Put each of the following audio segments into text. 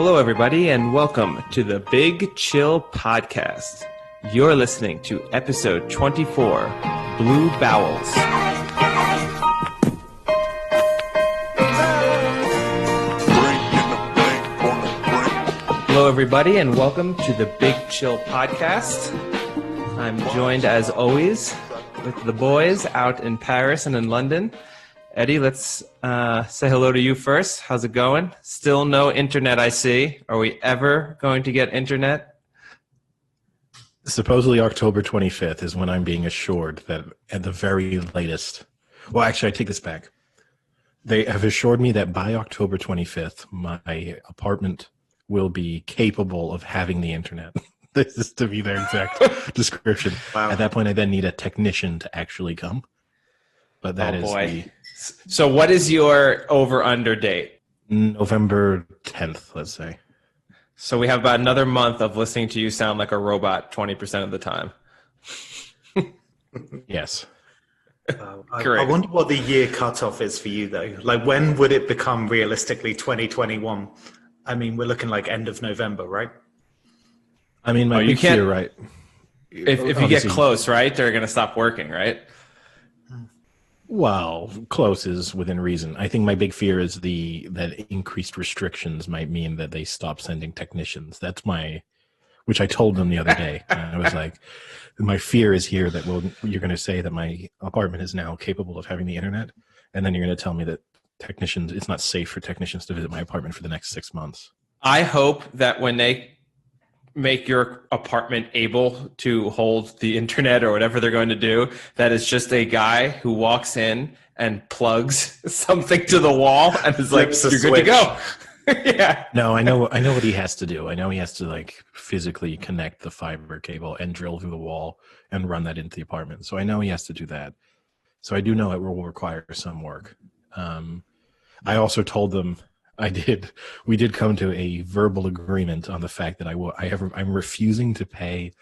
Hello, everybody, and welcome to the Big Chill Podcast. You're listening to episode 24, Blue Bowels. Hello, everybody, and welcome to the Big Chill Podcast. I'm joined, as always, with the boys out in Paris and in London. Eddie, let's say hello to you first. How's it going? Still no internet, I see. Are we ever going to get internet? Supposedly October 25th is when I'm being assured that at the very latest. Well, actually, I take this back. They have assured me that by October 25th, my apartment will be capable of having the internet. This is to be their exact description. Wow. At that point, I then need a technician to actually come. But that is boy. So what is your over-under date? November 10th, let's say. So we have about another month of listening to you sound like a robot 20% of the time. Yes. I wonder what the year cutoff is for you, though. Like, when would it become realistically 2021? I mean, we're looking like end of November, right? I mean, my big fear, right? If you get close, right, they're going to stop working, right? Well, close is within reason. I think my big fear is that increased restrictions might mean that they stop sending technicians. That's which I told them the other day. I was like, my fear is here that you're going to say that my apartment is now capable of having the internet, and then you're going to tell me that it's not safe for technicians to visit my apartment for the next 6 months. I hope that when they make your apartment able to hold the internet or whatever they're going to do, that is just a guy who walks in and plugs something to the wall and is like, you're good to go. Yeah. No, I know what he has to do. I know he has to physically connect the fiber cable and drill through the wall and run that into the apartment. So I know he has to do that. So I do know it will require some work. I also told them we did come to a verbal agreement on the fact that I'm refusing to pay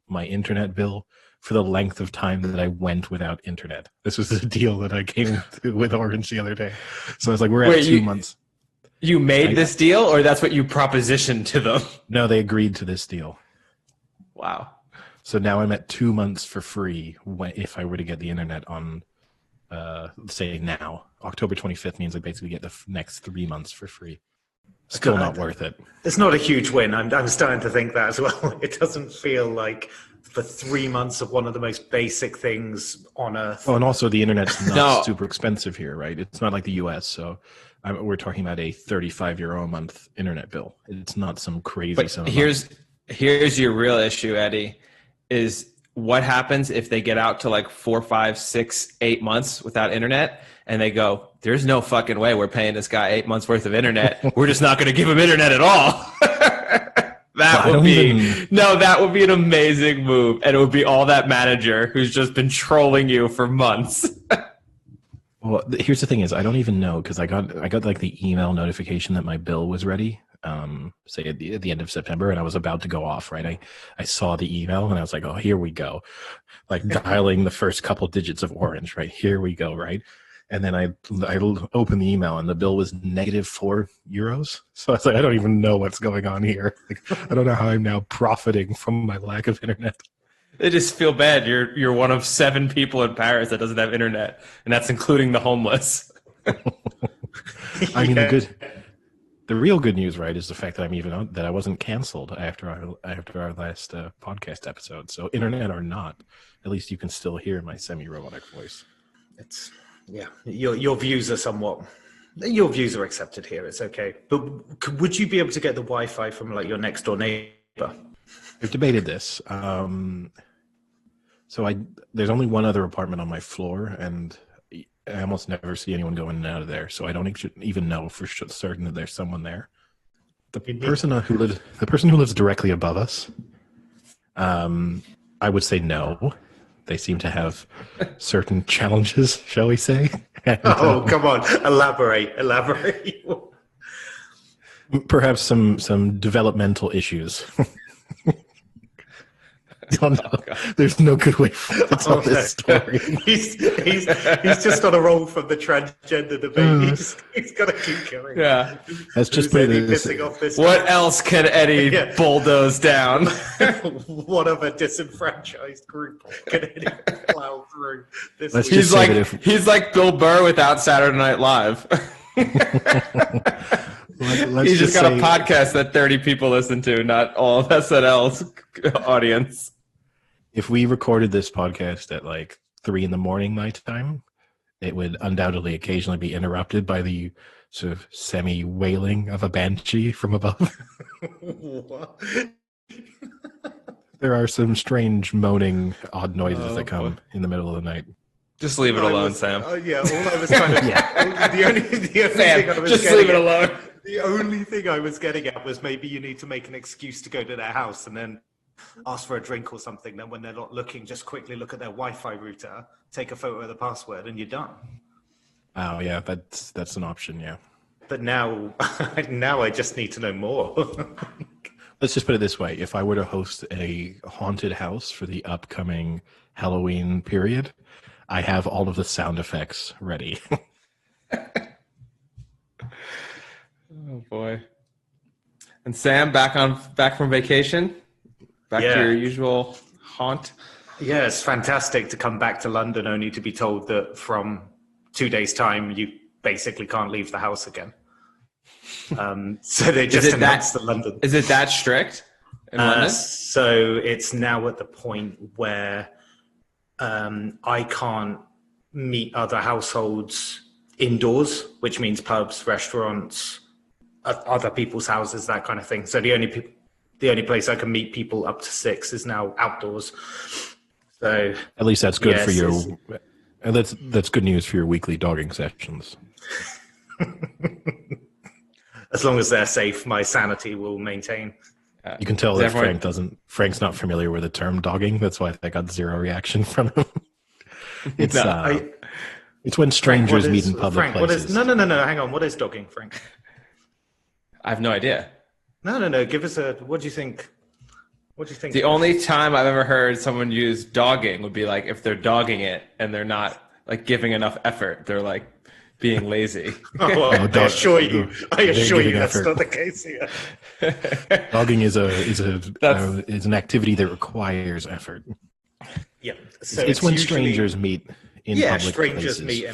my internet bill for the length of time that I went without internet. This was the deal that I came to with Orange the other day. So I was like, we're at 2 months. You made this deal, or that's what you propositioned to them? No, they agreed to this deal. Wow. So now I'm at 2 months for free if I were to get the internet on, say now. October 25th means I basically get the next 3 months for free. Still not worth it. It's not a huge win. I'm starting to think that as well. It doesn't feel like for 3 months of one of the most basic things on earth. Oh, and also the internet's not super expensive here, right? It's not like the US. So we're talking about a €35 a month internet bill. It's not some crazy sum. Here's your real issue, Eddie, is what happens if they get out to 4, 5, 6, 8 months without internet and they go, there's no fucking way we're paying this guy 8 months worth of internet. We're just not going to give him internet at all. That would be an amazing move. And it would be all that manager who's just been trolling you for months. Well, here's the thing is I don't even know because I got the email notification that my bill was ready. Say at the end of September, and I was about to go off, right? I saw the email and I was like, oh, here we go. Dialing the first couple digits of Orange, right? Here we go, right? And then I opened the email and the bill was -€4. So I was like, I don't even know what's going on here. I don't know how I'm now profiting from my lack of internet. They just feel bad. You're one of 7 people in Paris that doesn't have internet, and that's including the homeless. I mean, the real good news, right, is the fact that that I wasn't canceled after our last podcast episode. So internet or not, at least you can still hear my semi-robotic voice. Your views are accepted here. It's okay. But would you be able to get the Wi-Fi from your next door neighbor? I've debated this. There's only one other apartment on my floor, and I almost never see anyone going in and out of there, so I don't even know for certain that there's someone there. The person who lives directly above us, I would say no. They seem to have certain challenges, shall we say? Come on, elaborate. Perhaps some developmental issues. don't know. There's no good way to tell this story. He's just on a roll from the transgender debate. He's got to keep going. Yeah. Let's just put it pissing off this what else can Eddie bulldoze down? What other disenfranchised group can Eddie plow through this week? He's like Bill Burr without Saturday Night Live. He's just got a podcast that 30 people listen to, not all of SNL's audience. If we recorded this podcast at like 3 a.m. my time, it would undoubtedly occasionally be interrupted by the sort of semi-wailing of a banshee from above. There are some strange moaning, odd noises that come in the middle of the night. Just leave it alone, Sam. Yeah, all I was kind of the only thing I was just leave it alone. The only thing I was getting at was maybe you need to make an excuse to go to their house and then ask for a drink or something. Then when they're not looking, just quickly look at their Wi-Fi router, take a photo of the password, and you're done. Oh yeah, that's an option. Yeah. But now I just need to know more. Let's just put it this way: if I were to host a haunted house for the upcoming Halloween period, I have all of the sound effects ready. Oh boy! And Sam, back from vacation, back to your usual haunt. Yeah, it's fantastic to come back to London only to be told that from 2 days' time you basically can't leave the house again. So they just announced that London. Is it that strict in London? So it's now at the point where I can't meet other households indoors, which means pubs, restaurants, other people's houses, that kind of thing. So the only place I can meet people up to 6 is now outdoors. So at least that's good for you. And that's good news for your weekly dogging sessions. As long as they're safe, my sanity will maintain. You can tell that Frank's not familiar with the term dogging. That's why I got zero reaction from him. It's it's when strangers meet in public places. No. Hang on. What is dogging, Frank? I have no idea. No. Give us what do you think? What do you think? The only time I've ever heard someone use dogging would be like if they're dogging it and they're not like giving enough effort. They're like being lazy. I assure you that's not the case here. Dogging is an activity that requires effort. Yeah, so it's when strangers meet in public places meet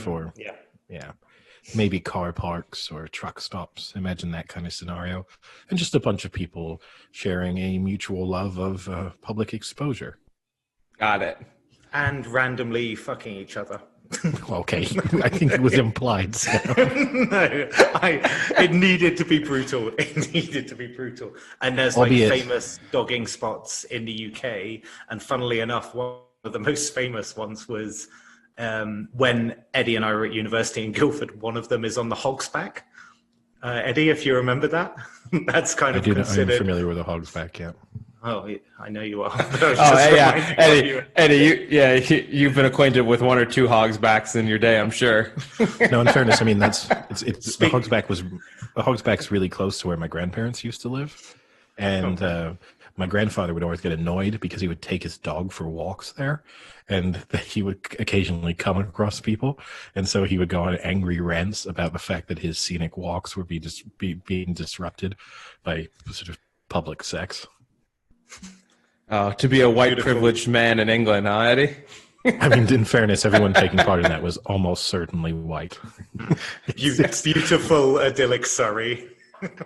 maybe car parks or truck stops. Imagine that kind of scenario, and just a bunch of people sharing a mutual love of public exposure. Got it. And randomly fucking each other. Okay, I think it was implied. So. It needed to be brutal. And there's famous dogging spots in the UK. And funnily enough, one of the most famous ones was when Eddie and I were at university in Guildford. One of them is on the Hog's Back. Eddie, if you remember that, that's kind of considered. I'm familiar with the Hog's Back, yeah. Oh, I know you are. Eddie, you've been acquainted with 1 or 2 Hog's Backs in your day, I'm sure. No, in fairness, I mean the Hog's Back's really close to where my grandparents used to live, and my grandfather would always get annoyed because he would take his dog for walks there, and he would occasionally come across people, and so he would go on angry rants about the fact that his scenic walks were being disrupted by sort of public sex. Oh, to be a white privileged man in England, huh, Eddie? I mean, in fairness, everyone taking part in that was almost certainly white. Beautiful, idyllic Surrey.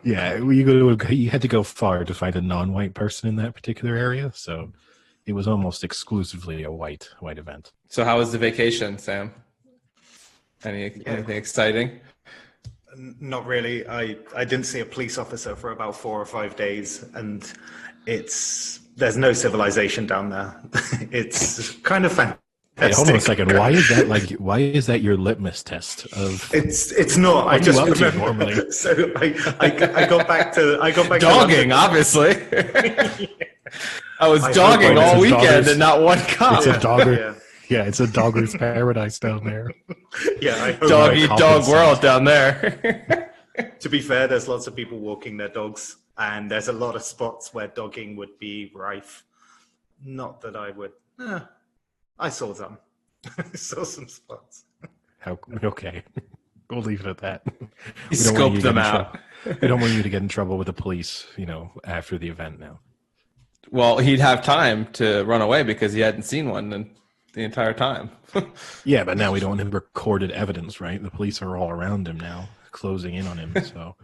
Yeah, you had to go far to find a non-white person in that particular area, so it was almost exclusively a white event. So how was the vacation, Sam? Anything exciting? Not really. I didn't see a police officer for about 4 or 5 days, and there's no civilization down there. It's kind of fantastic. Hey, hold on a second. Why is that your litmus test of? It's not. I just remember. Normally? So I got back to dogging. Obviously, I was dogging all weekend and not one cop. It's a dogger. Yeah, it's a dogger's paradise down there. Yeah, dog eat dog world down there. To be fair, there's lots of people walking their dogs, and there's a lot of spots where dogging would be rife. Not that I would. I saw them. I saw some spots. Okay. We'll leave it at that. He scoped them out. We don't want you to get in trouble with the police, after the event now. Well, he'd have time to run away because he hadn't seen one in the entire time. Yeah, but now we don't have recorded evidence, right? The police are all around him now, closing in on him. So,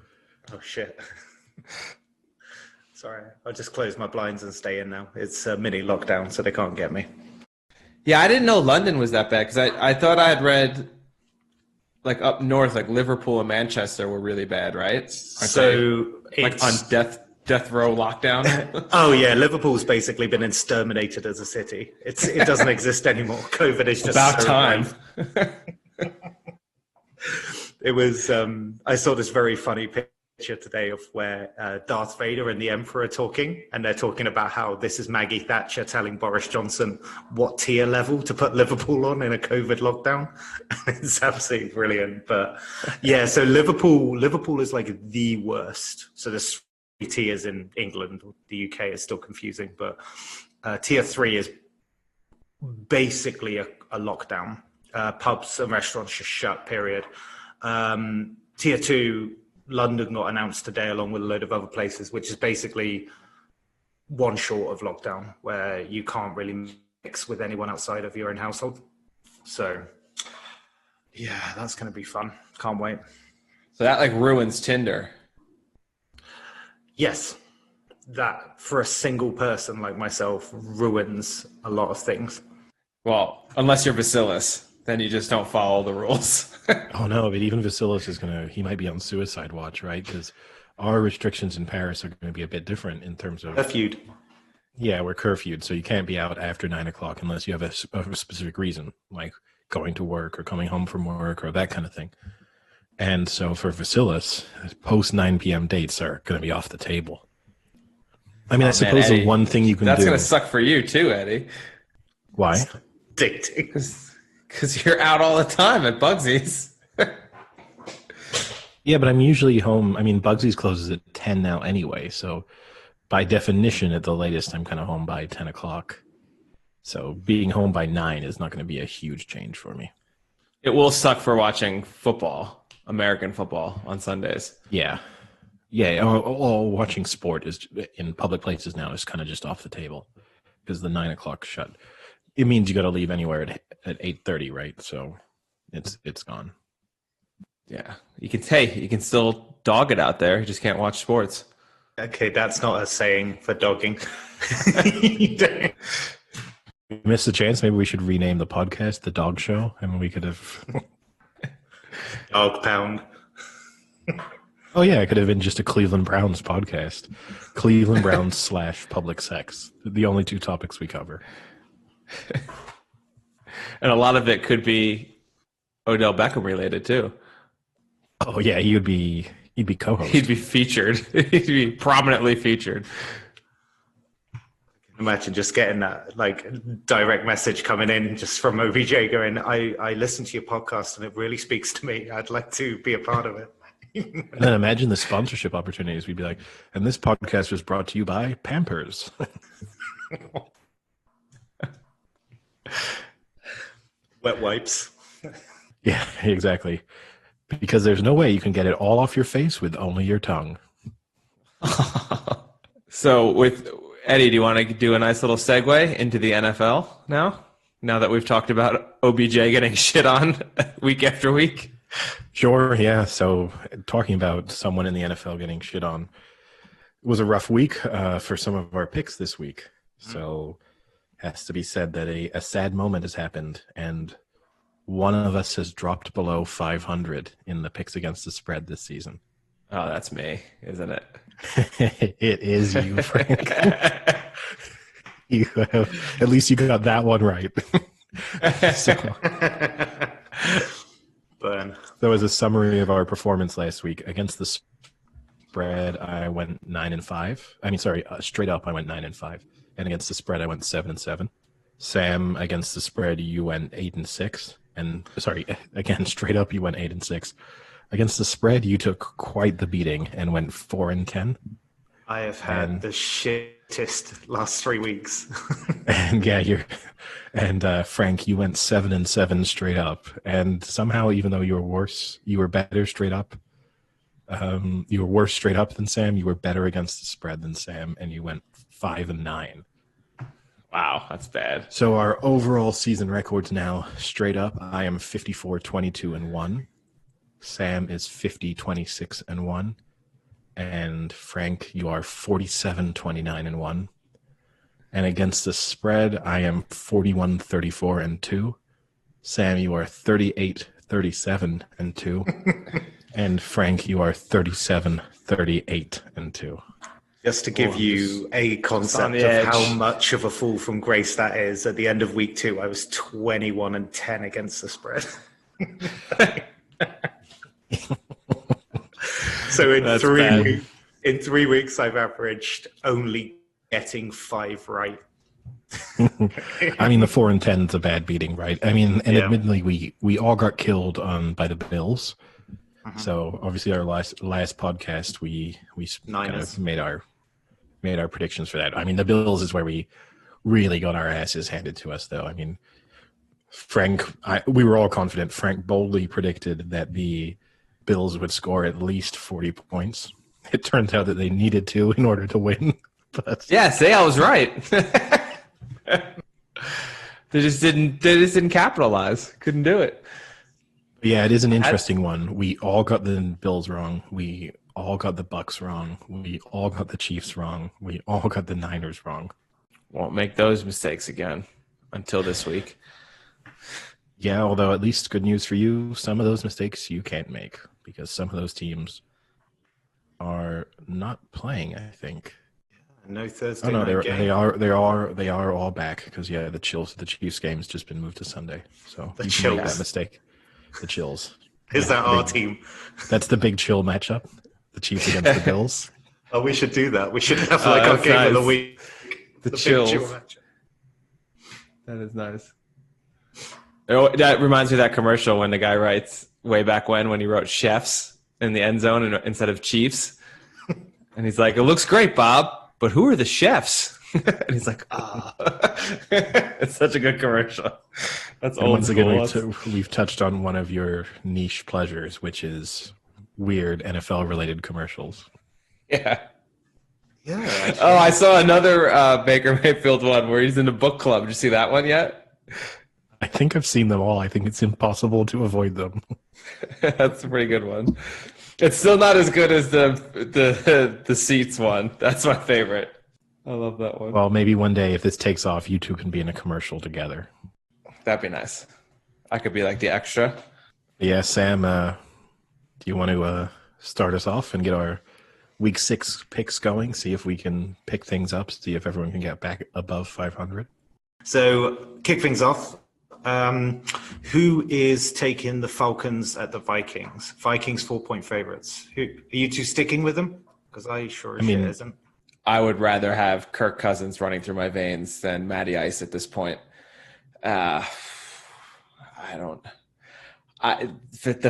oh shit! Sorry, I'll just close my blinds and stay in now. It's a mini lockdown, so they can't get me. Yeah, I didn't know London was that bad because I thought I had read like up north, like Liverpool and Manchester were really bad, right? Like on death row lockdown. Oh yeah, Liverpool's basically been exterminated as a city. It doesn't exist anymore. COVID is just about time. It was. I saw this very funny picture today of where Darth Vader and the Emperor are talking, and they're talking about how this is Maggie Thatcher telling Boris Johnson what tier level to put Liverpool on in a COVID lockdown. It's absolutely brilliant. But yeah, so Liverpool is like the worst. So there's tiers in England. The UK is still confusing, but tier 3 is basically a lockdown. Pubs and restaurants just shut, period. Tier 2, London got announced today along with a load of other places, which is basically one short of lockdown where you can't really mix with anyone outside of your own household. So yeah, that's going to be fun. Can't wait. So that like ruins Tinder. Yes, that for a single person like myself ruins a lot of things. Well, unless you're Vasilis, then you just don't follow the rules. Oh no, but even Vasilis he might be on suicide watch, right? Because our restrictions in Paris are going to be a bit different in terms of curfewed. Yeah, we're curfewed, so you can't be out after 9 o'clock unless you have a specific reason, like going to work or coming home from work or that kind of thing. And so for Vasilis, post 9 p.m. dates are going to be off the table. I mean, I suppose Eddie, the one thing you can that's do... going to suck for you too, Eddie. Why? Because you're out all the time at Bugsy's. Yeah, but I'm usually home. I mean, Bugsy's closes at 10 now anyway, so by definition, at the latest, I'm kind of home by 10 o'clock. So being home by 9 is not going to be a huge change for me. It will suck for watching football, American football, on Sundays. Yeah. Yeah, all watching sport is in public places now is kind of just off the table because the 9 o'clock shut. It means you got to leave anywhere at 8:30, right? So it's gone. Yeah, you can still dog it out there. You just can't watch sports. Okay, that's not a saying for dogging. We missed a chance. Maybe we should rename the podcast The Dog Show, and we could have Dog Pound. Oh yeah, it could have been just a Cleveland Browns podcast. Cleveland Browns / public sex. The only two topics we cover. And a lot of it could be Odell Beckham related too. Oh yeah, he'd be co-host. He'd be featured. He'd be prominently featured. Imagine just getting that like direct message coming in just from OBJ going, I listened to your podcast and it really speaks to me. I'd like to be a part of it. And then imagine the sponsorship opportunities. We'd be like, and this podcast was brought to you by Pampers. Wet wipes. Yeah, exactly. Because there's no way you can get it all off your face with only your tongue. So with Eddie, do you want to do a nice little segue into the NFL now? Now that we've talked about OBJ getting shit on week after week? Sure, yeah. So talking about someone in the NFL getting shit on, it was a rough week for some of our picks this week. So has to be said that a sad moment has happened, and one of us has dropped below 500 in the picks against the spread this season. Oh, that's me, isn't it? It is you, Frank. At least you got that one right. So, Burn. there was a summary of our performance last week. Against the spread, I went 9-5. I mean, sorry, straight up, I went 9-5. And against the spread, I went 7-7. Sam, against the spread, you went 8-6. And sorry, again, straight up, you went 8-6. Against the spread, you took quite the beating and went 4-10. I have had the shittest last 3 weeks. And Frank, you went 7-7 straight up, and somehow, even though you were worse, you were better straight up. You were worse straight up than Sam. You were better against the spread than Sam, and you went 5-9. Wow, that's bad. So our overall season records now straight up. I am 54-22-1. Sam is 50-26-1. And Frank, you are 47-29-1. And against the spread, I am 41-34-2. Sam, you are 38-37-2. And Frank, you are 37-38-2. Just to give you a concept of how much of a fall from grace that is, at the end of week 2, I was 21-10 against the spread. So in 3 weeks, I've averaged only getting 5 right. I mean, the 4-10 is a bad beating, right? I mean, and admittedly, we all got killed by the Bills. So obviously, our last podcast, we kind of made our predictions for that. I mean, the Bills is where we really got our asses handed to us, though. I mean, we were all confident. Frank boldly predicted that the Bills would score at least 40 points. It turns out that they needed to in order to win. But yeah, say I was right. They just didn't capitalize. Couldn't do it. Yeah, it is an interesting one. We all got the Bills wrong. We all got the Bucks wrong. We all got the Chiefs wrong. We all got the Niners wrong. Won't make those mistakes again until this week. Yeah, although at least good news for you, some of those mistakes you can't make because some of those teams are not playing, I think. No Thursday night game. They are all back because the Chiefs game's just been moved to Sunday. So the you Chills. can make that mistake. The Chills. Is that our team? That's the big chill matchup. The Chiefs against the Bills. Oh, we should do that. We should have our game of the week. The Chills. Big chill matchup. That is nice. That reminds me of that commercial when the guy writes way back when he wrote chefs in the end zone instead of Chiefs. And he's like, it looks great, Bob, but who are the chefs? And he's like, it's such a good commercial. That's old once again, school. we've touched on one of your niche pleasures, which is weird NFL-related commercials. Yeah. Yeah. Oh, I saw another Baker Mayfield one where he's in a book club. Did you see that one yet? I think I've seen them all. I think it's impossible to avoid them. That's a pretty good one. It's still not as good as the seats one. That's my favorite. I love that one. Well, maybe one day if this takes off, you two can be in a commercial together. That'd be nice. I could be like the extra. Yeah, Sam, do you want to start us off and get our week 6 picks going? See if we can pick things up, see if everyone can get back above 500. So, kick things off. Who is taking the Falcons at the Vikings? Vikings 4-point favorites. Are you two sticking with them? Because I sure as shit isn't. I would rather have Kirk Cousins running through my veins than Matty Ice at this point. The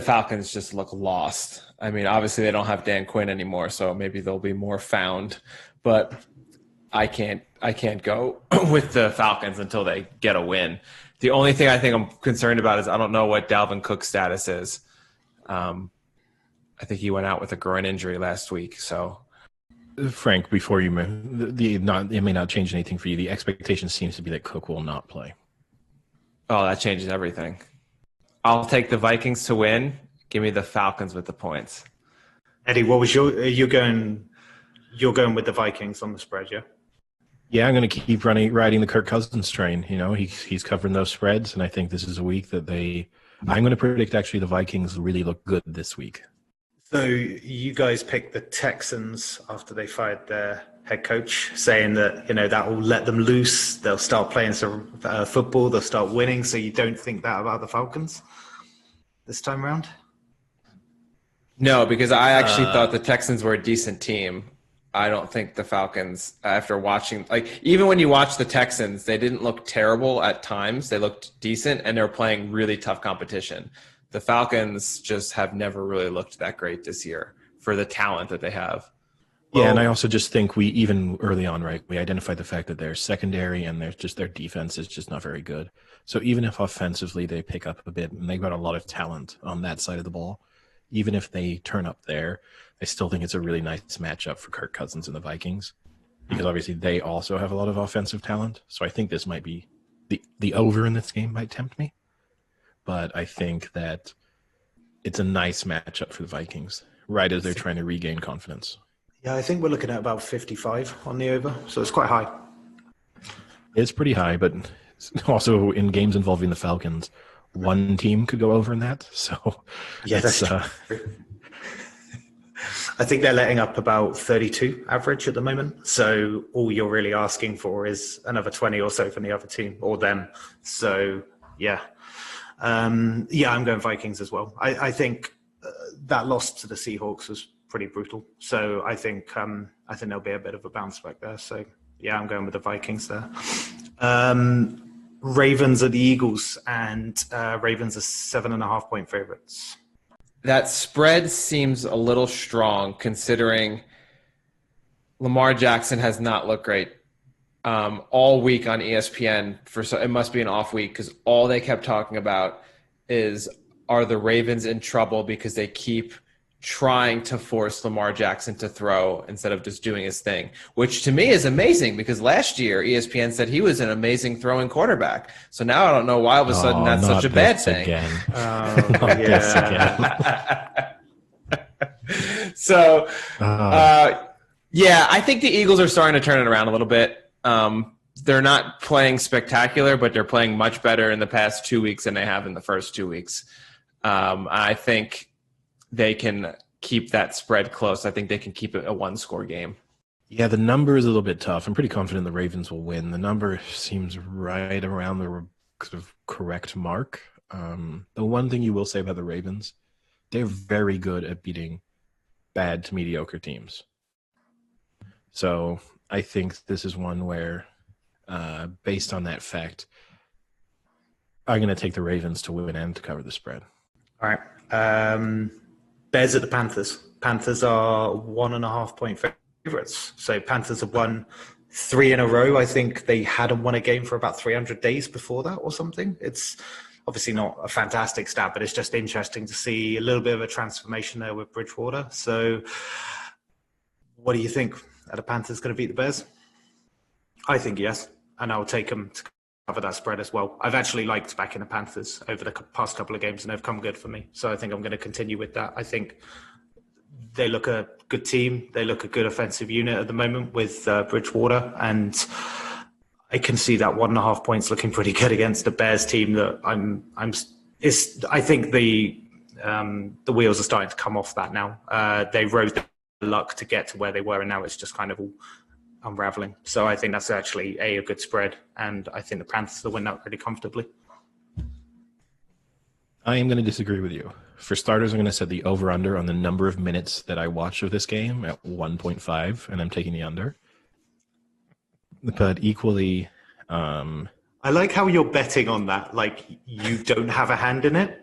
Falcons just look lost. I mean, obviously they don't have Dan Quinn anymore, so maybe they'll be more found. But I can't go with the Falcons until they get a win. The only thing I think I'm concerned about is I don't know what Dalvin Cook's status is. I think he went out with a groin injury last week. So, Frank, before you move, it may not change anything for you. The expectation seems to be that Cook will not play. Oh, that changes everything. I'll take the Vikings to win. Give me the Falcons with the points. Eddie, what was you're going with the Vikings on the spread, yeah? Yeah, I'm going to keep riding the Kirk Cousins train. You know, he's covering those spreads, and I think this is a week that I'm going to predict actually the Vikings really look good this week. So you guys picked the Texans after they fired their head coach, saying that, that will let them loose. They'll start playing some football. They'll start winning. So you don't think that about the Falcons this time around? No, because I actually thought the Texans were a decent team. I don't think the Falcons, after watching, even when you watch the Texans, they didn't look terrible at times. They looked decent, and they were playing really tough competition. The Falcons just have never really looked that great this year for the talent that they have. Yeah, and I also just think we, even early on, right, we identified the fact that their secondary and their defense is just not very good. So even if offensively they pick up a bit, and they've got a lot of talent on that side of the ball, even if they turn up there, I still think it's a really nice matchup for Kirk Cousins and the Vikings, because obviously they also have a lot of offensive talent. So I think this might be the over in this game might tempt me, but I think that it's a nice matchup for the Vikings right as they're trying to regain confidence. Yeah, I think we're looking at about 55 on the over, so it's quite high. It's pretty high, but also in games involving the Falcons, one team could go over in that. So yeah, that's true. I think they're letting up about 32 average at the moment. So all you're really asking for is another 20 or so from the other team or them. So yeah. I'm going Vikings as well. I think that loss to the Seahawks was pretty brutal. So I think there'll be a bit of a bounce back there. So yeah, I'm going with the Vikings there. Ravens are the Eagles, and Ravens are 7.5 point favorites. That spread seems a little strong considering Lamar Jackson has not looked great all week on ESPN. It must be an off week because all they kept talking about are the Ravens in trouble because they keep trying to force Lamar Jackson to throw instead of just doing his thing, which to me is amazing because last year ESPN said he was an amazing throwing quarterback. So now I don't know why all of a sudden that's such a bad thing. So, I think the Eagles are starting to turn it around a little bit. They're not playing spectacular, but they're playing much better in the past 2 weeks than they have in the first 2 weeks. I think they can keep that spread close. I think they can keep it a one-score game. Yeah, the number is a little bit tough. I'm pretty confident the Ravens will win. The number seems right around the sort of correct mark. The one thing you will say about the Ravens, they're very good at beating bad to mediocre teams. So I think this is one where, based on that fact, I'm going to take the Ravens to win and to cover the spread. All right. Bears at the Panthers. Panthers are 1.5 point favorites. So Panthers have won 3 in a row. I think they hadn't won a game for about 300 days before that or something. It's obviously not a fantastic stat, but it's just interesting to see a little bit of a transformation there with Bridgewater. So what do you think? Are the Panthers going to beat the Bears? I think yes. And I'll take them to cover that spread as well. I've actually liked backing the Panthers over the past couple of games and they've come good for me. So I think I'm going to continue with that. I think they look a good team. They look a good offensive unit at the moment with Bridgewater. And I can see that 1.5 points looking pretty good against the Bears team that I think the wheels are starting to come off that now. They rode the luck to get to where they were and now it's just kind of all unraveling. So I think that's actually a good spread, and I think the Panthers will win that pretty comfortably. I am going to disagree with you. For starters, I'm going to set the over-under on the number of minutes that I watch of this game at 1.5, and I'm taking the under. But equally... I like how you're betting on that, like you don't have a hand in it.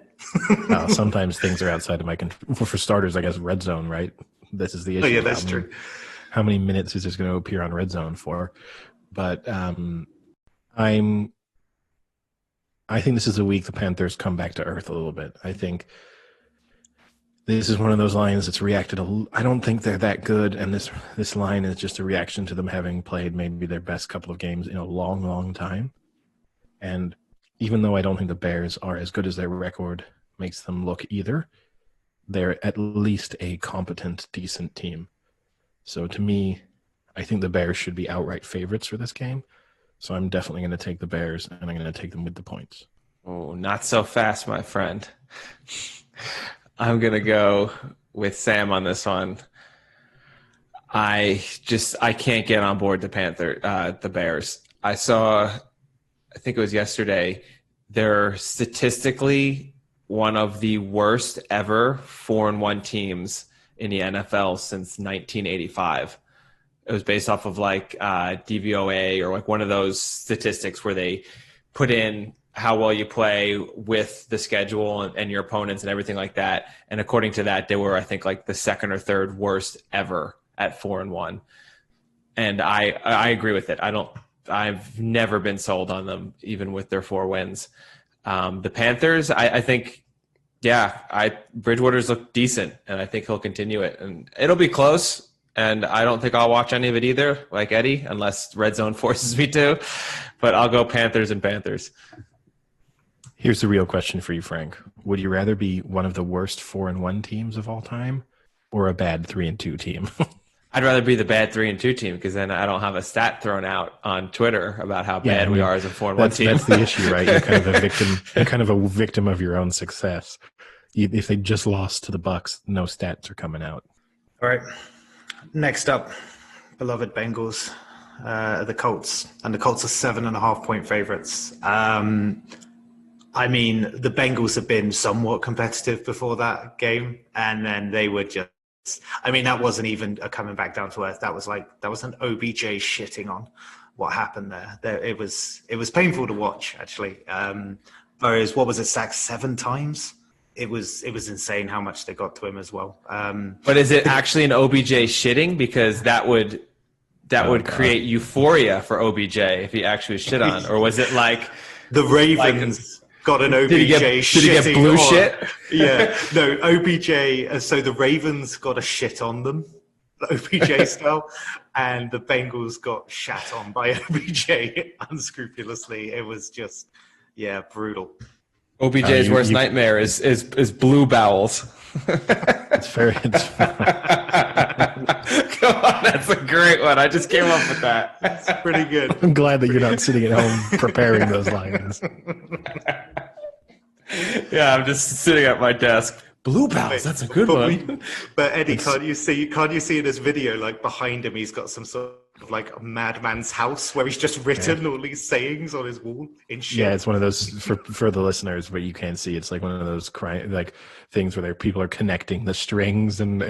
Sometimes things are outside of my control. For starters, I guess red zone, right? This is the issue. Oh, yeah, that's true. How many minutes is this going to appear on red zone for? But I think this is a week the Panthers come back to earth a little bit. I think this is one of those lines that's reacted. I don't think they're that good, and this line is just a reaction to them having played maybe their best couple of games in a long, long time. And even though I don't think the Bears are as good as their record makes them look either, they're at least a competent, decent team. So to me, I think the Bears should be outright favorites for this game. So I'm definitely going to take the Bears, and I'm going to take them with the points. Oh, not so fast, my friend. I'm going to go with Sam on this one. I can't get on board the Bears. I think it was yesterday, they're statistically one of the worst ever 4-1 teams in the NFL since 1985. It was based off of like DVOA or like one of those statistics where they put in how well you play with the schedule and your opponents and everything like that. And according to that, they were, I think, like the second or third worst ever at 4-1. And I agree with it. I've never been sold on them, even with their 4 wins. The Panthers, I think, Bridgewater's looked decent, and I think he'll continue it. And it'll be close, and I don't think I'll watch any of it either, like Eddie, unless Red Zone forces me to. But I'll go Panthers and Panthers. Here's the real question for you, Frank. Would you rather be one of the worst 4-1 teams of all time or a bad 3-2 team? I'd rather be the bad 3-2 team, because then I don't have a stat thrown out on Twitter about how bad we are as a 4-1 team. That's the issue, right? You're kind of a victim. You're kind of a victim of your own success. If they just lost to the Bucks, no stats are coming out. All right. Next up, beloved Bengals, the Colts, and the Colts are 7.5-point favorites. I mean, the Bengals have been somewhat competitive before that game, and then they were just. I mean, that wasn't even a coming back down to earth. That was an OBJ shitting on what happened there. It was painful to watch, actually. Whereas, what was it, sacked 7 times? It was insane how much they got to him as well. But is it actually an OBJ shitting? Because that would create euphoria for OBJ if he actually was shit on, or was it like the Ravens? Got an OBJ did he get blue on. Shit? Yeah, no, OBJ. So the Ravens got a shit on them, OBJ style, and the Bengals got shat on by OBJ unscrupulously. It was just, brutal. OBJ's worst nightmare is blue bowels. It's fair. Come on, that's a great one. I just came up with that. That's pretty good. I'm glad that you're not sitting at home preparing those lines. Yeah, I'm just sitting at my desk. Blue bowels, that's a good one. But Eddie, can't you see in this video, like behind him, he's got some sort of like a madman's house where he's just written all these sayings on his wall in shit. Yeah, it's one of those for the listeners, but you can't see. It's like one of those like things where people are connecting the strings and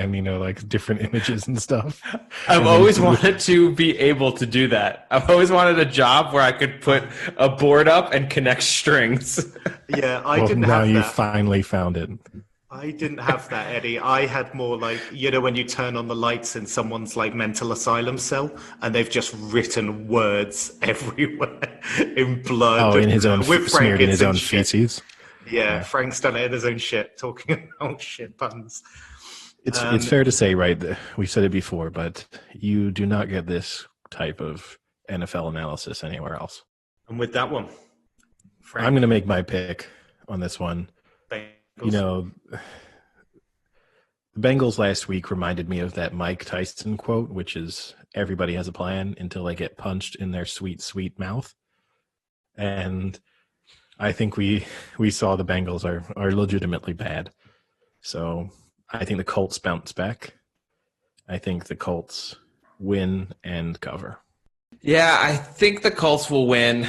like different images and stuff. I've always wanted to be able to do that. I've always wanted a job where I could put a board up and connect strings. Yeah, didn't have that. Now you finally found it. I didn't have that, Eddie. I had more like, when you turn on the lights in someone's like mental asylum cell and they've just written words everywhere in blood. Oh, in his own, smeared in his own feces. Yeah, Frank's done it in his own shit, talking about shit puns. It's fair to say, right, we've said it before, but you do not get this type of NFL analysis anywhere else. And with that one, Frank, I'm going to make my pick on this one. The Bengals last week reminded me of that Mike Tyson quote, which is everybody has a plan until they get punched in their sweet, sweet mouth. And I think we saw the Bengals are legitimately bad. So I think the Colts bounce back. I think the Colts win and cover. Yeah, I think the Colts will win.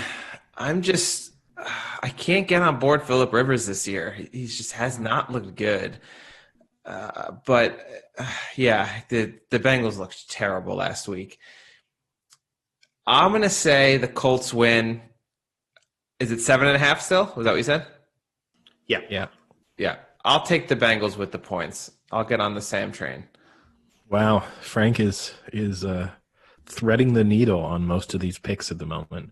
I can't get on board Phillip Rivers this year. He just has not looked good. The Bengals looked terrible last week. I'm going to say the Colts win. Is it 7.5 still? Was that what you said? Yeah. Yeah. I'll take the Bengals with the points. I'll get on the Sam train. Wow. Frank is threading the needle on most of these picks at the moment.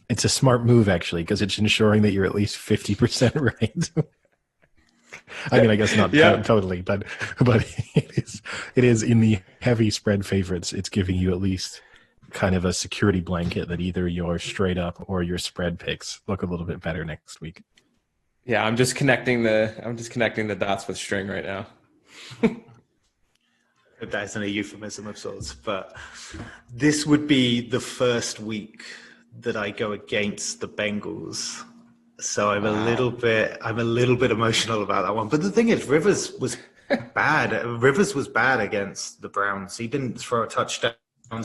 It's a smart move, actually, because it's ensuring that you're at least 50% right. I mean, I guess not totally, but it is in the heavy spread favorites. It's giving you at least kind of a security blanket that either your straight up or your spread picks look a little bit better next week. Yeah, I'm just connecting the dots with string right now. That's a euphemism of sorts, but this would be the first week that I go against the Bengals. So I'm a little bit emotional about that one. But the thing is, Rivers was bad. Rivers was bad against the Browns. He didn't throw a touchdown,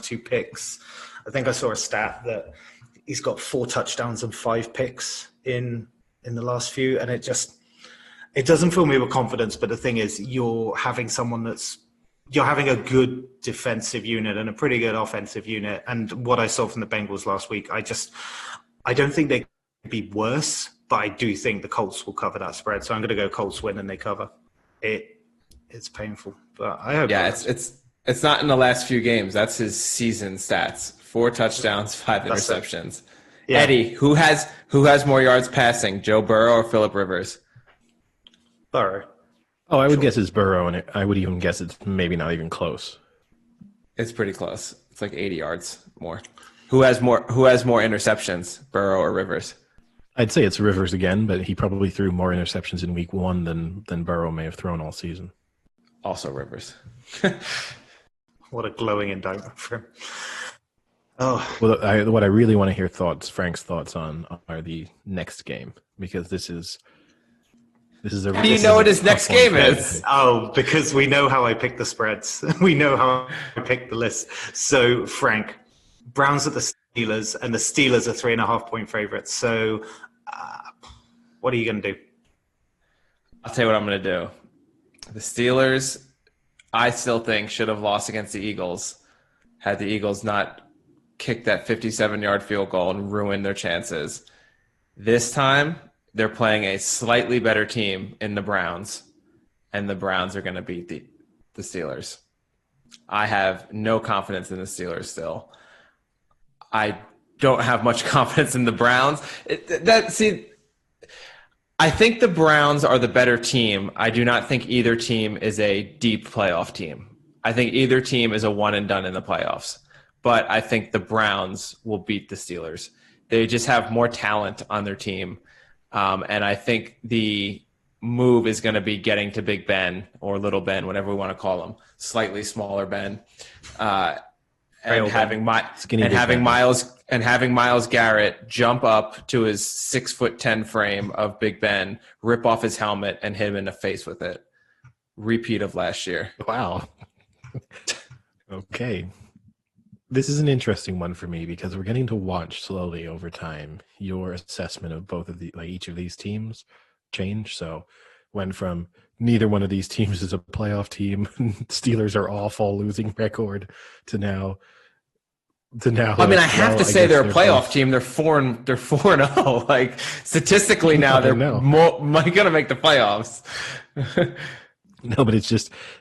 2 picks. I think I saw a stat that he's got 4 touchdowns and 5 picks in the last few. And it doesn't fill me with confidence. But the thing is, you're having a good defensive unit and a pretty good offensive unit. And what I saw from the Bengals last week, I don't think they can be worse, but I do think the Colts will cover that spread. So I'm going to go Colts win and they cover. It's painful, but I hope. Yeah, it's It's not in the last few games. That's his season stats: 4 touchdowns, 5 That's it. interceptions. Yeah. Eddie, who has more yards passing, Joe Burrow or Phillip Rivers? Burrow. Oh, I would guess it's Burrow, and I would even guess it's maybe not even close. It's pretty close. It's like 80 yards more. Who has more interceptions, Burrow or Rivers? I'd say it's Rivers again, but he probably threw more interceptions in week 1 than Burrow may have thrown all season. Also Rivers. What a glowing indictment for him. Oh, Well, what I really want to hear Frank's thoughts on are the next game, because this is a. How do you know what his next game is? Oh, because we know how I pick the spreads. We know how I pick the list. So, Frank, Browns at the Steelers, and the Steelers are 3.5-point favorites. So, what are you going to do? I'll tell you what I'm going to do. The Steelers, I still think, should have lost against the Eagles had the Eagles not kicked that 57-yard field goal and ruined their chances. This time, they're playing a slightly better team in the Browns, and the Browns are going to beat the Steelers. I have no confidence in the Steelers still. I don't have much confidence in the Browns. I think the Browns are the better team. I do not think either team is a deep playoff team. I think either team is a one and done in the playoffs. But I think the Browns will beat the Steelers. They just have more talent on their team. And I think the move is going to be getting to Big Ben or Little Ben, whatever we want to call him, slightly smaller Ben, and having Myles Garrett jump up to his 6'10" frame of Big Ben, rip off his helmet, and hit him in the face with it. Repeat of last year. Wow. Okay. This is an interesting one for me because we're getting to watch slowly over time your assessment of both of each of these teams change. So went from neither one of these teams is a playoff team, Steelers are awful, losing record, to now. I mean, I have to say they're a playoff team. They're 4-0. Like statistically now, they're going to make the playoffs. No, but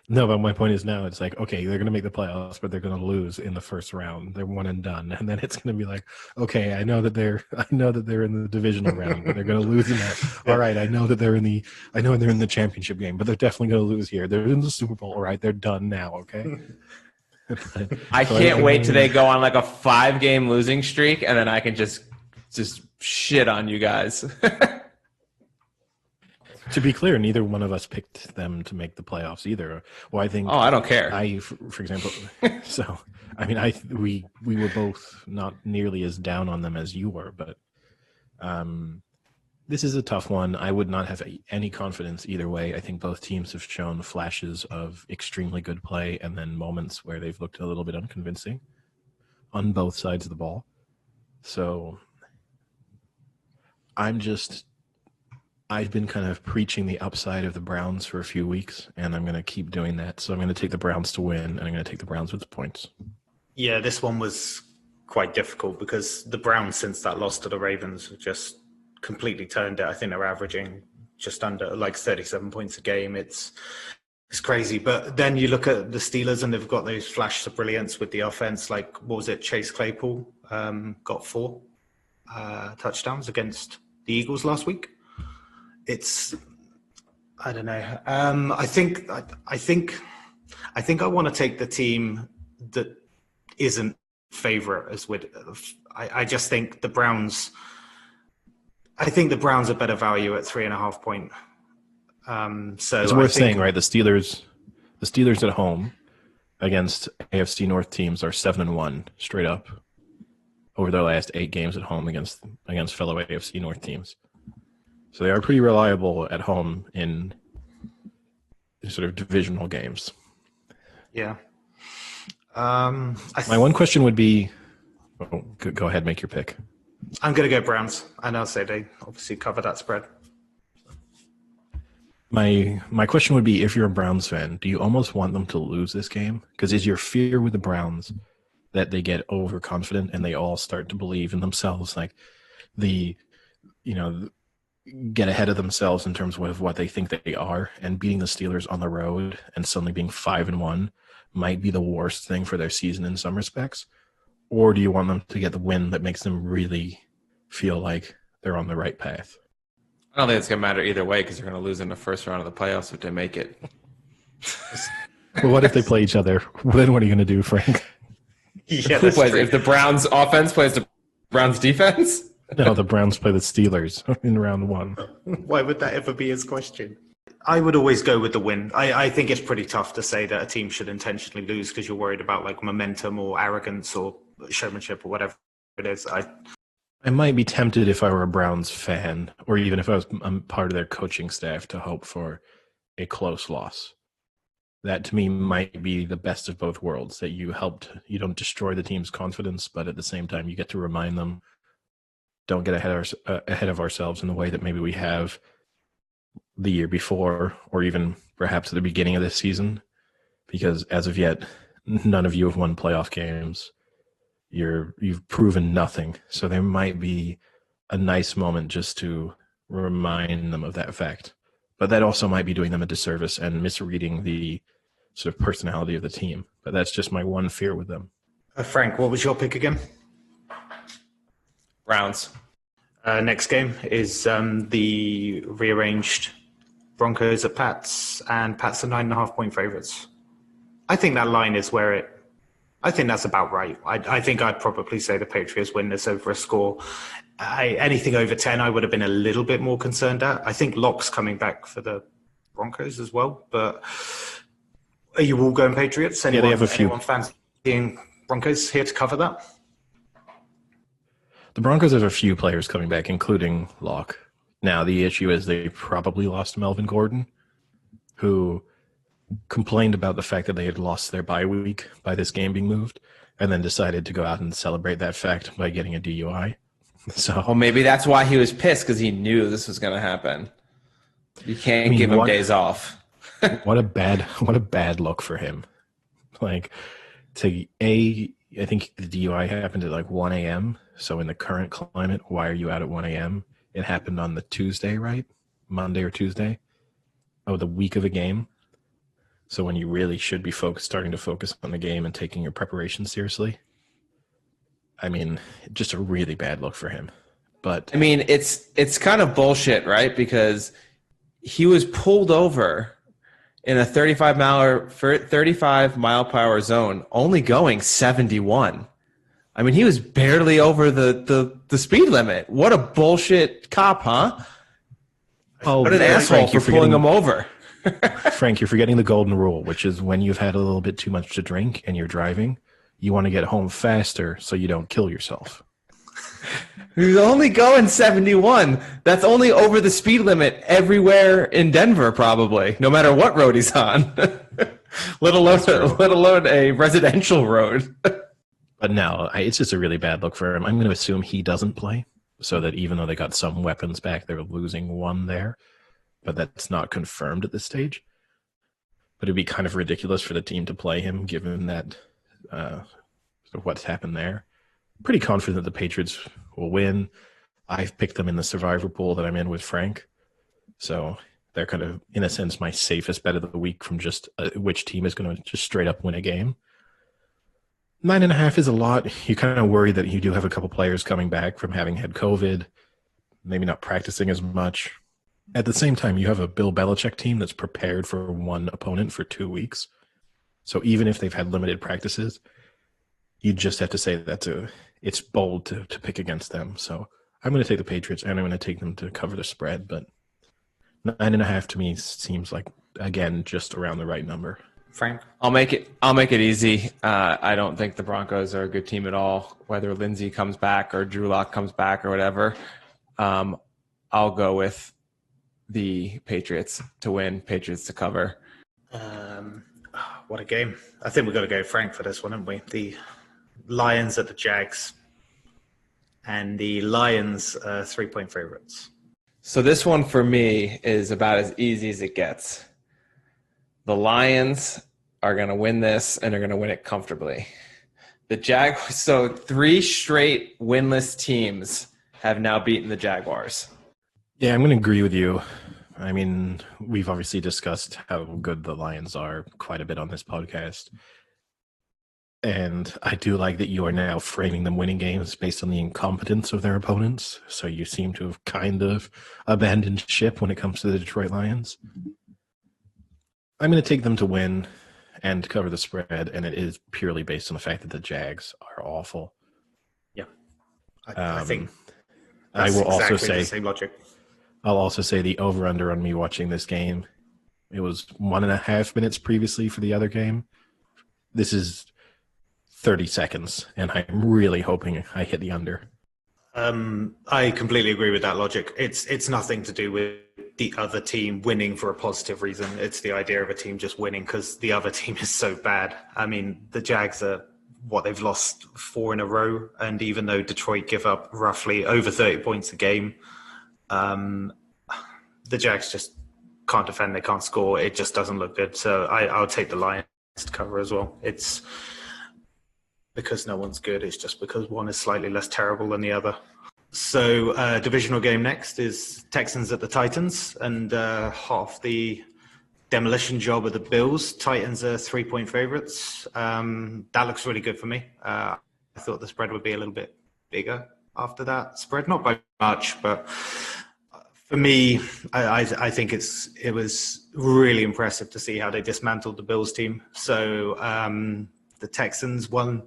but my point is now it's like, okay, they're going to make the playoffs, but they're going to lose in the first round. They're one and done. And then it's going to be like, okay, I know that they're in the divisional round, but they're going to lose in that. All right. I know they're in the championship game, but they're definitely going to lose here. They're in the Super Bowl. All right. They're done now. Okay. I can't wait till they go on like a 5-game losing streak, and then I can just shit on you guys. To be clear, neither one of us picked them to make the playoffs either. Well, I think. Oh, I don't care. For example, so I mean, we were both not nearly as down on them as you were, but this is a tough one. I would not have any confidence either way. I think both teams have shown flashes of extremely good play and then moments where they've looked a little bit unconvincing on both sides of the ball. So I've been kind of preaching the upside of the Browns for a few weeks, and I'm going to keep doing that. So I'm going to take the Browns to win, and I'm going to take the Browns with the points. Yeah, this one was quite difficult because the Browns, since that loss to the Ravens, have just completely turned it. I think they're averaging just under like 37 points a game. It's crazy. But then you look at the Steelers, and they've got those flashes of brilliance with the offense. Like, what was it? Chase Claypool got 4 touchdowns against the Eagles last week. I don't know. I think I want to take the team that isn't favorite as with. I just think the Browns. I think the Browns are better value at 3.5 point. So it's worth saying, right? The Steelers at home against AFC North teams are 7-1 straight up over their last 8 games at home against fellow AFC North teams. So they are pretty reliable at home in sort of divisional games. Yeah. My one question would be, go ahead, make your pick. I'm going to go Browns, and I'll say they obviously cover that spread. My question would be, if you're a Browns fan, do you almost want them to lose this game? Because is your fear with the Browns that they get overconfident and they all start to believe in themselves, like get ahead of themselves in terms of what they think they are, and beating the Steelers on the road and suddenly being 5-1 might be the worst thing for their season in some respects? Or do you want them to get the win that makes them really feel like they're on the right path? I don't think it's going to matter either way because they're going to lose in the first round of the playoffs if they make it. Well, what if they play each other? Then what are you going to do, Frank? Yeah, Who that's plays? true. If the Browns offense plays the Browns defense? No, the Browns play the Steelers in round 1. Why would that ever be his question? I would always go with the win. I think it's pretty tough to say that a team should intentionally lose because you're worried about like momentum or arrogance or showmanship or whatever it is. I might be tempted if I were a Browns fan, or even if I'm part of their coaching staff, to hope for a close loss. That to me might be the best of both worlds, that you don't destroy the team's confidence, but at the same time you get to remind them, don't get ahead of ourselves in the way that maybe we have the year before, or even perhaps at the beginning of this season, because as of yet, none of you have won playoff games. You've proven nothing. So there might be a nice moment just to remind them of that fact. But that also might be doing them a disservice and misreading the sort of personality of the team. But that's just my one fear with them. Frank, what was your pick again? Browns. Next game is the rearranged Broncos at Pats, and Pats are 9.5-point favorites. I think that line is I think that's about right. I think I'd probably say the Patriots win this over a score. Anything over 10, I would have been a little bit more concerned at. I think Locke's coming back for the Broncos as well. But are you all going Patriots? Yeah, they have a few. Anyone fancying Broncos here to cover that? The Broncos have a few players coming back, including Locke. Now, the issue is they probably lost Melvin Gordon, who complained about the fact that they had lost their bye week by this game being moved, and then decided to go out and celebrate that fact by getting a DUI. So, Well, maybe that's why he was pissed, because he knew this was going to happen. You can't give him days off. what a bad look for him. Like, I think the DUI happened at like 1 a.m. So in the current climate, why are you out at 1 a.m.? It happened on the Tuesday, right? Monday or Tuesday? Oh, the week of a game. So when you really should be starting to focus on the game and taking your preparation seriously. I mean, just a really bad look for him. But I mean, it's kind of bullshit, right? Because he was pulled over in a 35 mile per hour zone, only going 71. I mean, he was barely over the speed limit. What a bullshit cop, huh? Oh, what an asshole for pulling him over. Frank, you're forgetting the golden rule, which is when you've had a little bit too much to drink and you're driving, you want to get home faster so you don't kill yourself. He's only going 71. That's only over the speed limit everywhere in Denver, probably, no matter what road he's on, let alone a residential road. But no, it's just a really bad look for him. I'm going to assume he doesn't play, so that even though they got some weapons back, they're losing one there. But that's not confirmed at this stage. But it'd be kind of ridiculous for the team to play him, given that what's happened there. Pretty confident that the Patriots will win. I've picked them in the survivor pool that I'm in with Frank. So they're kind of, in a sense, my safest bet of the week from just which team is going to just straight up win a game. 9.5 is a lot. You kind of worry that you do have a couple players coming back from having had COVID, maybe not practicing as much. At the same time, you have a Bill Belichick team that's prepared for one opponent for 2 weeks. So even if they've had limited practices, you just have to say that it's bold to pick against them. So I'm going to take the Patriots, and I'm going to take them to cover the spread. But 9.5 to me seems like, again, just around the right number. Frank? I'll make it easy. I don't think the Broncos are a good team at all, whether Lindsey comes back or Drew Lock comes back or whatever. I'll go with the Patriots to win, Patriots to cover. What a game. I think we've got to go Frank for this one, haven't we? The Lions at the Jags. And the Lions 3-point favorites. So this one for me is about as easy as it gets. The Lions are going to win this, and they're going to win it comfortably. The Jaguars, so 3 straight winless teams have now beaten the Jaguars. Yeah, I'm going to agree with you. I mean, we've obviously discussed how good the Lions are quite a bit on this podcast. And I do like that you are now framing them winning games based on the incompetence of their opponents. So you seem to have kind of abandoned ship when it comes to the Detroit Lions. I'm going to take them to win and cover the spread, and it is purely based on the fact that the Jags are awful. Yeah, I think I will exactly also say the same logic. I'll also say the over-under on me watching this game. It was 1.5 minutes previously for the other game. This is 30 seconds, and I'm really hoping I hit the under. I completely agree with that logic. It's nothing to do with the other team winning for a positive reason. It's the idea of a team just winning because the other team is so bad. I mean, the Jags are they've lost 4 in a row, and even though Detroit give up roughly over 30 points a game, the Jags just can't defend. They can't score. It just doesn't look good. So I'll take the Lions to cover as well. It's because no one's good. It's just because one is slightly less terrible than the other. So divisional game next is Texans at the Titans, and half the demolition job of the Bills. Titans are 3-point favorites. That looks really good for me. I thought the spread would be a little bit bigger after that spread, not by much, but for me, I think it was really impressive to see how they dismantled the Bills team. So the Texans won,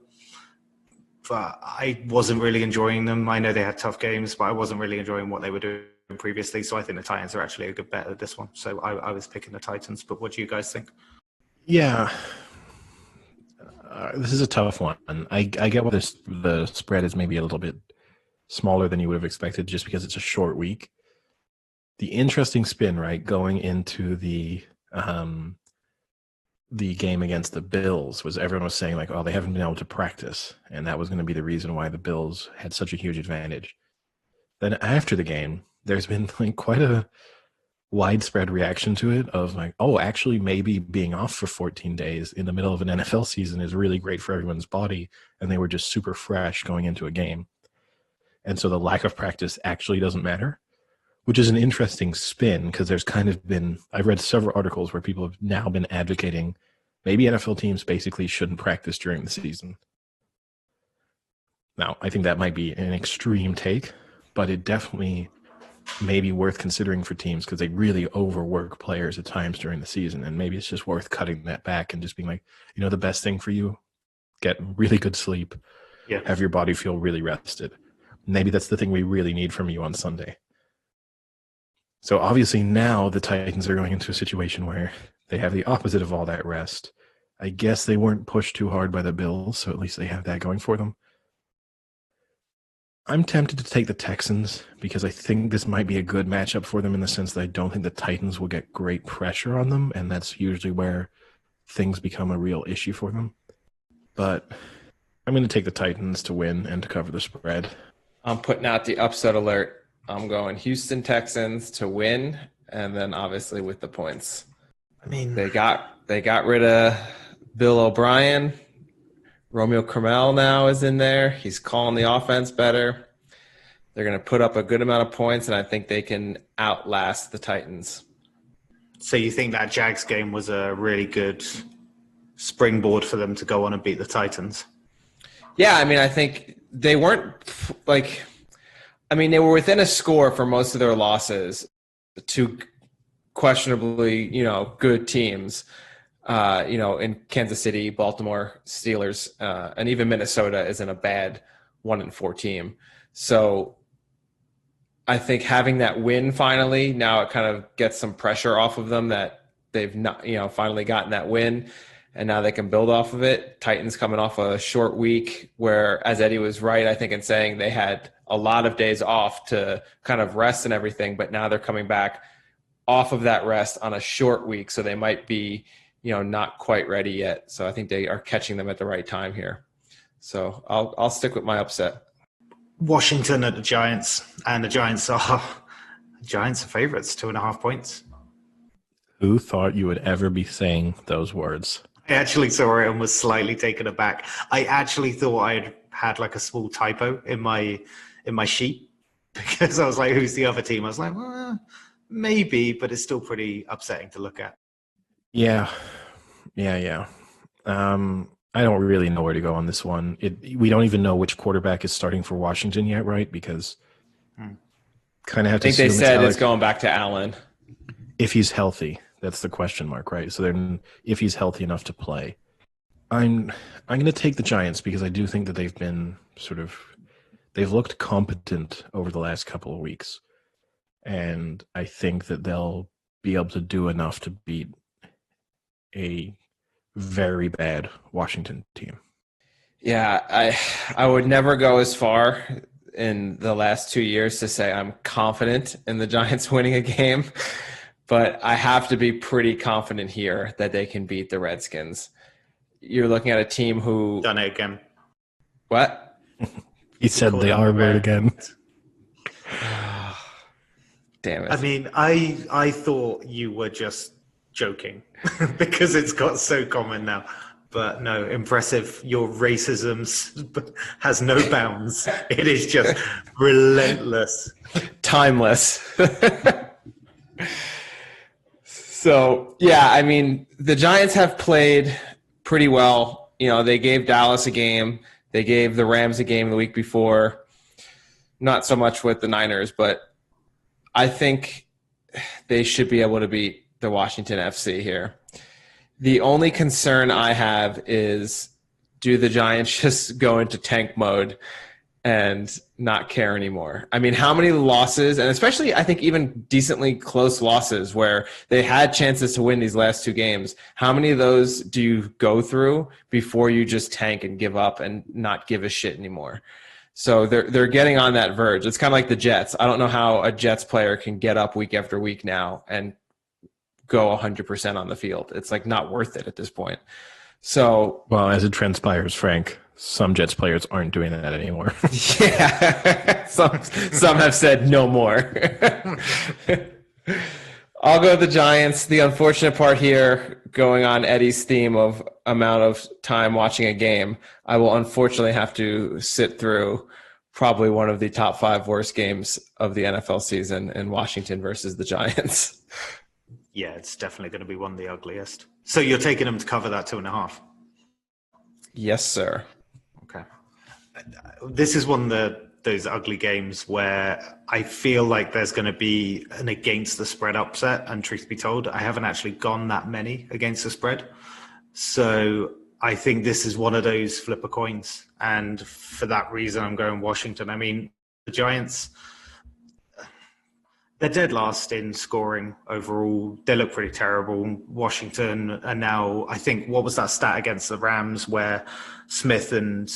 but I wasn't really enjoying them. I know they had tough games, but I wasn't really enjoying what they were doing previously. So I think the Titans are actually a good bet at this one. So I was picking the Titans. But what do you guys think? Yeah. This is a tough one. I get why the spread is maybe a little bit smaller than you would have expected just because it's a short week. The interesting spin, right, going into the game against the Bills was everyone was saying like, oh, they haven't been able to practice. And that was going to be the reason why the Bills had such a huge advantage. Then after the game, there's been like quite a widespread reaction to it of like, oh, actually maybe being off for 14 days in the middle of an NFL season is really great for everyone's body. And they were just super fresh going into a game. And so the lack of practice actually doesn't matter, which is an interesting spin because there's kind of been, I've read several articles where people have now been advocating maybe NFL teams basically shouldn't practice during the season. Now, I think that might be an extreme take, but it definitely may be worth considering for teams because they really overwork players at times during the season. And maybe it's just worth cutting that back and just being like, you know, the best thing for you, get really good sleep, have your body feel really rested. Maybe that's the thing we really need from you on Sunday. So obviously now the Titans are going into a situation where they have the opposite of all that rest. I guess they weren't pushed too hard by the Bills, so at least they have that going for them. I'm tempted to take the Texans because I think this might be a good matchup for them in the sense that I don't think the Titans will get great pressure on them, and that's usually where things become a real issue for them. But I'm going to take the Titans to win and to cover the spread. I'm putting out the upset alert. I'm going Houston Texans to win, and then obviously with the points. I mean, they got rid of Bill O'Brien. Romeo Crennel now is in there. He's calling the offense better. They're going to put up a good amount of points, and I think they can outlast the Titans. So you think that Jags game was a really good springboard for them to go on and beat the Titans? Yeah, I mean, I think they weren't like – I mean, they were within a score for most of their losses to questionably, good teams. In Kansas City, Baltimore, Steelers, and even Minnesota isn't a bad 1-4 team. So I think having that win finally, now it kind of gets some pressure off of them that they've not, finally gotten that win, and now they can build off of it. Titans coming off a short week where, as Eddie was right, I think, in saying they had a lot of days off to kind of rest and everything, but now they're coming back off of that rest on a short week, so they might be – not quite ready yet. So I think they are catching them at the right time here. So I'll stick with my upset. Washington at the Giants, and the Giants are favorites, 2.5 points. Who thought you would ever be saying those words? I actually saw it and was slightly taken aback. I actually thought I'd had like a small typo in my sheet because I was like, who's the other team? I was like, well, maybe, but it's still pretty upsetting to look at. Yeah. I don't really know where to go on this one. We don't even know which quarterback is starting for Washington yet, right? Because kind of have I to think they assume said it's Alex going back to Allen. if he's healthy. That's the question mark, right? So then, if he's healthy enough to play, I'm going to take the Giants because I do think that they've looked competent over the last couple of weeks, and I think that they'll be able to do enough to beat a very bad Washington team. Yeah, I would never go as far in the last 2 years to say I'm confident in the Giants winning a game, but I have to be pretty confident here that they can beat the Redskins. You're looking at a team who Done it again. What? He said the R word again. Damn it. I mean, I thought you were just joking because it's got so common now. But no, impressive. Your racism has no bounds. It is just relentless. Timeless. So, yeah, I mean, the Giants have played pretty well. You know, they gave Dallas a game. They gave the Rams a game the week before. Not so much with the Niners, but I think they should be able to beat the Washington FC here. The only concern I have is, do the Giants just go into tank mode and not care anymore? I mean, how many losses, and especially I think even decently close losses where they had chances to win these last 2 games, how many of those do you go through before you just tank and give up and not give a shit anymore? So they're getting on that verge. It's kind of like the Jets. I don't know how a Jets player can get up week after week now and go 100% on the field. It's like not worth it at this point. So, well, as it transpires, Frank, some Jets players aren't doing that anymore. Yeah, some have said no more. I'll go with the Giants. The unfortunate part here, going on Eddie's theme of amount of time watching a game, I will unfortunately have to sit through probably one of the top 5 worst games of the NFL season in Washington versus the Giants. Yeah, it's definitely going to be one of the ugliest. So you're taking them to cover that 2.5? Yes, sir. Okay. This is one of those ugly games where I feel like there's going to be an against the spread upset. And truth be told, I haven't actually gone that many against the spread. So I think this is one of those flipper coins. And for that reason, I'm going Washington. I mean, the Giants, they're dead last in scoring overall. They look pretty terrible. Washington are now, I think, what was that stat against the Rams where Smith and,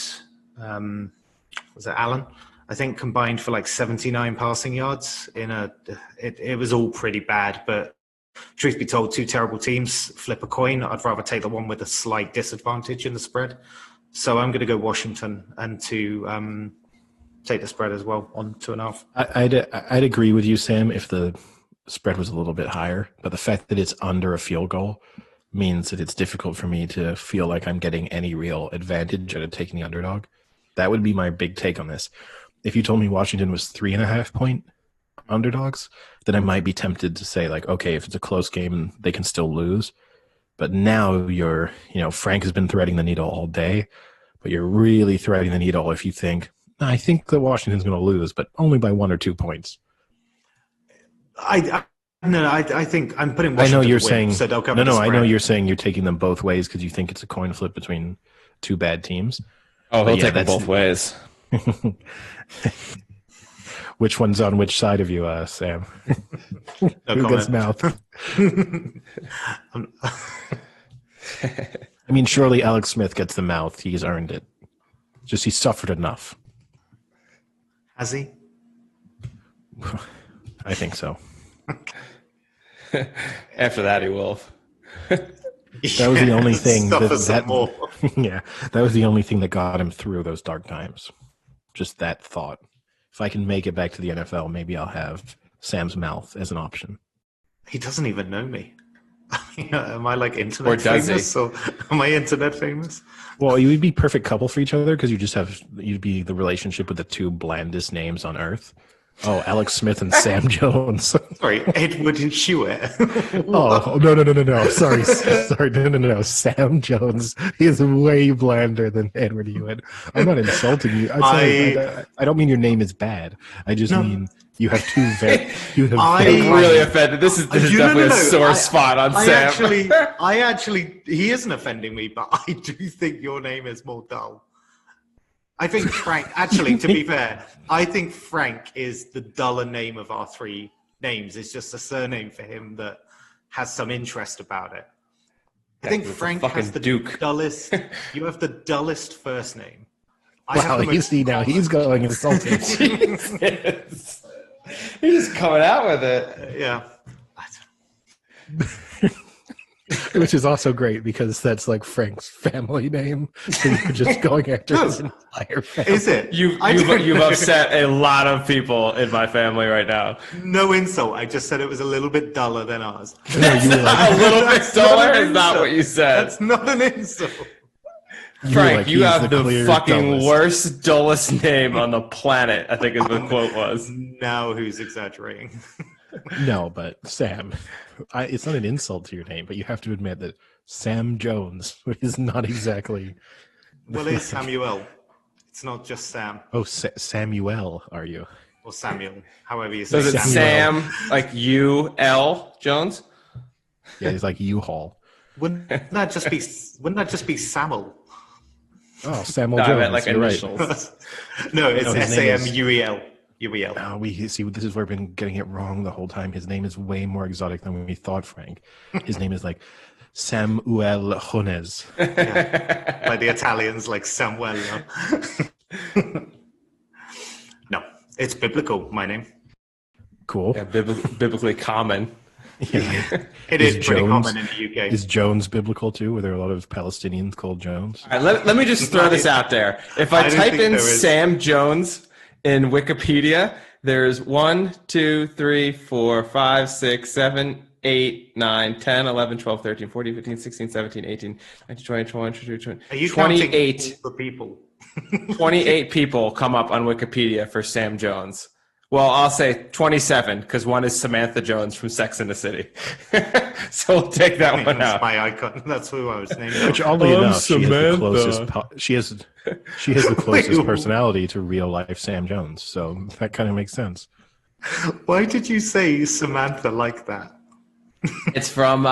was it Allen? I think combined for like 79 passing yards it was all pretty bad. But truth be told, 2 terrible teams, flip a coin. I'd rather take the one with a slight disadvantage in the spread. So I'm going to go Washington and to take the spread as well on 2.5. I'd agree with you, Sam, if the spread was a little bit higher. But the fact that it's under a field goal means that it's difficult for me to feel like I'm getting any real advantage out of taking the underdog. That would be my big take on this. If you told me Washington was 3.5 point underdogs, then I might be tempted to say, like, okay, if it's a close game, they can still lose. But now Frank has been threading the needle all day, but you're really threading the needle if you think, I think that Washington's going to lose, but only by 1 or 2 points. I think I'm putting Washington I know you're to win, saying so they'll cover the I know spread. you're saying you're taking them both ways because you think it's a coin flip between 2 bad teams. Oh, he'll take them both ways. Which one's on which side of you, Sam? No Who gets mouth? I mean, surely Alex Smith gets the mouth. He's earned it. Just he suffered enough. Has he? I think so. After that, he will. That was the only thing more. Yeah, that was the only thing that got him through those dark times. Just that thought. If I can make it back to the NFL, maybe I'll have Sam's mouth as an option. He doesn't even know me. Am I like internet Or does famous? he? Or am I internet famous? Well, you would be perfect couple for each other because you'd be the relationship with the 2 blandest names on earth. Oh, Alex Smith and Sam Jones. Sorry, Edward and Hewitt. Oh, no. Sorry. No. Sam Jones is way blander than Edward Hewitt. I'm not insulting you. I don't mean your name is bad. I just mean you have two I'm really offended. This is definitely a sore spot on Sam. He isn't offending me, but I do think your name is more dull. I think Frank, actually, to be fair, I think Frank is the duller name of our three names. It's just a surname for him that has some interest about it. I think Frank has the dullest. You have the dullest first name. He's going insulting. He's coming out with it. Yeah. Which is also great because that's like Frank's family name. So you're just going after his entire family. Is it? You've upset a lot of people in my family right now. No insult. I just said it was a little bit duller than ours. No, you were like, a little bit duller is not what you said. That's not an insult. Frank, you have the fucking worst, dullest name on the planet, I think is what the quote was. Now who's exaggerating? No, but Sam, it's not an insult to your name, but you have to admit that Sam Jones is not exactly... Well, it's Samuel. It's not just Sam. Oh, Samuel, are you? Or Samuel, however you say it. So is it Sam, like U-L Jones? Yeah, he's like U-Haul. Wouldn't that just be Samuel? Oh, Samuel Jones. Like initials. Right. No, it's S-A-M-U-E-L. UEL. Oh, see, this is where we've been getting it wrong the whole time. His name is way more exotic than we thought, Frank. His name is like Samuel Jones. Yeah. Like the Italians, like Samuel. No, it's biblical, my name. Cool. Yeah, biblically common. Yeah. It is pretty common in the UK. Is Jones biblical too? Were there a lot of Palestinians called Jones? All right, let me just throw this out there. If I type in Sam Jones in Wikipedia, there's 1, 2, 3, 4, 5, 6, 7, 8, 9, 10, 11, 12, 13, 14, 15, 16, 17, 18, 19, 20, 21, 22, 23, Are you 28 for people? 28 people come up on Wikipedia for Sam Jones. Well, I'll say 27 because one is Samantha Jones from Sex and the City. So we'll take that one That's out. my icon. That's who I was named. Which, oddly enough, she has the closest personality to real life Sam Jones. So that kind of makes sense. Why did you say Samantha like that? It's from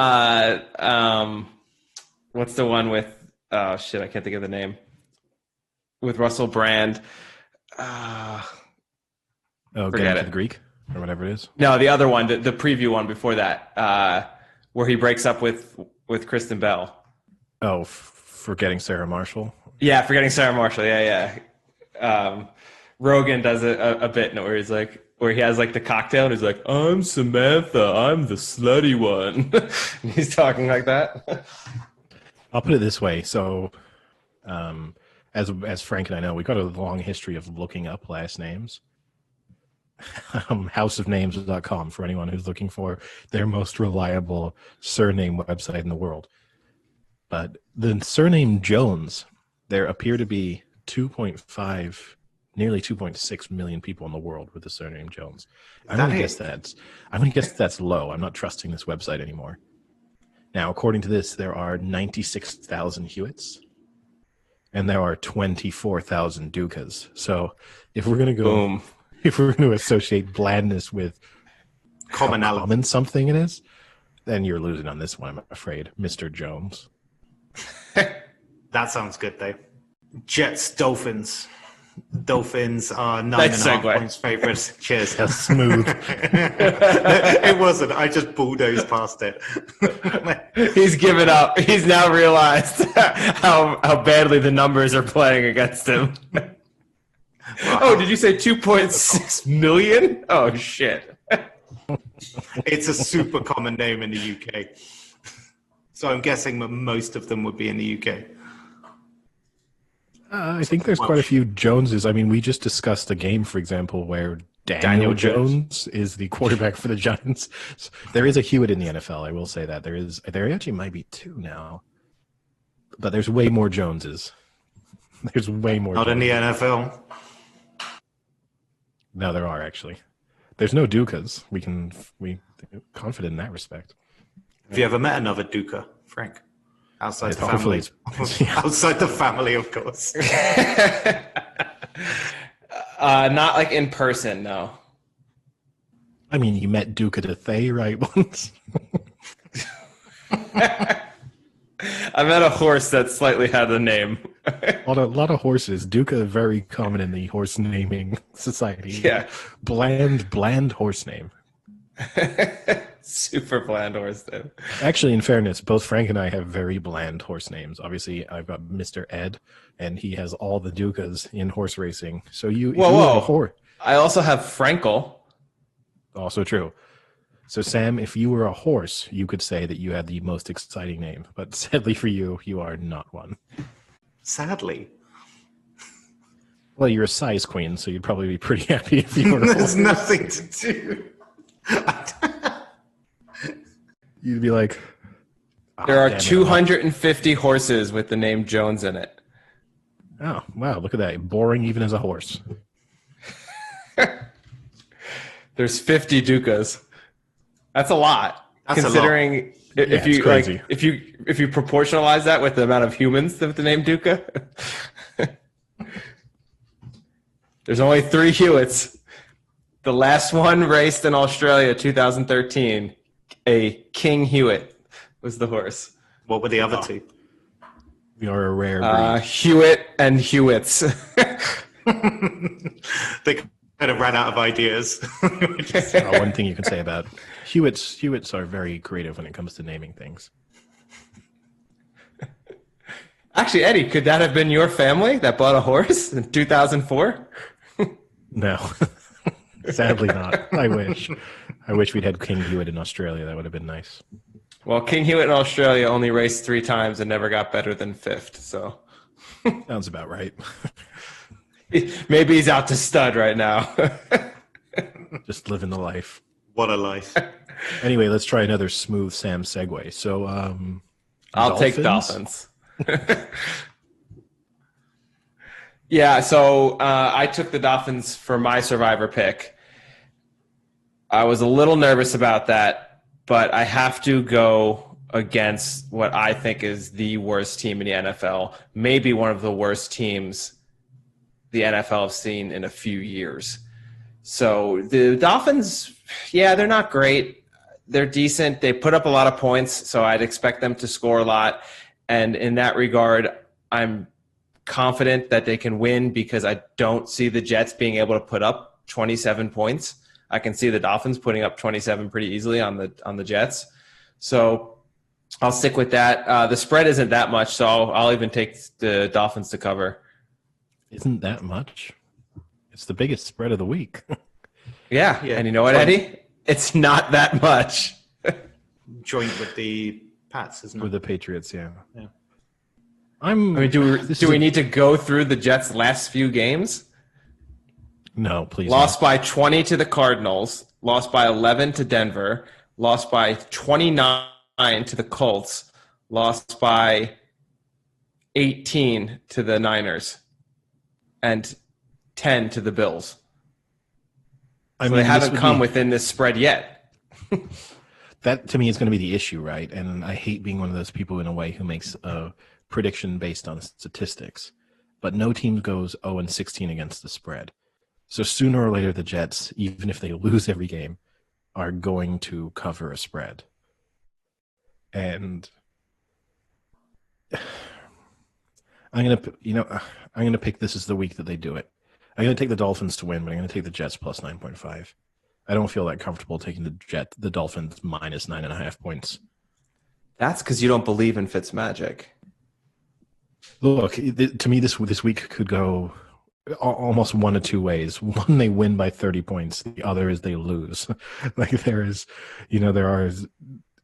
what's the one with? Oh shit, I can't think of the name. With Russell Brand. Forget it. The Greek or whatever it is. No, the other one, the preview one before that, where he breaks up with Kristen Bell. Oh, Forgetting Sarah Marshall. Yeah, Forgetting Sarah Marshall. Yeah. Rogan does a bit where he's like, where he has like the cocktail and he's like, "I'm Samantha, I'm the slutty one." And he's talking like that. I'll put it this way. So, as Frank and I know, we've got a long history of looking up last names. Houseofnames.com for anyone who's looking for their most reliable surname website in the world. But the surname Jones, there appear to be 2.5, nearly 2.6 million people in the world with the surname Jones. I'm going to guess that's low. I'm not trusting this website anymore. Now, according to this, there are 96,000 Hewitts and there are 24,000 Dukas. So if we're going to go... Boom. If we're going to associate blandness with how common something it is, then you're losing on this one, I'm afraid, Mr. Jones. That sounds good, though. Jets, Dolphins. Dolphins are 9.5 points favourites. Cheers. That's smooth. It wasn't. I just bulldozed past it. He's given up. He's now realized how badly the numbers are playing against him. Oh, did you say 2.6 million? Oh, shit. It's a super common name in the UK. So I'm guessing that most of them would be in the UK. I think there's quite a few Joneses. I mean, we just discussed a game, for example, where Daniel Jones is the quarterback for the Giants. So there is a Hewitt in the NFL, I will say that. There actually might be two now. But there's way more Joneses. There's way more Not Joneses. in the NFL. No, there are actually. There's no Dukas. We confident in that respect. Have you ever met another Duca, Frank? Outside the Hopefully family. Outside the family, of course. Not like in person, no. I mean, you met Duca de Thay, right? Once. I met a horse that slightly had a name. A lot of horses. Duca very common in the horse naming society. Yeah. Bland horse name. Super bland horse name. Actually, in fairness, both Frank and I have very bland horse names. Obviously, I've got Mr. Ed, and he has all the Ducas in horse racing. So Whoa. I also have Frankel. Also true. So, Sam, if you were a horse, you could say that you had the most exciting name. But sadly for you, you are not one. Sadly. Well, you're a size queen, so you'd probably be pretty happy if you were a horse. There's nothing to do. You'd be like... There are 250 horses with the name Jones in it. Oh, wow, look at that. Boring even as a horse. There's 50 Ducas. That's a lot. That's considering a lot. if you proportionalize that with the amount of humans with the name Duca. There's only 3 Hewitts. The last one raced in Australia 2013. A King Hewitt was the horse. What were the other two? We are a rare breed. Hewitt and Hewitts. They kind of ran out of ideas. One thing you can say about Hewitts are very creative when it comes to naming things. Actually, Eddie, could that have been your family that bought a horse in 2004? No. Sadly not. I wish we'd had King Hewitt in Australia. That would have been nice. Well, King Hewitt in Australia only raced 3 times and never got better than 5th. So sounds about right. Maybe he's out to stud right now. Just living the life. What a life. Anyway, let's try another smooth Sam segue. So I'll take Dolphins. Yeah, so I took the Dolphins for my survivor pick. I was a little nervous about that, but I have to go against what I think is the worst team in the NFL, maybe one of the worst teams the NFL has seen in a few years. So the Dolphins, yeah, they're not great. They're decent. They put up a lot of points, so I'd expect them to score a lot. And in that regard, I'm confident that they can win because I don't see the Jets being able to put up 27 points. I can see the Dolphins putting up 27 pretty easily on the Jets. So I'll stick with that. The spread isn't that much, so I'll even take the Dolphins to cover. Isn't that much? It's the biggest spread of the week. Yeah. And you know what, Eddie? It's not that much. Joint with the Pats, isn't it? With the Patriots, yeah. Do we need to go through the Jets' last few games? No, please. Lost by 20 to the Cardinals, lost by 11 to Denver, lost by 29 to the Colts, lost by 18 to the Niners, and 10 to the Bills. So they haven't come within this spread yet. That, to me, is going to be the issue, right? And I hate being one of those people, in a way, who makes a prediction based on statistics. But no team goes 0-16 against the spread. So sooner or later, the Jets, even if they lose every game, are going to cover a spread. And I'm gonna pick this as the week that they do it. I'm gonna take the Dolphins to win, but I'm gonna take the Jets plus 9.5. I don't feel that comfortable taking the Dolphins minus 9.5 points. That's because you don't believe in Fitzmagic. Look, to me, this week could go almost one of two ways. One, they win by 30 points. The other is they lose.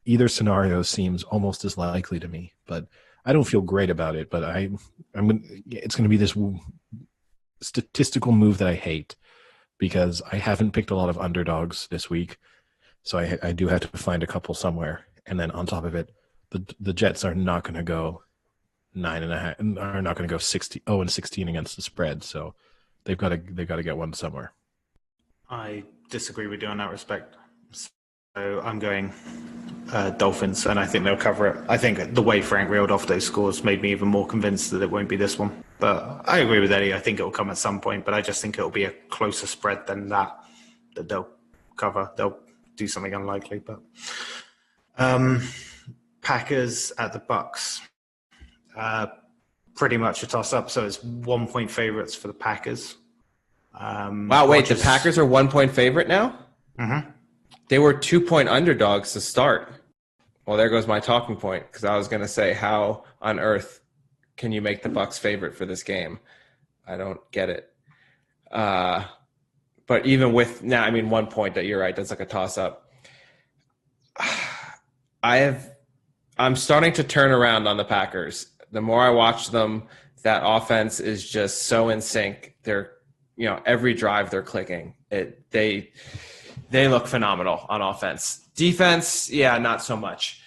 Either scenario seems almost as likely to me, but I don't feel great about it. But it's going to be this statistical move that I hate because I haven't picked a lot of underdogs this week. So I do have to find a couple somewhere. And then on top of it, the Jets are not going to go 9.5, are not going to go 0-16 against the spread. So they've got to get one somewhere. I disagree with you on that respect. So I'm going Dolphins, and I think they'll cover it. I think the way Frank reeled off those scores made me even more convinced that it won't be this one. But I agree with Eddie. I think it will come at some point, but I just think it will be a closer spread than that they'll cover. They'll do something unlikely. But Packers at the Bucks. Pretty much a toss-up. So it's 1 point favorites for the Packers. Wow, wait, the Packers are 1 point favorite now? Mm-hmm. They were 2 point underdogs to start. Well, there goes my talking point, because I was going to say, how on earth can you make the Bucks favorite for this game? I don't get it. But even with now, 1 point, that you're right, that's like a toss-up. I'm starting to turn around on the Packers. The more I watch them, that offense is just so in sync. They're, every drive they're clicking. They look phenomenal on offense. Defense, not so much.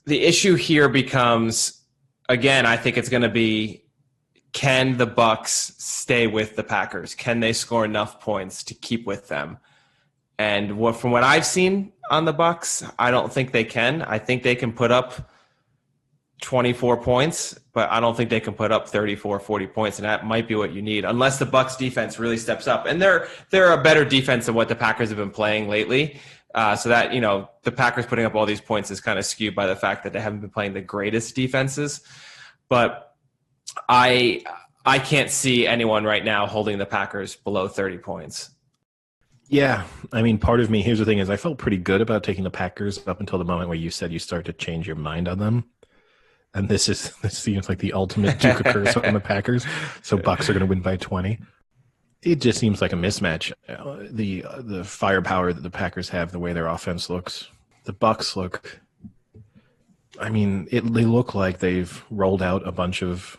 The issue here becomes, again, I think it's going to be, can the Bucks stay with the Packers? Can they score enough points to keep with them? And from what I've seen on the Bucks, I don't think they can. I think they can put up 24 points, but I don't think they can put up 34, 40 points, and that might be what you need, unless the Bucks defense really steps up. And they're a better defense than what the Packers have been playing lately. So that, the Packers putting up all these points is kind of skewed by the fact that they haven't been playing the greatest defenses. But I can't see anyone right now holding the Packers below 30 points. Yeah, part of me, here's the thing, is I felt pretty good about taking the Packers up until the moment where you said you start to change your mind on them. And this seems like the ultimate Duke curse on the Packers. So Bucks are going to win by 20. It just seems like a mismatch. The firepower that the Packers have, the way their offense looks, the Bucks look. They look like they've rolled out a bunch of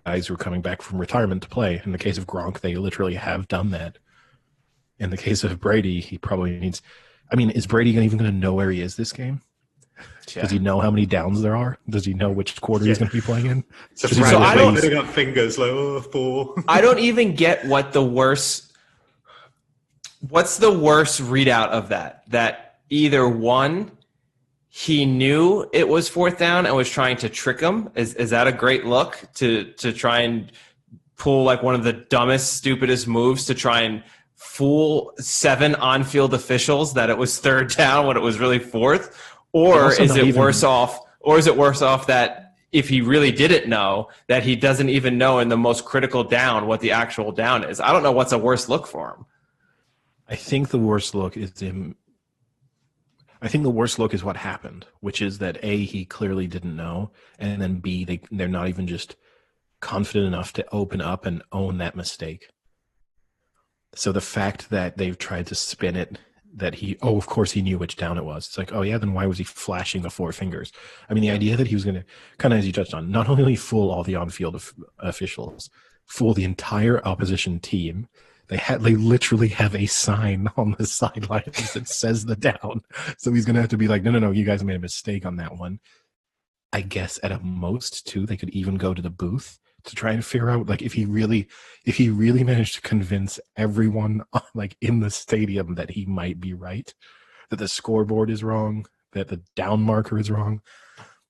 guys who are coming back from retirement to play. In the case of Gronk, they literally have done that. In the case of Brady, he probably needs. Is Brady even going to know where he is this game? Yeah. Does he know how many downs there are? Does he know which quarter he's going to be playing in? So I don't putting up fingers like 4. I don't even get what's the worst readout of that. That either one, he knew it was 4th down and was trying to trick him. Is that a great look to try and pull one of the dumbest, stupidest moves to try and fool 7 on-field officials that it was 3rd down when it was really 4th? Or is it worse off? Or is it worse off that if he really didn't know, that he doesn't even know in the most critical down what the actual down is? I don't know what's a worse look for him. I think the worst look is him. I think the worst look is what happened, which is that A, he clearly didn't know, and then B, they're not even just confident enough to open up and own that mistake. So the fact that they've tried to spin it that of course he knew which down it was. It's like, oh yeah, then why was he flashing the 4 fingers? The idea that he was going to, kind of as you touched on, not only fool all the on-field officials, fool the entire opposition team. They literally have a sign on the sidelines that says the down. So he's going to have to be like, no, you guys made a mistake on that one. I guess at a most too, they could even go to the booth to try and figure out if he really managed to convince everyone in the stadium that he might be right, that the scoreboard is wrong, that the down marker is wrong.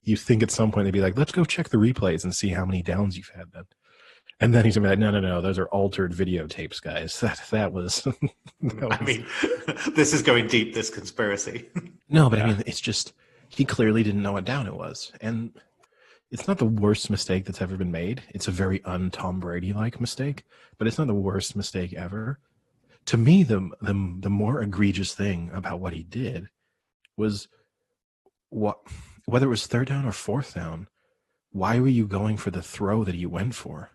You think at some point they'd be like, let's go check the replays and see how many downs you've had then. And then he's gonna be like, no, those are altered videotapes, guys. That was. This is going deep. This conspiracy. No, but it's just he clearly didn't know what down it was, and. It's not the worst mistake that's ever been made. It's a very un-Tom Brady-like mistake, but it's not the worst mistake ever. To me, the more egregious thing about what he did was whether it was 3rd down or 4th down, why were you going for the throw that he went for?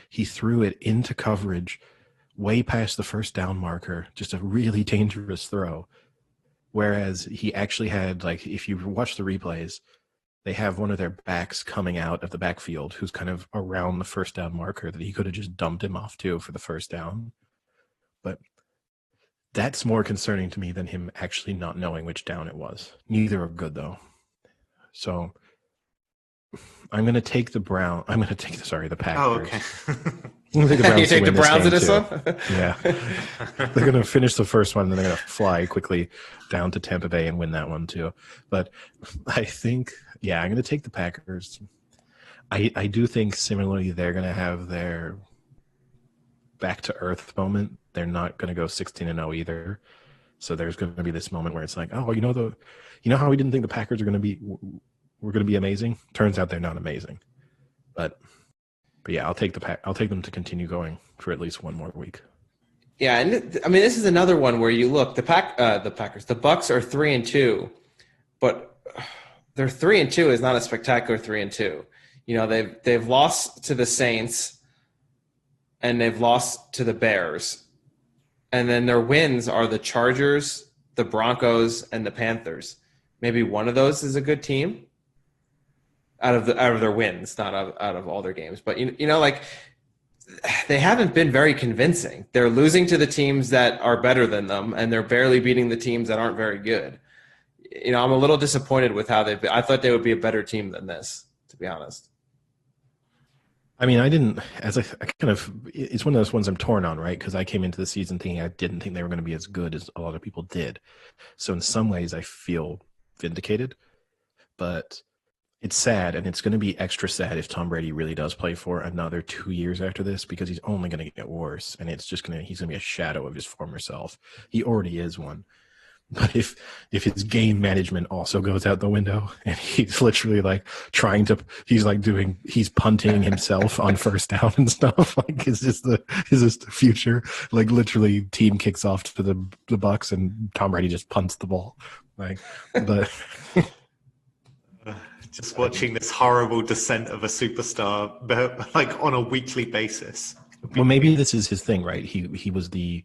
He threw it into coverage way past the 1st down marker, just a really dangerous throw. Whereas he actually had, if you watch the replays, they have one of their backs coming out of the backfield who's kind of around the 1st down marker that he could have just dumped him off to for the 1st down. But that's more concerning to me than him actually not knowing which down it was. Neither are good, though. So I'm going to take the Packers. Oh, okay. I'm gonna take the Browns You take to the win Browns in this this game, one? too. Yeah. They're going to finish the first one, and then they're going to fly quickly down to Tampa Bay and win that one, too. But I think, I'm going to take the Packers. I do think, similarly, they're going to have their back-to-earth moment. They're not going to go 16-0 either. So there's going to be this moment where it's like, oh, you know how we didn't think the Packers were going to be amazing? Turns out they're not amazing. But yeah, I'll take them to continue going for at least one more week. Yeah, and I mean, this is another one where you look, the Packers, the Bucks are 3-2, but their 3-2 is not a spectacular 3-2. You know, they've lost to the Saints and they've lost to the Bears, and then their wins are the Chargers, the Broncos, and the Panthers. Maybe one of those is a good team out of their wins, not out of all their games. But you know, like, they haven't been very convincing. They're losing to the teams that are better than them, and they're barely beating the teams that aren't very good. You know, I'm a little disappointed with how they've been. I thought they would be a better team than this, to be honest. I mean, it's one of those ones I'm torn on, right? Because I came into the season thinking I didn't think they were going to be as good as a lot of people did. So in some ways I feel vindicated, but it's sad, and it's going to be extra sad if Tom Brady really does play for another 2 years after this, because he's only going to get worse, and he's going to be a shadow of his former self. He already is one. But if his game management also goes out the window, and he's literally like he's punting himself on first down and stuff, like, is this the future? Like, literally, team kicks off to the Bucks and Tom Brady just punts the ball, like, but. Just watching this horrible descent of a superstar, but like on a weekly basis. Well, maybe this is his thing, right? He was the,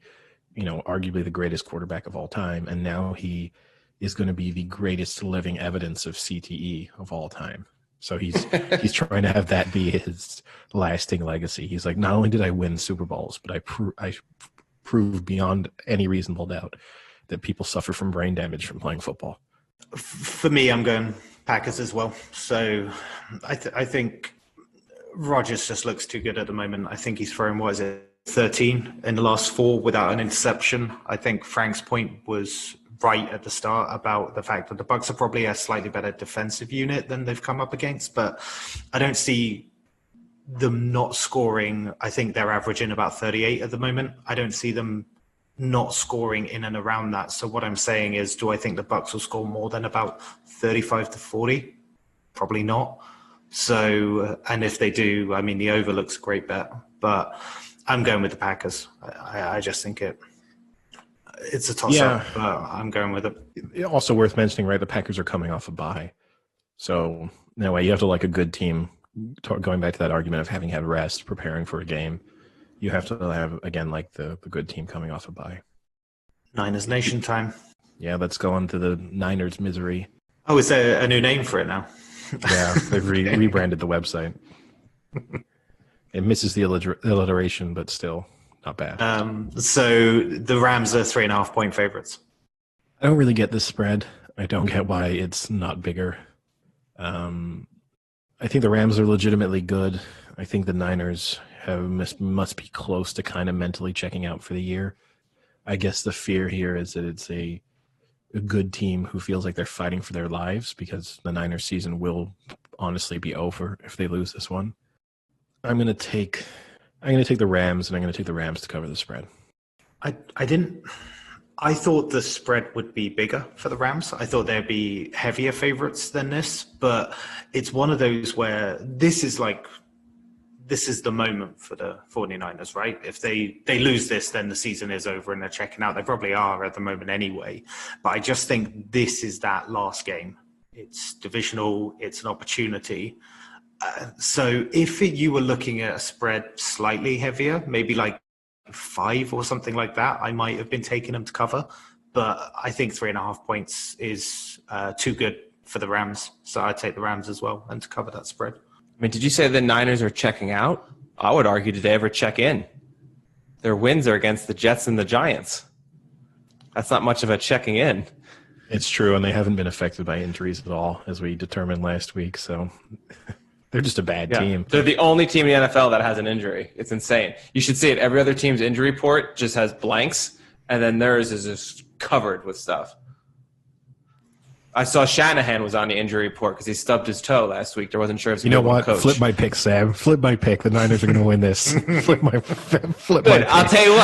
arguably the greatest quarterback of all time, and now he is going to be the greatest living evidence of CTE of all time. So he's trying to have that be his lasting legacy. He's like, not only did I win Super Bowls, but I proved beyond any reasonable doubt that people suffer from brain damage from playing football. For me, I'm going Packers as well. So I think Rodgers just looks too good at the moment. I think he's thrown, 13 in the last 4 without an interception. I think Frank's point was right at the start about the fact that the Bucs are probably a slightly better defensive unit than they've come up against, but I don't see them not scoring. I think they're averaging about 38 at the moment. I don't see them not scoring in and around that. So what I'm saying is, do I think the Bucs will score more than about 35 to 40? Probably not. So, and if they do, I mean, the over looks a great bet, but I'm going with the Packers. I just think it's a toss-up, but I'm going with it. Also worth mentioning, right, the Packers are coming off a bye. So, in a way, you have to like a good team, going back to that argument of having had rest, preparing for a game. You have to have, again, like the good team coming off a bye. Niners Nation time. Yeah, let's go on to the Niners misery. Oh, is there a new name for it now? Yeah, they've rebranded the website. It misses the alliteration, but still not bad. So the Rams are 3.5 point favorites. I don't really get this spread. I don't get why it's not bigger. I think the Rams are legitimately good. I think the Niners must be close to kind of mentally checking out for the year. I guess the fear here is that it's a good team who feels like they're fighting for their lives, because the Niners season will honestly be over if they lose this one. I'm going to take the Rams, and I'm going to take the Rams to cover the spread. I thought the spread would be bigger for the Rams. I thought there'd be heavier favorites than this, but it's one of those where this is the moment for the 49ers, right? If they lose this, then the season is over and they're checking out. They probably are at the moment anyway. But I just think this is that last game. It's divisional. It's an opportunity. So if you were looking at a spread slightly heavier, maybe like 5 or something like that, I might have been taking them to cover. But I think 3.5 points is too good for the Rams. So I'd take the Rams as well and to cover that spread. I mean, did you say the Niners are checking out? I would argue, did they ever check in? Their wins are against the Jets and the Giants. That's not much of a checking in. It's true, and they haven't been affected by injuries at all, as we determined last week. So They're just a bad Yeah. team. They're the only team in the NFL that has an injury. It's insane. You should see it. Every other team's injury report just has blanks, and then theirs is just covered with stuff. I saw Shanahan was on the injury report because he stubbed his toe last week. I wasn't sure if he You know was what? coach. Flip my pick, Sam. Flip my pick. The Niners are going to win this. Flip my Good. pick. I'll tell you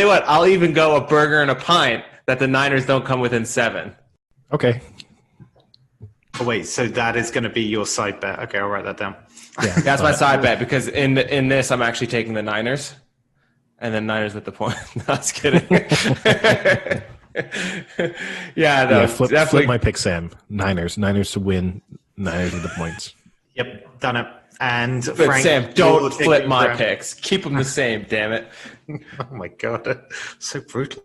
what. I'll even go a burger and a pint that the Niners don't come within 7. Okay. Oh, wait, so that is going to be your side bet. Okay, I'll write that down. Yeah, That's my side bet because in this I'm actually taking the Niners, and then Niners with the point. No, I was kidding. Flip my pick, Sam. Niners to win. Niners with the points. Yep, done it. And But Frank, Sam, don't you're flip taking my Rams. picks. Keep them the same. Damn it. Oh my god, so brutal.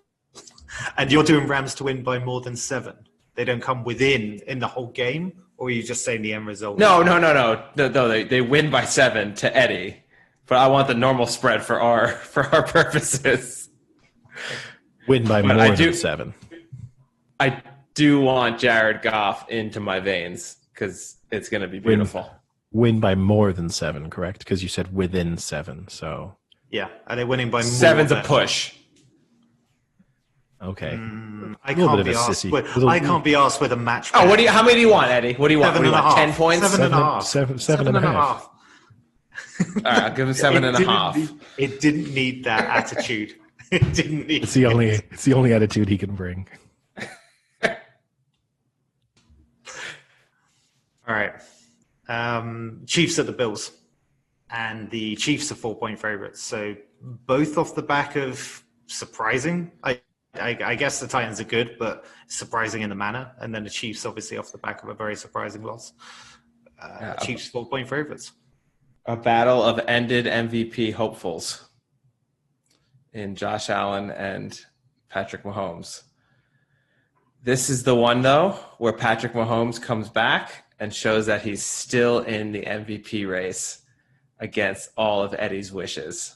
And you're doing Rams to win by more than 7. They don't come within in the whole game, or are you just saying the end result? No. They win by 7 to Eddie, but I want the normal spread for our purposes. Win by But more I do- than 7. I do want Jared Goff into my veins because it's going to be beautiful. Win by more than 7, correct? Because you said within 7. So Yeah, are they winning by more? 7's a than- push. okay. I little can't bit be of a asked. sissy. I can't be asked with a match. Oh, bet. how many do you want, Eddie? What do you want? 7 What do you and a want? half. 10 points? 7 and a half. Seven and a half. All right, I'll give him 7.5. It didn't need that attitude. It didn't need. It's the only attitude he can bring. All right. Chiefs at the Bills, and the Chiefs are 4-point favorites. So both off the back of surprising. I guess the Titans are good, but surprising in the manner, and then the Chiefs obviously off the back of a very surprising loss. Chiefs 4-point favorites. A battle of ended MVP hopefuls in Josh Allen and Patrick Mahomes. This is the one, though, where Patrick Mahomes comes back and shows that he's still in the MVP race against all of Eddie's wishes.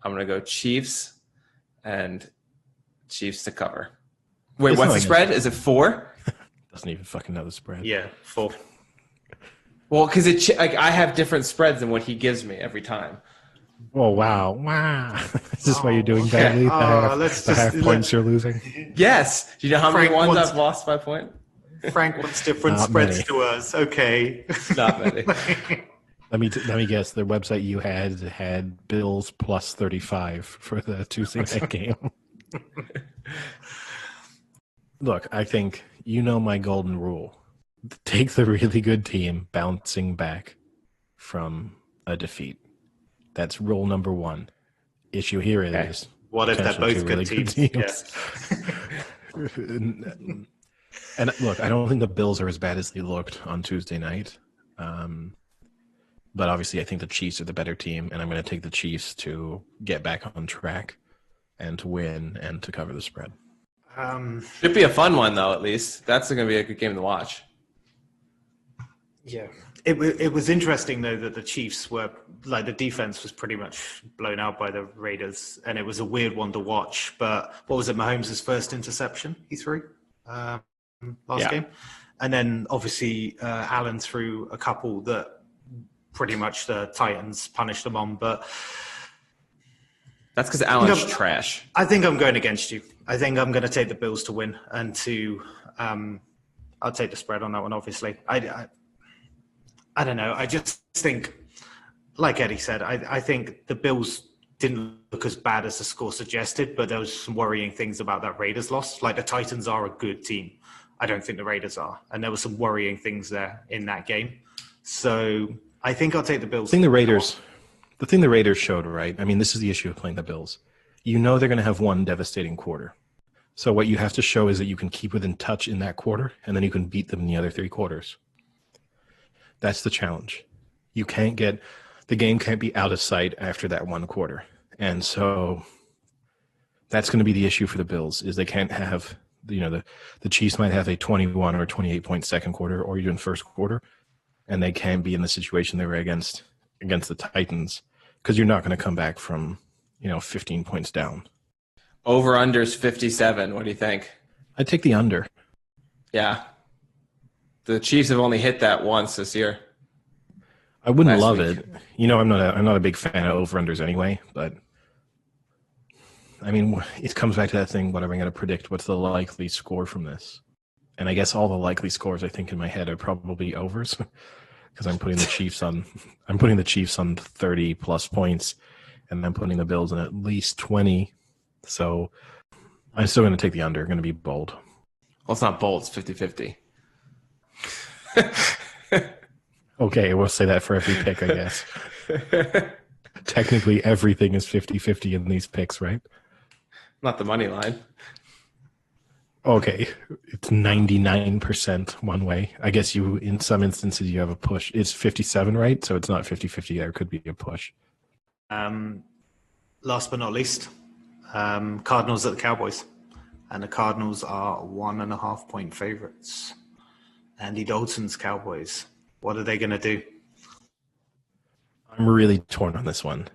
I'm going to go Chiefs and Chiefs to cover. Wait, It's what's not the like spread? Is it 4? Doesn't even fucking know the spread. Yeah, 4. Well, because I have different spreads than what he gives me every time. Oh wow! Is this why you're doing badly? The half points you're losing. Yes. Do you know how many Frank ones wants- I've lost by point? Frank wants different Not spreads many. to us. Okay. Not many. Let me guess. The website you had Bills plus 35 for the Tuesday night game. Look, I think you know my golden rule. Take the really good team bouncing back from a defeat. That's rule number 1. Issue here is What if they're potentially both two good really teams? teams. And look, I don't think the Bills are as bad as they looked on Tuesday night. But obviously, I think the Chiefs are the better team, and I'm going to take the Chiefs to get back on track and to win and to cover the spread. Should be a fun one, though, at least. That's going to be a good game to watch. Yeah. It was interesting, though, that the Chiefs were, like, the defense was pretty much blown out by the Raiders, and it was a weird one to watch. But what was it, Mahomes' first interception he threw last game? And then, obviously, Allen threw a couple that pretty much the Titans punished them on. But That's because Allen's trash. I think I'm going against you. I think I'm going to take the Bills to win, and to I'll take the spread on that one, obviously. I don't know. I just think, like Eddie said, I think the Bills didn't look as bad as the score suggested, but there was some worrying things about that Raiders loss. Like, the Titans are a good team. I don't think the Raiders are. And there were some worrying things there in that game. So I think I'll take the Bills. The thing the Raiders showed, right? I mean, this is the issue of playing the Bills. You know they're going to have one devastating quarter. So what you have to show is that you can keep within touch in that quarter, and then you can beat them in the other 3 quarters. That's the challenge. The game can't be out of sight after that one quarter. And so that's going to be the issue for the Bills, is they can't have, the Chiefs might have a 21 or 28 point second quarter or even first quarter, and they can't be in the situation they were against the Titans, because you're not going to come back from, 15 points down. Over-under's 57. What do you think? I'd take the under. Yeah. The Chiefs have only hit that once this year. I wouldn't last love week. it. I'm not a big fan of over-unders anyway, but I mean, it comes back to that thing, what am I going to predict? What's the likely score from this? And I guess all the likely scores I think in my head are probably overs because I'm putting the Chiefs on 30 plus points, and I'm putting the Bills in at least 20. So I'm still going to take the under. I'm going to be bold. Well, it's not bold. It's 50-50. Okay, we'll say that for every pick, I guess. Technically, everything is 50-50 in these picks, right? Not the money line. Okay, it's 99% one way. I guess in some instances, you have a push. It's 57, right? So it's not 50-50. There could be a push. Last but not least, Cardinals at the Cowboys. And the Cardinals are 1.5 point favorites. Andy Dalton's Cowboys. What are they going to do? I'm really torn on this one.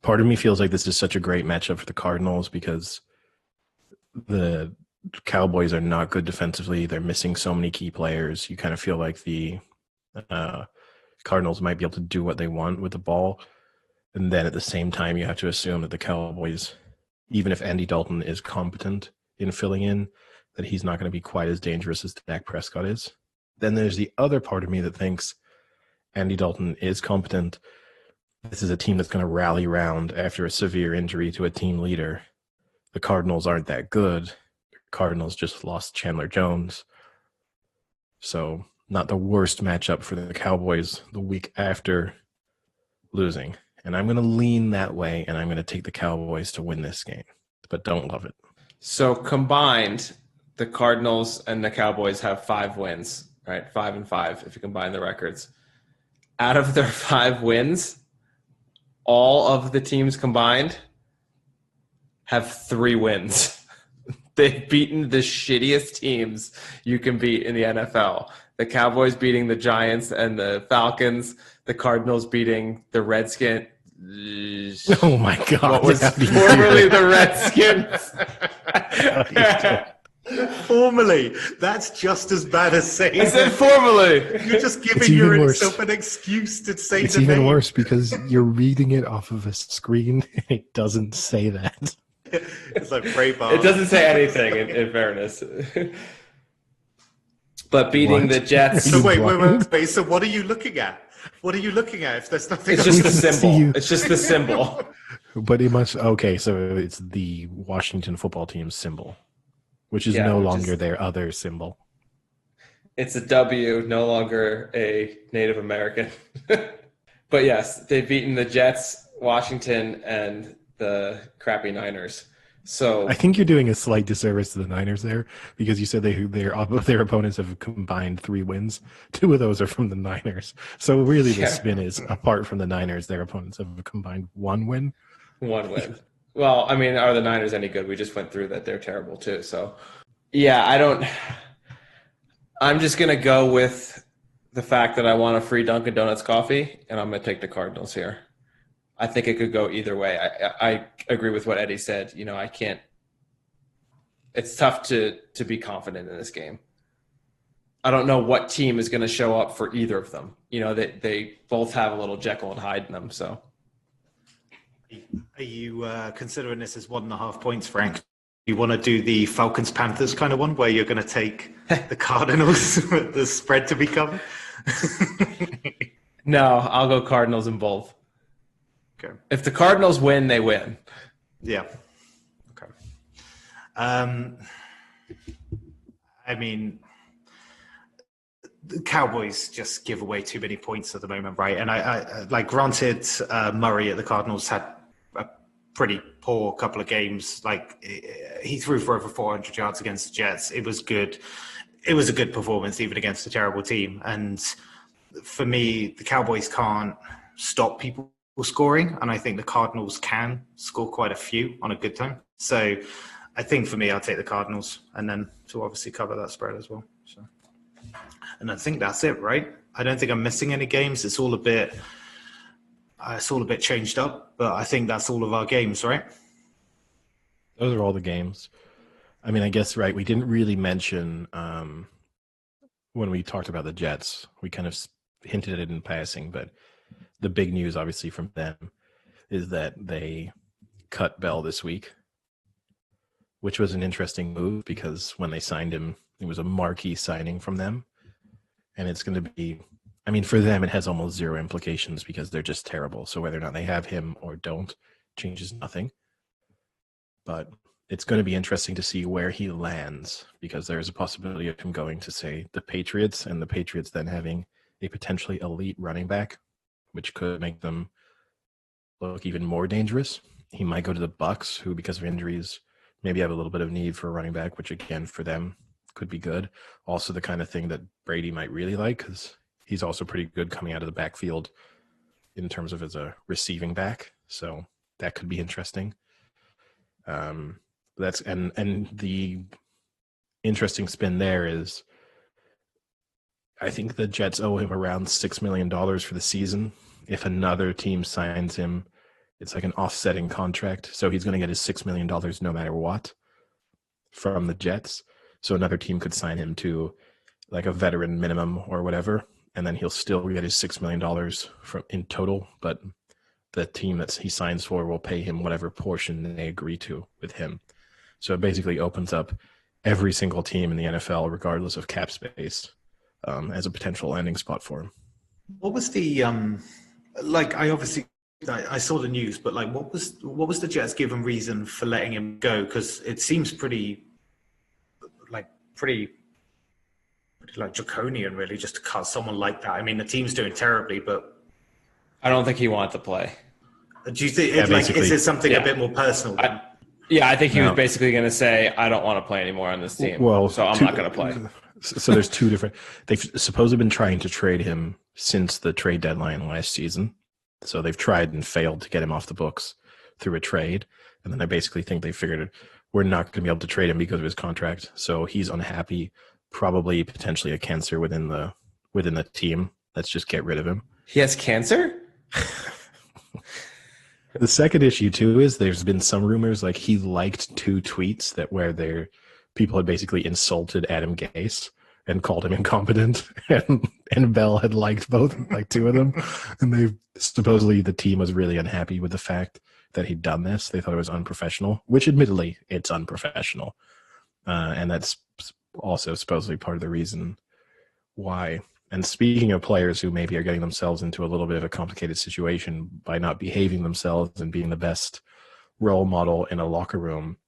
Part of me feels like this is such a great matchup for the Cardinals because the Cowboys are not good defensively. They're missing so many key players. You kind of feel like the Cardinals might be able to do what they want with the ball. And then at the same time, you have to assume that the Cowboys, even if Andy Dalton is competent in filling in, that he's not going to be quite as dangerous as Dak Prescott is. Then there's the other part of me that thinks Andy Dalton is competent. This is a team that's going to rally round after a severe injury to a team leader. The Cardinals aren't that good. The Cardinals just lost Chandler Jones. So not the worst matchup for the Cowboys the week after losing. And I'm going to lean that way, and I'm going to take the Cowboys to win this game, but don't love it. So combined, the Cardinals and the Cowboys have 5 wins, right? 5-5 if you combine the records. Out of their 5 wins, all of the teams combined have 3 wins. They've beaten the shittiest teams you can beat in the NFL. The Cowboys beating the Giants and the Falcons. The Cardinals beating the Redskins. Oh my God. What was formerly the Redskins. Formerly, that's just as bad as saying. I said formerly. You're just giving yourself an excuse to say it's the name. It's even worse because you're reading it off of a screen and it doesn't say that. It's like Braveheart. It doesn't say anything in fairness. But beating the Jets. So wait. So what are you looking at? What are you looking at if there's nothing? It's just the symbol. It's just the symbol. But it must, okay, so it's the Washington football team's symbol, which is no longer their other symbol. It's a W, no longer a Native American. But yes, they've beaten the Jets, Washington, and the crappy Niners. So I think you're doing a slight disservice to the Niners there because you said their opponents have combined 3 wins. 2 of those are from the Niners. So really the spin is, apart from the Niners, their opponents have combined 1 win. 1 win. Well, I mean, are the Niners any good? We just went through that. They're terrible too. So yeah, I'm just going to go with the fact that I want a free Dunkin' Donuts coffee, and I'm going to take the Cardinals here. I think it could go either way. I agree with what Eddie said. I can't – it's tough to be confident in this game. I don't know what team is going to show up for either of them. They both have a little Jekyll and Hyde in them. So, are you considering this as 1.5 points, Frank? You want to do the Falcons-Panthers kind of one where you're going to take the Cardinals, the spread to be covered? No, I'll go Cardinals in both. Okay. If the Cardinals win, they win. Yeah. Okay. I mean, the Cowboys just give away too many points at the moment, right? And I granted, Murray at the Cardinals had a pretty poor couple of games. Like, he threw for over 400 yards against the Jets. It was good. It was a good performance, even against a terrible team. And for me, the Cowboys can't stop people scoring, and I think the Cardinals can score quite a few on a good time. So I think for me, I'll take the Cardinals, and then to obviously cover that spread as well. So, and I think that's it, right? I don't think I'm missing any games. It's all a bit changed up, but I think that's all of our games, right? Those are all the games. I mean, I guess, right, we didn't really mention when we talked about the Jets, we kind of hinted at it in passing, but the big news, obviously, from them is that they cut Bell this week, which was an interesting move because when they signed him, it was a marquee signing from them. And it's going to be, I mean, for them, it has almost zero implications because they're just terrible. So whether or not they have him or don't changes nothing. But it's going to be interesting to see where he lands because there's a possibility of him going to, say, the Patriots, and the Patriots then having a potentially elite running back, which could make them look even more dangerous. He might go to the Bucks, who, because of injuries, maybe have a little bit of need for a running back, which again, for them, could be good. Also the kind of thing that Brady might really like because he's also pretty good coming out of the backfield in terms of as a receiving back. So that could be interesting. That's and the interesting spin there is I think the Jets owe him around $6 million for the season. If another team signs him, it's like an offsetting contract. So he's going to get his $6 million no matter what from the Jets. So another team could sign him to like a veteran minimum or whatever, and then he'll still get his $6 million in total. But the team that he signs for will pay him whatever portion they agree to with him. So it basically opens up every single team in the NFL, regardless of cap space, as a potential landing spot for him. What was the I saw the news, but like what was the Jets' given reason for letting him go? Because it seems pretty draconian, really, just to cut someone like that. I mean, the team's doing terribly, but I don't think he wanted to play. Do you think is it something a bit more personal? I think he was basically going to say, I don't want to play anymore on this team. Well, so I'm not going to play. So there's two different. They've supposedly been trying to trade him since the trade deadline last season. So they've tried and failed to get him off the books through a trade. And then I basically think they figured we're not going to be able to trade him because of his contract. So he's unhappy, probably potentially a cancer within the team. Let's just get rid of him. He has cancer? The second issue too is there's been some rumors like he liked 2 tweets where people had basically insulted Adam Gase and called him incompetent, and Bell had liked both, like 2 of them, and supposedly the team was really unhappy with the fact that he'd done this. They thought it was unprofessional, which admittedly it's unprofessional, and that's also supposedly part of the reason why. And speaking of players who maybe are getting themselves into a little bit of a complicated situation by not behaving themselves and being the best role model in a locker room,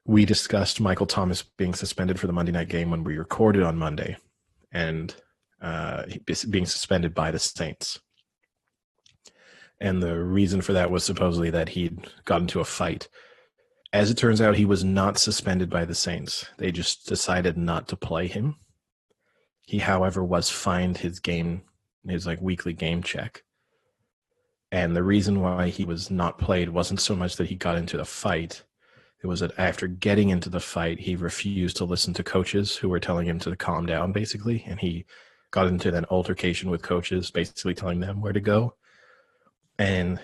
we discussed Michael Thomas being suspended for the Monday night game when we recorded on Monday, and being suspended by the Saints. And the reason for that was supposedly that he'd got into a fight. As it turns out, he was not suspended by the Saints. They just decided not to play him. He, however, was fined his weekly game check. And the reason why he was not played wasn't so much that he got into the fight. It was that after getting into the fight, he refused to listen to coaches who were telling him to calm down, basically. And he got into an altercation with coaches, basically telling them where to go. And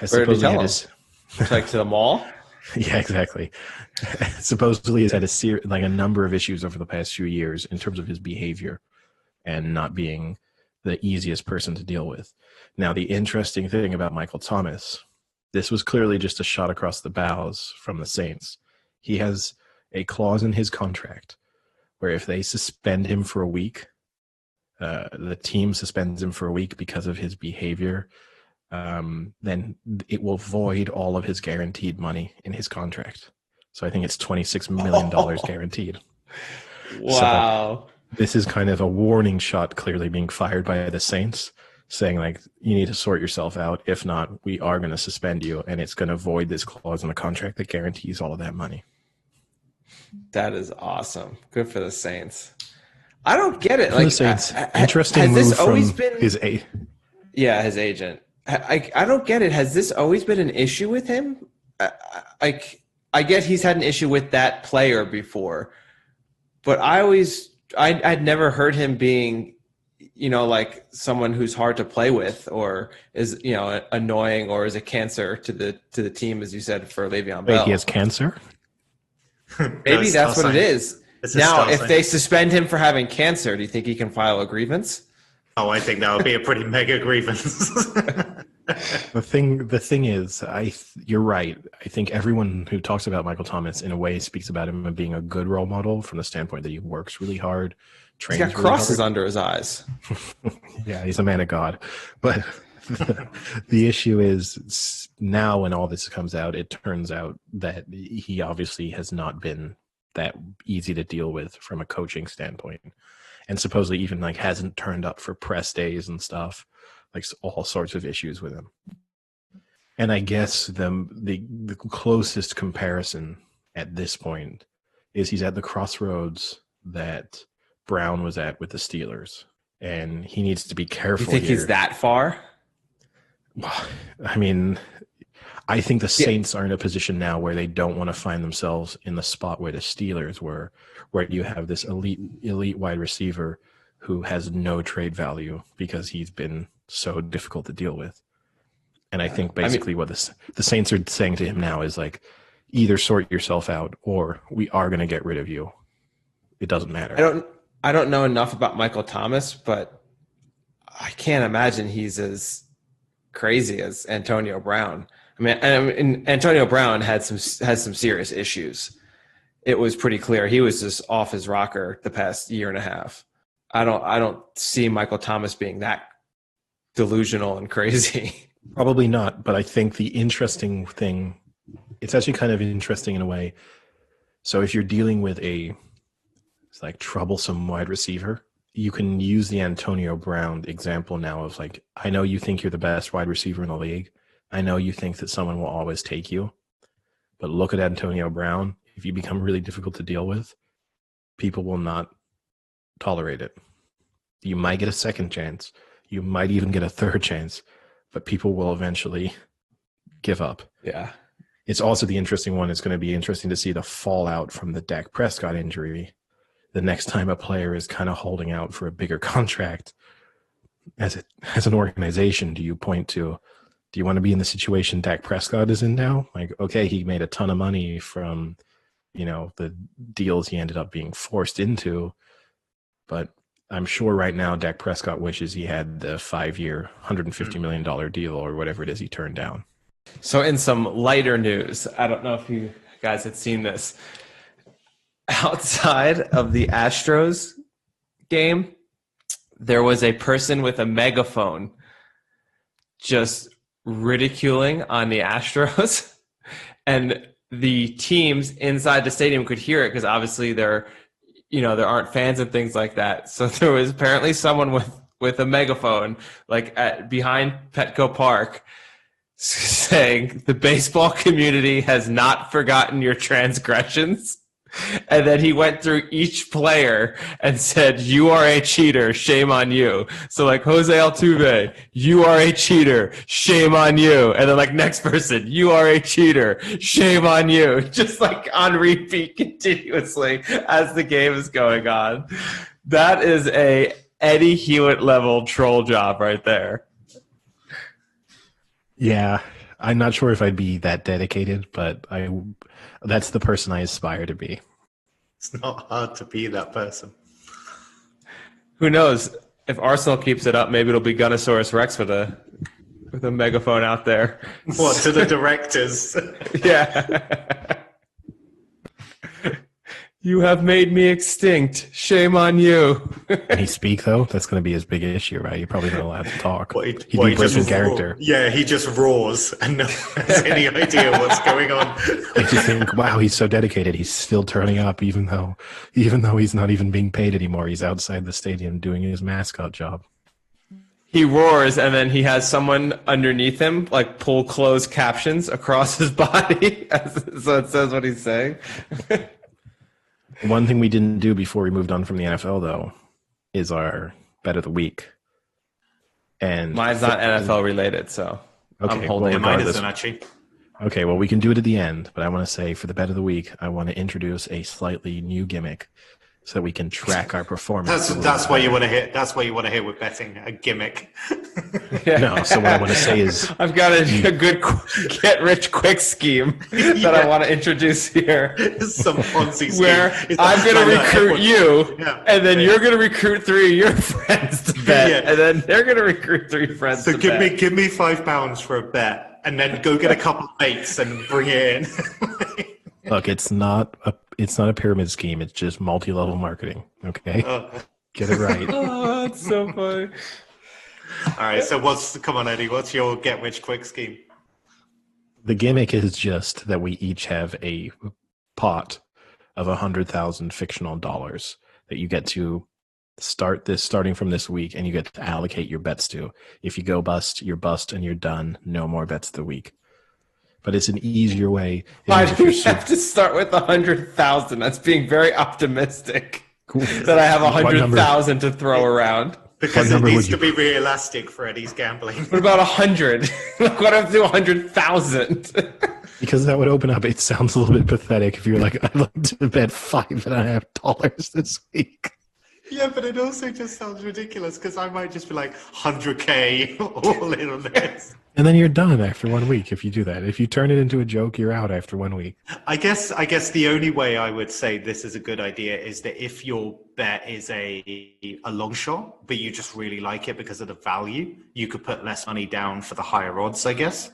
where did he tell him? Like to the mall? Yeah, exactly. Supposedly he's had a number of issues over the past few years in terms of his behavior and not being the easiest person to deal with. Now, the interesting thing about Michael Thomas, this was clearly just a shot across the bows from the Saints. He has a clause in his contract where if they suspend him for a week, the team suspends him for a week because of his behavior, then it will void all of his guaranteed money in his contract. So I think it's $26 million guaranteed. Wow. So this is kind of a warning shot clearly being fired by the Saints, saying like, you need to sort yourself out. If not, we are going to suspend you, and it's going to void this clause in the contract that guarantees all of that money. That is awesome. Good for the Saints. I don't get it. Like, the Saints, interesting move from his agent. Yeah, his agent. I don't get it. Has this always been an issue with him? I get he's had an issue with that player before, but I'd never heard him being, like someone who's hard to play with or is, annoying or is a cancer to the team, as you said, for Le'Veon Bell. Wait, he has cancer? Maybe that's what it is. Now, if they suspend him for having cancer, do you think he can file a grievance? Oh, I think that would be a pretty mega grievance. The thing is, you're right. I think everyone who talks about Michael Thomas in a way speaks about him as being a good role model from the standpoint that he works really hard, He's trains got really crosses hard. under his eyes. Yeah, he's a man of God. But the issue is now when all this comes out, it turns out that he obviously has not been that easy to deal with from a coaching standpoint. And supposedly even like hasn't turned up for press days and stuff, like all sorts of issues with him. And I guess the closest comparison at this point is he's at the crossroads that Brown was at with the Steelers. And he needs to be careful. You think here. he's that far? I mean, I think the Saints are in a position now where they don't want to find themselves in the spot where the Steelers were, where you have this elite wide receiver who has no trade value because he's been so difficult to deal with. And I think basically what the Saints are saying to him now is like, either sort yourself out or we are going to get rid of you. It doesn't matter. I don't know enough about Michael Thomas, but I can't imagine he's as crazy as Antonio Brown. I mean, Antonio Brown has some serious issues. It was pretty clear he was just off his rocker the past year and a half. I don't see Michael Thomas being that delusional and crazy. Probably not, but I think the interesting thing, it's actually kind of interesting in a way. So if you're dealing with a like troublesome wide receiver, you can use the Antonio Brown example now of like, I know you think you're the best wide receiver in the league. I know you think that someone will always take you, but look at Antonio Brown. If you become really difficult to deal with, people will not tolerate it. You might get a second chance. You might even get a third chance, but people will eventually give up. Yeah. It's also the interesting one. It's going to be interesting to see the fallout from the Dak Prescott injury. The next time a player is kind of holding out for a bigger contract, as an organization, do you point to, do you want to be in the situation Dak Prescott is in now? Like, okay, he made a ton of money from, the deals he ended up being forced into, but I'm sure right now Dak Prescott wishes he had the 5-year, $150 million deal or whatever it is he turned down. So in some lighter news, I don't know if you guys had seen this. Outside of the Astros game, there was a person with a megaphone just ridiculing on the Astros, and the teams inside the stadium could hear it because obviously there aren't fans and things like that. So there was apparently someone with a megaphone behind Petco Park saying the baseball community has not forgotten your transgressions. And then he went through each player and said, "You are a cheater. Shame on you." So like Jose Altuve, "You are a cheater. Shame on you." And then next person, "You are a cheater. Shame on you." Just on repeat continuously as the game is going on. That is a Eddie Hewitt level troll job right there. Yeah. I'm not sure if I'd be that dedicated, but that's the person I aspire to be. It's not hard to be that person. Who knows? If Arsenal keeps it up, maybe it'll be Gunnosaurus Rex with a megaphone out there. What, to the directors? Yeah. "You have made me extinct. Shame on you." Can he speak, though? That's going to be his big issue, right? You're probably not allowed to talk. He'd be he breaking character. Yeah, he just roars and no one has any idea what's going on. I just think, wow, he's so dedicated. He's still turning up, even though he's not even being paid anymore. He's outside the stadium doing his mascot job. He roars, and then he has someone underneath him pull closed captions across his body, so it says what he's saying. One thing we didn't do before we moved on from the NFL, though, is our bet of the week. And mine's not NFL related, so okay, I'm holding mine isn't actually. Okay, well, we can do it at the end, but I want to say for the bet of the week, I want to introduce a slightly new gimmick. so that we can track our performance. That's what you want to hear. That's what you want to hear with betting, a gimmick. No, so what I want to say is I've got a good get rich quick scheme that I want to introduce here. Some Ponzi scheme. Where I'm going to recruit you, and then you're going to recruit 3 of your friends to bet, and then they're going to recruit 3 friends to bet. So give me £5 for a bet, and then go get a couple of mates and bring it in. Look, it's not a pyramid scheme. It's just multi-level marketing. Okay, get it right. Oh, that's so funny. All right. So come on, Eddie? What's your get rich quick scheme? The gimmick is just that we each have a pot of 100,000 fictional dollars that you get to starting from this week, and you get to allocate your bets to. If you go bust, you're bust, and you're done. No more bets of the week. But it's an easier way. Why do we have to start with 100,000? That's being very optimistic. Cool. That I have 100,000 to throw around. Because it needs to be realistic for Eddie's gambling. What about 100? What do I have to do 100,000? Because that would open up. It sounds a little bit pathetic if you're like, I'd like to bet $5.50 this week. Yeah, but it also just sounds ridiculous because I might just be like 100K all in on this. And then you're done after 1 week if you do that. If you turn it into a joke, you're out after 1 week. I guess the only way I would say this is a good idea is that if your bet is a long shot, but you just really like it because of the value, you could put less money down for the higher odds, I guess.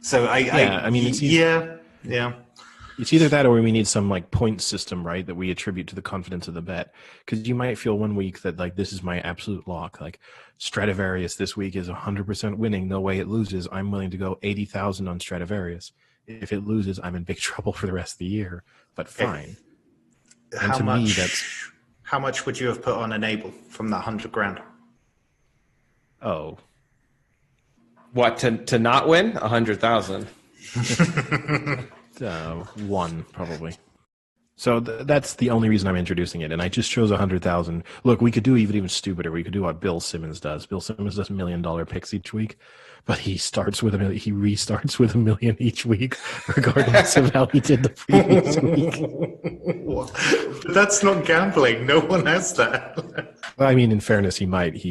So It's either that or we need some like point system, right, that we attribute to the confidence of the bet. Because you might feel 1 week that like this is my absolute lock. Like Stradivarius this week is 100% winning. No way it loses. I'm willing to go 80,000 on Stradivarius. If it loses, I'm in big trouble for the rest of the year. But fine. How much would you have put on Enable from that 100 grand? Oh, what to not win 100,000? 1 probably. So that's the only reason I'm introducing it, and I just chose 100,000. Look, we could do even stupider. We could do what Bill Simmons does. Bill Simmons does $1 million picks each week, but he starts with $1 million. He restarts with $1 million each week, regardless of how he did the previous week. That's not gambling. No one has that. I mean, in fairness, he might.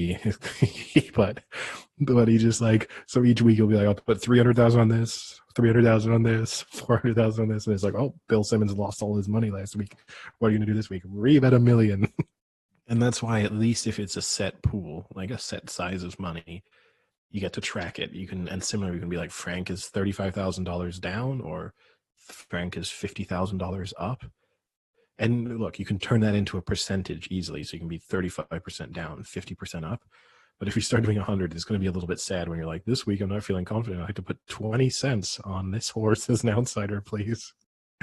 But he just like, so each week he'll be like, I'll put 300,000 on this. 300,000 on this, 400,000 on this, and it's like, oh, Bill Simmons lost all his money last week. What are you gonna do this week? Rebet $1 million. And that's why, at least if it's a set pool, like a set size of money, you get to track it. You can, and similarly, you can be like, Frank is $35,000 down, or Frank is $50,000 up. And look, you can turn that into a percentage easily, so you can be 35% down, 50% up. But if you start doing 100, it's going to be a little bit sad when you're like, this week I'm not feeling confident. I have to put 20 cents on this horse as an outsider, please.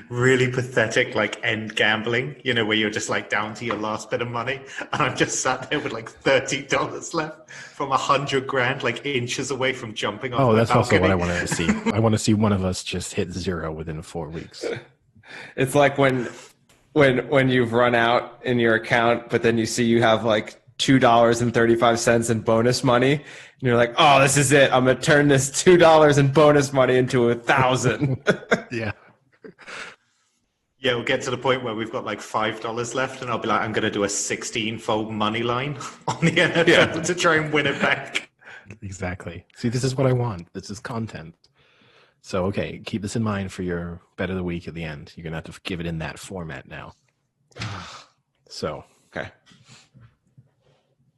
Really pathetic, like end gambling, where you're just like down to your last bit of money. And I'm just sat there with like $30 left from 100 grand, like inches away from jumping off. Oh, that's also what I want to see. I want to see one of us just hit 0 within 4 weeks. It's like when you've run out in your account, but then you see you have like $2.35 in bonus money, and you're like, oh, this is it. I'm gonna turn this $2 in bonus money into 1,000. Yeah, we'll get to the point where we've got like $5 left, and I'll be like, I'm gonna do a 16-fold money line on the NFL to try and win it back. Exactly. See, this is what I want. This is content. So okay, keep this in mind for your bet of the week at the end. You're gonna have to give it in that format now. So okay.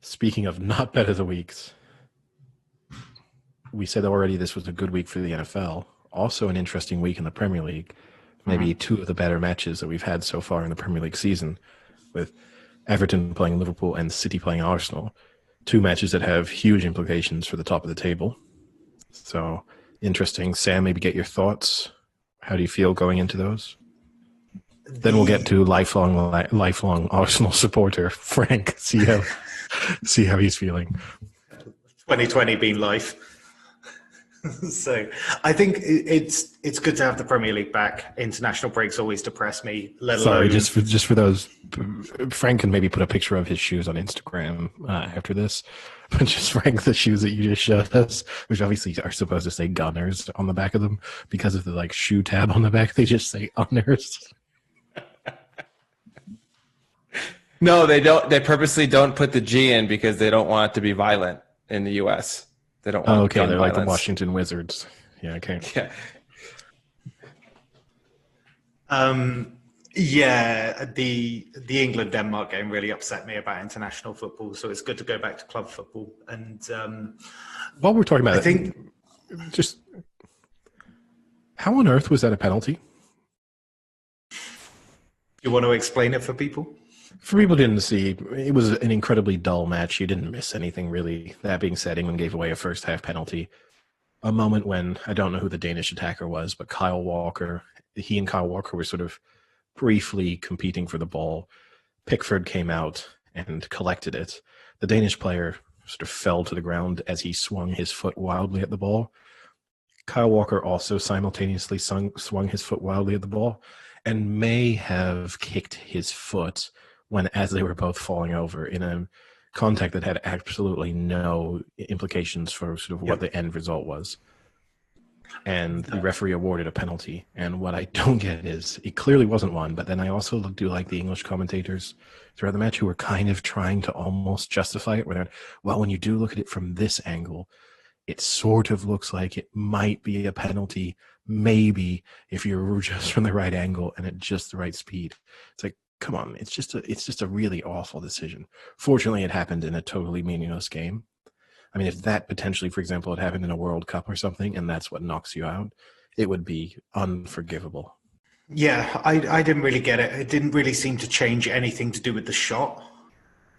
Speaking of not bet of the weeks, we said already this was a good week for the NFL. Also an interesting week in the Premier League. Maybe 2 of the better matches that we've had so far in the Premier League season, with Everton playing Liverpool and City playing Arsenal. 2 matches that have huge implications for the top of the table. So interesting. Sam, maybe get your thoughts. How do you feel going into those? Then we'll get to lifelong Arsenal supporter Frank. See how he's feeling. 2020 being life. So I think it's good to have the Premier League back. International breaks always depress me. Sorry, just for those, Frank can maybe put a picture of his shoes on Instagram after this. But just Frank, the shoes that you just showed us, which obviously are supposed to say Gunners on the back of them, because of the like shoe tab on the back, they just say Gunners. No, they don't. They purposely don't put the G in because they don't want it to be violent in the U.S. They don't want Okay, gun they're like the violence. Washington Wizards. Yeah, okay. Yeah. Yeah, the England Denmark game really upset me about international football. So it's good to go back to club football. And While we're talking about I think just how on earth was that a penalty? you want to explain it for people. For people who didn't see, it was an incredibly dull match. You didn't miss anything really. That being said, England gave away a first half penalty. A moment when I don't know who the Danish attacker was, but he and Kyle Walker were sort of briefly competing for the ball. Pickford came out and collected it. The Danish player sort of fell to the ground as he swung his foot wildly at the ball. Kyle Walker also simultaneously swung his foot wildly at the ball and may have kicked his foot as they were both falling over in a contact that had absolutely no implications for sort of what the end result was. And the referee awarded a penalty. And what I don't get is it clearly wasn't one, but then I also do like the English commentators throughout the match who were kind of trying to almost justify it. Well, when you do look at it from this angle, it sort of looks like it might be a penalty, maybe if you're just from the right angle and at just the right speed. It's like, come on, it's just a really awful decision. Fortunately, it happened in a totally meaningless game. I mean, if that potentially, for example, had happened in a World Cup or something, and that's what knocks you out, it would be unforgivable. Yeah, I didn't really get it. It didn't really seem to change anything to do with the shot,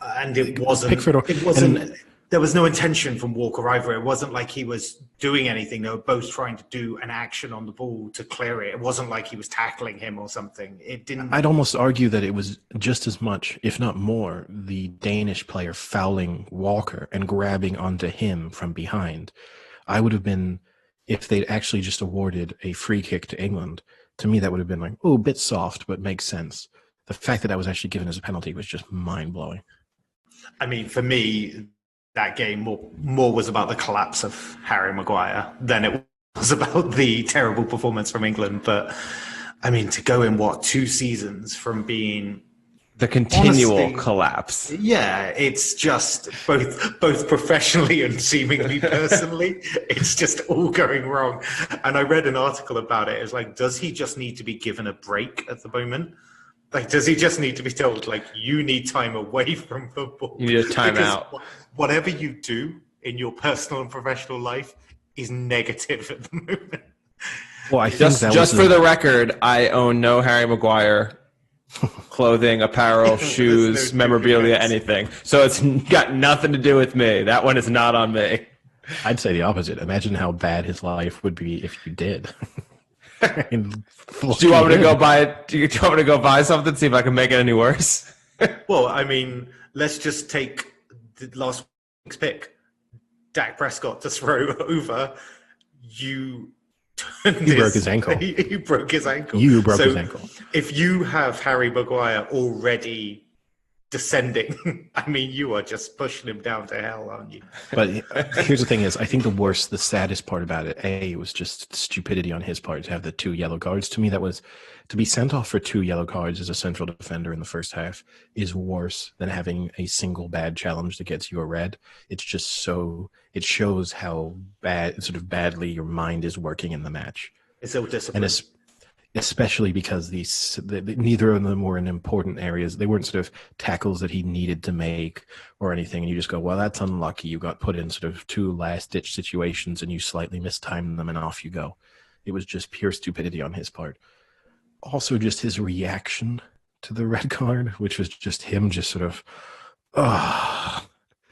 and it wasn't. Pickford, it wasn't. There was no intention from Walker either. It wasn't like he was doing anything. They were both trying to do an action on the ball to clear it. It wasn't like he was tackling him or something. It didn't. I'd almost argue that it was just as much, if not more, the Danish player fouling Walker and grabbing onto him from behind. I would have been, if they'd actually just awarded a free kick to England, to me that would have been like, oh, a bit soft, but makes sense. The fact that was actually given as a penalty was just mind-blowing. I mean, for me, that game more was about the collapse of Harry Maguire than it was about the terrible performance from England. But I mean, to go in 2 seasons from being the continual collapse. Yeah, it's just both professionally and seemingly personally, it's just all going wrong. And I read an article about it. It's like, does he just need to be given a break at the moment? Like, does he just need to be told, like, you need time away from football? You need a timeout. Whatever you do in your personal and professional life is negative at the moment. Well, I think just for the record, I own no Harry Maguire clothing, apparel, shoes, memorabilia, anything. So it's got nothing to do with me. That one is not on me. I'd say the opposite. Imagine how bad his life would be if you did. Do you want me to go buy? Do you want me to go buy something? See if I can make it any worse. Well, I mean, let's just take the last week's pick, Dak Prescott to throw over. He broke his ankle. He broke his ankle. You broke his ankle. If you have Harry Maguire already descending, I mean, you are just pushing him down to hell, aren't you? But here's the thing is, I think the saddest part about it, it was just stupidity on his part to have the 2 yellow cards. To me, that was to be sent off for 2 yellow cards as a central defender in the first half is worse than having a single bad challenge that gets you a red. It's just it shows how badly your mind is working in the match. It's ill-disciplined. And especially because neither of them were in important areas. They weren't sort of tackles that he needed to make or anything. And you just go, well, that's unlucky. You got put in sort of 2 last-ditch situations and you slightly mistimed them and off you go. It was just pure stupidity on his part. Also, just his reaction to the red card, which was just him just sort of,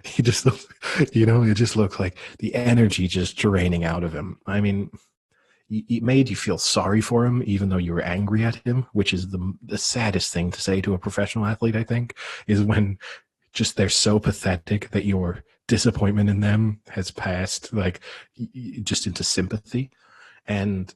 he just looked, it just looked like the energy just draining out of him. I mean, it made you feel sorry for him, even though you were angry at him, which is the saddest thing to say to a professional athlete, I think, is when just they're so pathetic that your disappointment in them has passed just into sympathy. And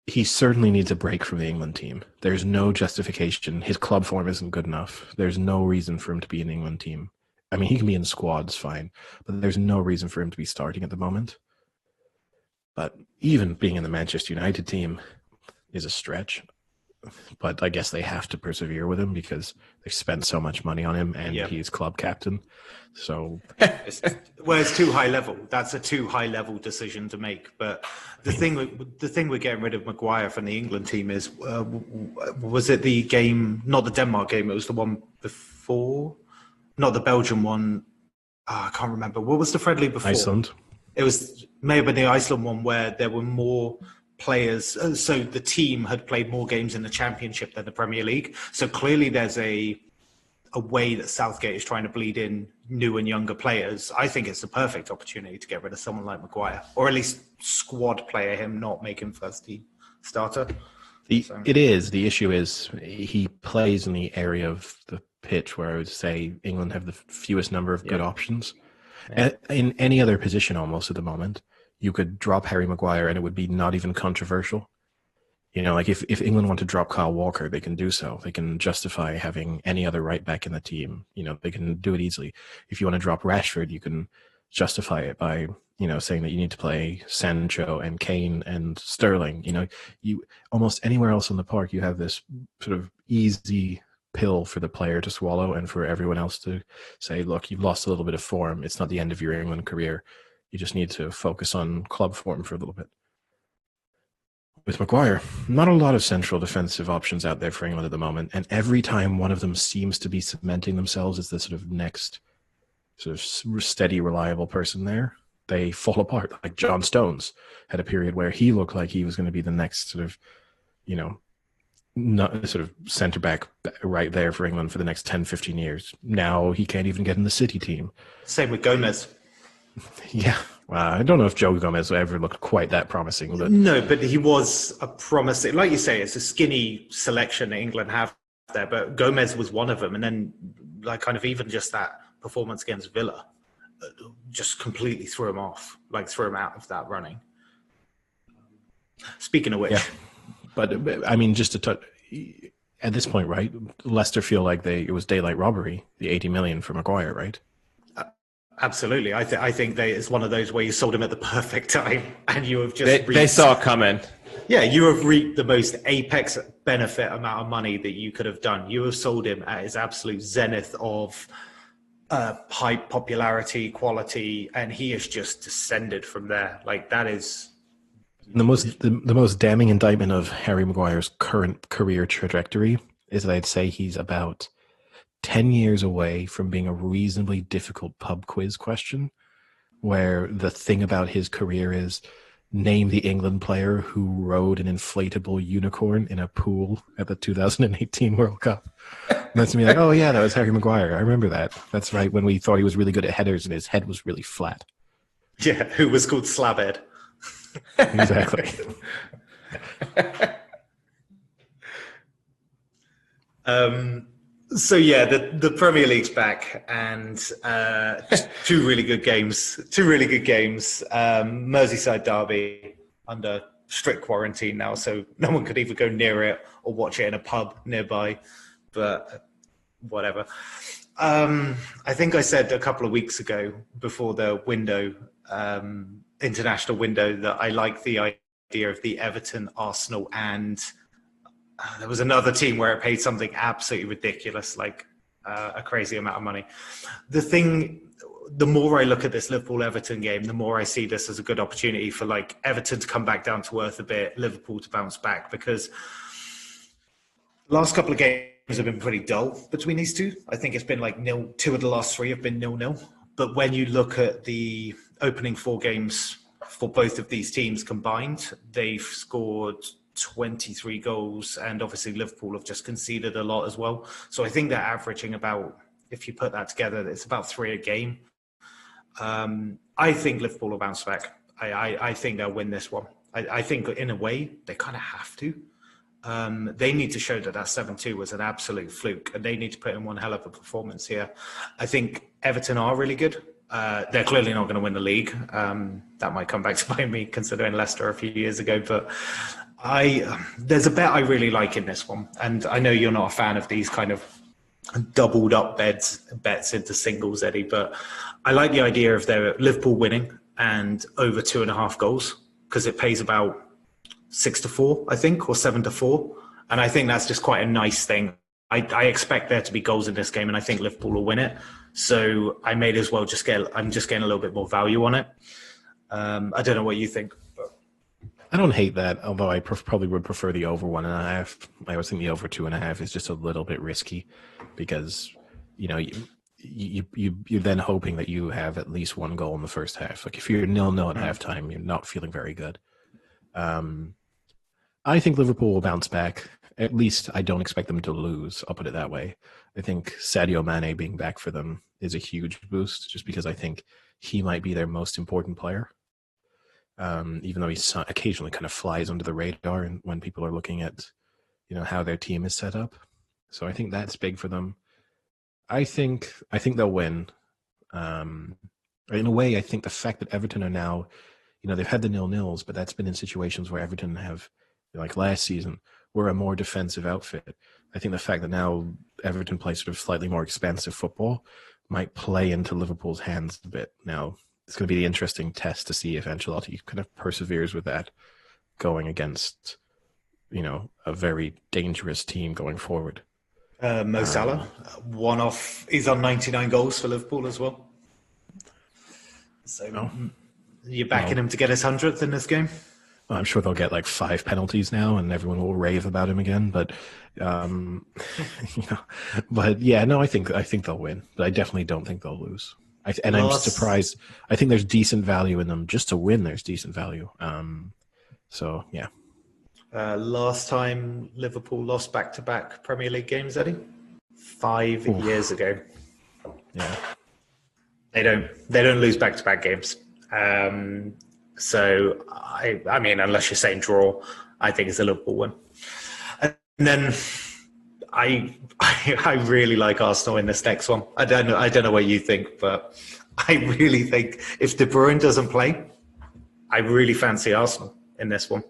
he certainly needs a break from the England team. There's no justification. His club form isn't good enough. There's no reason for him to be in the England team. I mean, he can be in squads, fine, but there's no reason for him to be starting at the moment. But even being in the Manchester United team is a stretch. but I guess they have to persevere with him because they've spent so much money on him, and he's club captain. So, it's too high level. That's a too high level decision to make. But the thing we're getting rid of Maguire from the England team is, was it the game? Not the Denmark game. It was the one before, not the Belgian one. I can't remember. What was the friendly before? Iceland. It was maybe the Iceland one where there were more players. So the team had played more games in the Championship than the Premier League. So clearly there's a way that Southgate is trying to bleed in new and younger players. I think it's the perfect opportunity to get rid of someone like Maguire, or at least squad player him, not make him first team starter. It is. The issue is he plays in the area of the pitch where I would say England have the fewest number of good options. Yeah. In any other position almost at the moment, you could drop Harry Maguire and it would be not even controversial. You know, like if England want to drop Kyle Walker, they can do so. They can justify having any other right back in the team. You know, they can do it easily. If you want to drop Rashford, you can justify it by, you know, saying that you need to play Sancho and Kane and Sterling. You know, you almost anywhere else in the park, you have this sort of easy pill for the player to swallow and for everyone else to say, look, you've lost a little bit of form. It's not the end of your England career. You just need to focus on club form for a little bit. With Maguire, not a lot of central defensive options out there for England at the moment. And every time one of them seems to be cementing themselves as the sort of next sort of steady, reliable person there, they fall apart. Like John Stones had a period where he looked like he was going to be the next sort of, you know, not sort of centre back right there for England for the next 10, 15 years. Now he can't even get in the City team. Same with Gomez. Yeah. I don't know if Joe Gomez ever looked quite that promising. But no, but he was a promising, like you say, it's a skinny selection that England have there, but Gomez was one of them. And then like kind of even just that performance against Villa just completely threw him off, like threw him out of that running. Speaking of which. Yeah. But I mean, just to touch, at this point, right, Leicester feel like it was daylight robbery, the 80 million for Maguire, right? Absolutely. I think it's one of those where you sold him at the perfect time and you have just they saw it coming. Yeah, you have reaped the most apex benefit amount of money that you could have done. You have sold him at his absolute zenith of hype, popularity, quality, and he has just descended from there. Like that is the most damning indictment of Harry Maguire's current career trajectory is that I'd say he's about 10 years away from being a reasonably difficult pub quiz question, where the thing about his career is name the England player who rode an inflatable unicorn in a pool at the 2018 World Cup. And that's me like, oh yeah, that was Harry Maguire. I remember that. That's right, when we thought he was really good at headers and his head was really flat. Yeah, who was called Slabhead. Exactly. So yeah, the Premier League's back, and two really good games. Merseyside Derby under strict quarantine now, so no one could either go near it or watch it in a pub nearby. But whatever. I think I said a couple of weeks ago before the window, international window, that I like the idea of the Everton, Arsenal, and there was another team where it paid something absolutely ridiculous, like a crazy amount of money. The more I look at this Liverpool-Everton game, the more I see this as a good opportunity for like Everton to come back down to earth a bit, Liverpool to bounce back, because the last couple of games have been pretty dull between these two. I think it's been like 0-2 of the last three have been 0-0. But when you look at the opening four games for both of these teams combined, they've scored 23 goals, and obviously Liverpool have just conceded a lot as well. So I think they're averaging about, if you put that together, it's about 3 a game. I think Liverpool will bounce back. I think they'll win this one. I think in a way they kind of have to. They need to show that 7-2 was an absolute fluke, and they need to put in one hell of a performance here. I think Everton are really good. They're clearly not going to win the league. That might come back to bite me, considering Leicester a few years ago, but there's a bet I really like in this one, and I know you're not a fan of these kind of doubled up bets into singles, Eddie, but I like the idea of their Liverpool winning and over 2.5 goals, because it pays about 6-4, I think, or 7-4. And I think that's just quite a nice thing. I expect there to be goals in this game, and I think Liverpool will win it. So I may as well I'm just getting a little bit more value on it. I don't know what you think. But. I don't hate that, although I probably would prefer the over 1.5. I always think the over 2.5 is just a little bit risky because, you're then hoping that you have at least one goal in the first half. Like if you're 0-0 at halftime, you're not feeling very good. I think Liverpool will bounce back. At least I don't expect them to lose. I'll put it that way. I think Sadio Mane being back for them is a huge boost just because I think he might be their most important player. Even though he occasionally kind of flies under the radar and when people are looking at, how their team is set up. So I think that's big for them. I think they'll win. In a way, I think the fact that Everton are now, they've had the 0-0s, but that's been in situations where Everton have, like last season, were a more defensive outfit. I think the fact that now Everton play sort of slightly more expansive football might play into Liverpool's hands a bit. Now, it's going to be the interesting test to see if Ancelotti kind of perseveres with that going against, a very dangerous team going forward. Mo Salah, one off. He's on 99 goals for Liverpool as well. So you're backing him to get his 100th in this game? Well, I'm sure they'll get like 5 penalties now, and everyone will rave about him again. But, but yeah, no, I think they'll win. But I definitely don't think they'll lose. I'm surprised. I think there's decent value in them. Just to win, there's decent value. So yeah. Last time Liverpool lost back-to-back Premier League games, Eddie? 5 years ago. Yeah. They don't lose back-to-back games. So I mean, unless you're saying draw, I think it's a Liverpool win. And then I really like Arsenal in this next one. I don't know what you think, but I really think if De Bruyne doesn't play, I really fancy Arsenal in this one.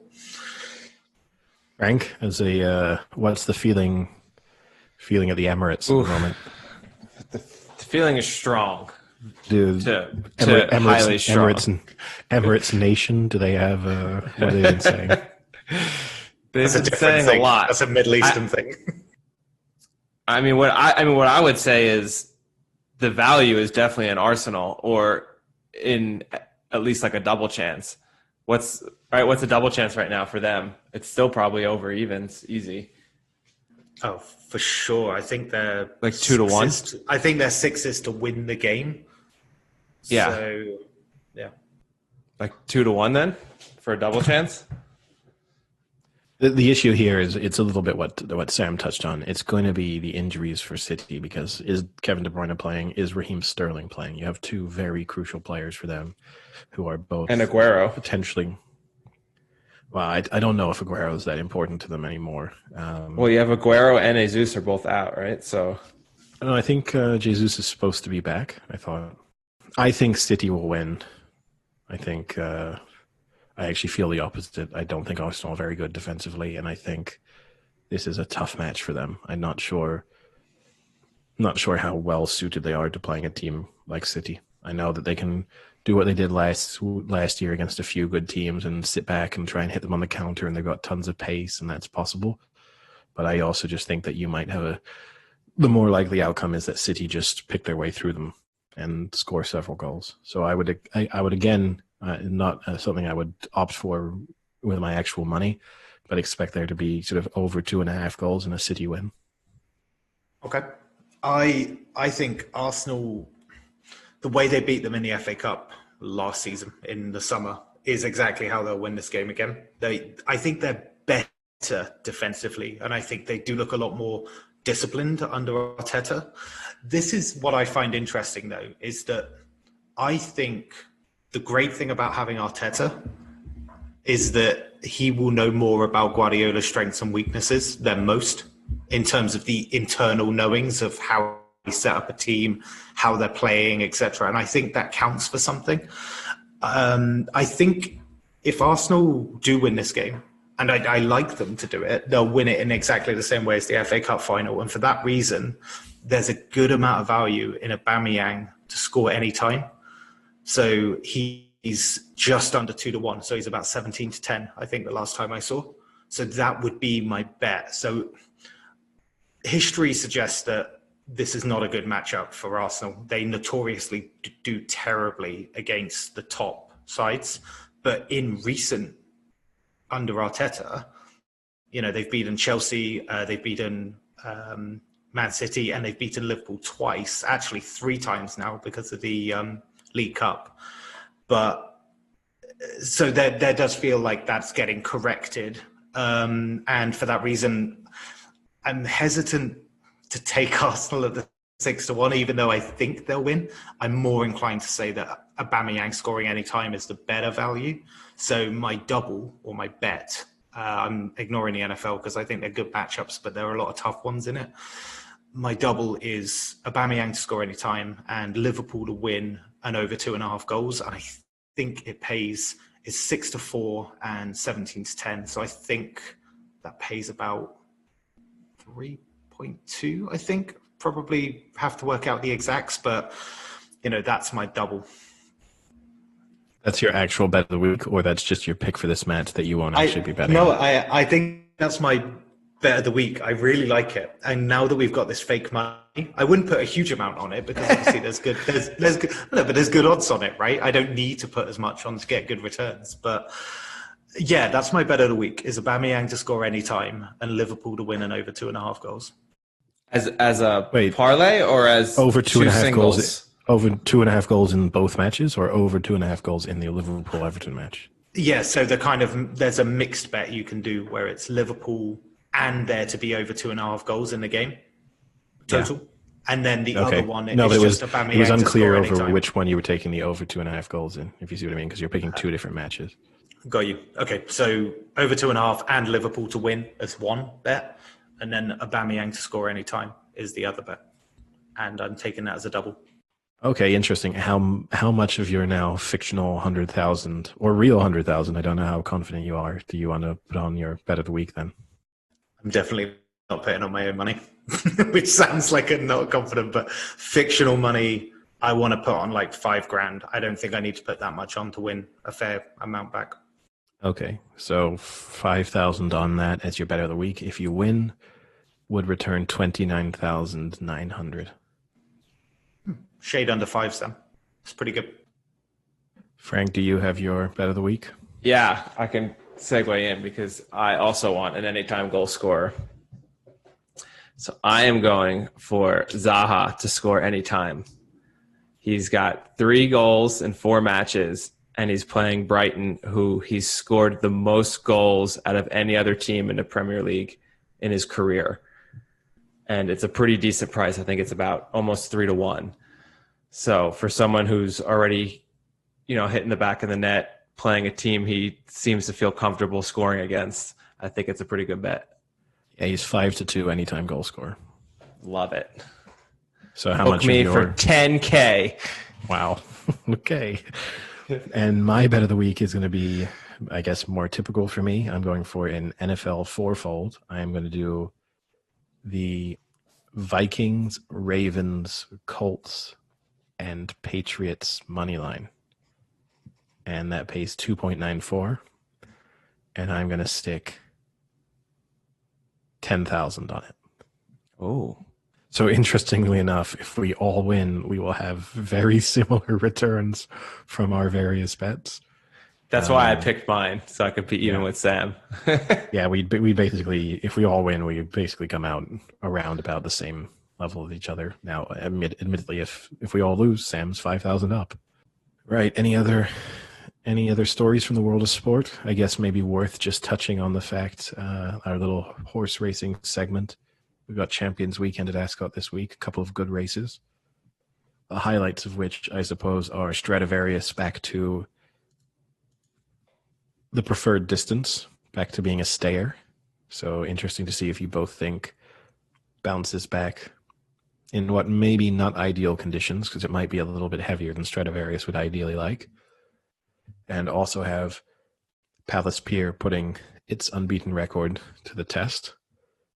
Frank, what's the feeling at the Emirates at the moment? The feeling is strong. Dude, Highly strong. Emirates Nation, do they have, what have they been saying? They've been saying thing. A lot. That's a Middle Eastern thing. I mean, what I would say is the value is definitely in Arsenal or in at least like a double chance. What's a double chance right now for them? It's still probably over evens, easy. Oh, for sure. I think they're like 2-1. I think their 6 to win the game. Yeah. So, yeah. Like 2-1 then for a double chance. The issue here is it's a little bit what Sam touched on. It's going to be the injuries for City because is Kevin De Bruyne playing? Is Raheem Sterling playing? You have 2 very crucial players for them who are both and Aguero potentially. Well, I don't know if Aguero is that important to them anymore. Well, you have Aguero and Jesus are both out, right? So I think Jesus is supposed to be back. I think City will win. I think. I actually feel the opposite. I don't think Arsenal are very good defensively, and I think this is a tough match for them. I'm not sure how well suited they are to playing a team like City. I know that they can do what they did last year against a few good teams and sit back and try and hit them on the counter, and they've got tons of pace, and that's possible. But I also just think that you might have the more likely outcome is that City just pick their way through them and score several goals. So I would again. Not something I would opt for with my actual money, but expect there to be sort of over 2.5 goals and a City win. Okay. I think Arsenal, the way they beat them in the FA Cup last season in the summer is exactly how they'll win this game again. I think they're better defensively, and I think they do look a lot more disciplined under Arteta. This is what I find interesting, though, is that I think the great thing about having Arteta is that he will know more about Guardiola's strengths and weaknesses than most in terms of the internal knowings of how he set up a team, how they're playing, etc. And I think that counts for something. I think if Arsenal do win this game, and I like them to do it, they'll win it in exactly the same way as the FA Cup final. And for that reason, there's a good amount of value in Aubameyang to score any time. So he's just under 2-1. So he's about 17-10, I think, the last time I saw. So that would be my bet. So history suggests that this is not a good matchup for Arsenal. They notoriously do terribly against the top sides. But in recent, under Arteta, they've beaten Chelsea, they've beaten Man City, and they've beaten Liverpool twice, actually 3 times now because of the League Cup. But so there does feel like that's getting corrected. And for that reason, I'm hesitant to take Arsenal at the 6-1, even though I think they'll win. I'm more inclined to say that Aubameyang scoring any time is the better value. So my double or my bet, I'm ignoring the NFL because I think they're good matchups, but there are a lot of tough ones in it. My double is Aubameyang to score any time and Liverpool to win and over 2.5 goals. And I think it pays is 6-4 and 17-10. So I think that pays about 3.2, I think. Probably have to work out the exacts, but that's my double. That's your actual bet of the week, or that's just your pick for this match that you won't actually be betting? No, I think that's my bet of the week. I really like it. And now that we've got this fake money, I wouldn't put a huge amount on it because obviously there's good odds on it, right? I don't need to put as much on to get good returns. But yeah, that's my bet of the week is Aubameyang to score any time and Liverpool to win and over 2.5 goals. As a parlay or as over 2.5 goals? Goals? Over 2.5 goals in both matches, or over 2.5 goals in the Liverpool-Everton match? Yeah, so there's a mixed bet you can do where it's Liverpool and there to be over 2.5 goals in the game total. Yeah. And then the other one is just Aubameyang. It was unclear over which one you were taking the over 2.5 goals in, if you see what I mean, because you're picking 2 different matches. Got you. Okay, so over 2.5 and Liverpool to win as one bet, and then Aubameyang to score any time is the other bet. And I'm taking that as a double. Okay, interesting. How much of your now fictional 100,000 or real 100,000, I don't know how confident you are, do you want to put on your bet of the week then? I'm definitely not putting on my own money, which sounds like I'm not confident, but fictional money, I want to put on like $5,000. I don't think I need to put that much on to win a fair amount back. Okay, so 5,000 on that as your bet of the week. If you win, would return 29,900. Shade under 5, Sam. It's pretty good. Frank, do you have your bet of the week? Yeah, I can segue in because I also want an anytime goal scorer. So I am going for Zaha to score anytime. He's got 3 goals in 4 matches, and he's playing Brighton, who he's scored the most goals out of any other team in the Premier League in his career. And it's a pretty decent price. I think it's about almost 3-1. So for someone who's already, hitting the back of the net, playing a team he seems to feel comfortable scoring against, I think it's a pretty good bet. Yeah, he's 5-2 anytime goal scorer. Love it. So how Book much me of your... for $10K? Wow. Okay. And my bet of the week is going to be, I guess, more typical for me. I'm going for an NFL fourfold. I am going to do the Vikings, Ravens, Colts, and Patriots money line. And that pays 2.94. And I'm going to stick 10,000 on it. Oh. So interestingly enough, if we all win, we will have very similar returns from our various bets. That's why I picked mine, so I could be even with Sam. Yeah, we basically, if we all win, we basically come out around about the same level of each other. Now, admittedly, if we all lose, Sam's 5,000 up. Right. Any other stories from the world of sport? I guess maybe worth just touching on the fact, our little horse racing segment. We've got Champions Weekend at Ascot this week, a couple of good races. The highlights of which, I suppose, are Stradivarius back to the preferred distance, back to being a stayer. So interesting to see if you both think bounces back in what maybe not ideal conditions, because it might be a little bit heavier than Stradivarius would ideally like. And also have Palace Pier putting its unbeaten record to the test.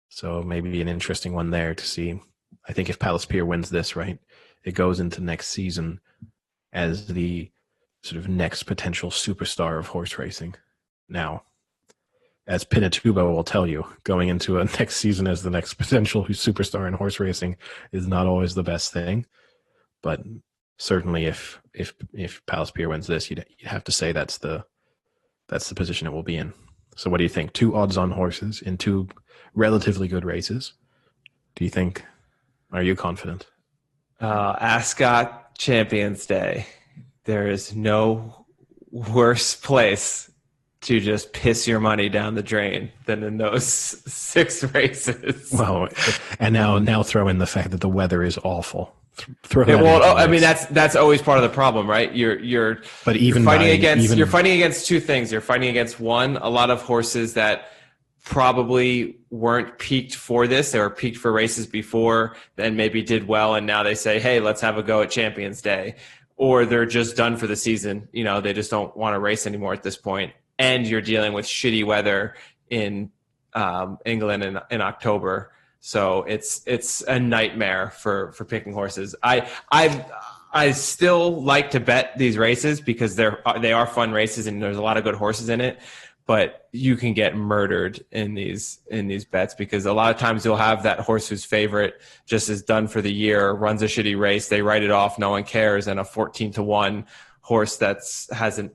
So maybe an interesting one there to see. I think if Palace Pier wins this, right, it goes into next season as the sort of next potential superstar of horse racing. Now, as Pinatubo will tell you, going into a next season as the next potential superstar in horse racing is not always the best thing. But certainly, if Palace-Pier wins this, you'd have to say that's the position it will be in. So, what do you think? 2 odds-on horses in 2 relatively good races. Do you think? Are you confident? Ascot Champions Day. There is no worse place to just piss your money down the drain than in those 6 races. Well, and now throw in the fact that the weather is awful. I mean, that's always part of the problem, right? You're fighting against 2 things. You're fighting against, one, a lot of horses that probably weren't peaked for this. They were peaked for races before, then maybe did well, and now they say, hey, let's have a go at Champions Day. Or they're just done for the season. You know, they just don't want to race anymore at this point. And you're dealing with shitty weather in England in October. So it's a nightmare for picking horses. I still like to bet these races because they are fun races and there's a lot of good horses in it. But you can get murdered in these bets because a lot of times you'll have that horse whose favorite just is done for the year, runs a shitty race, they write it off, no one cares, and a 14-1 horse hasn't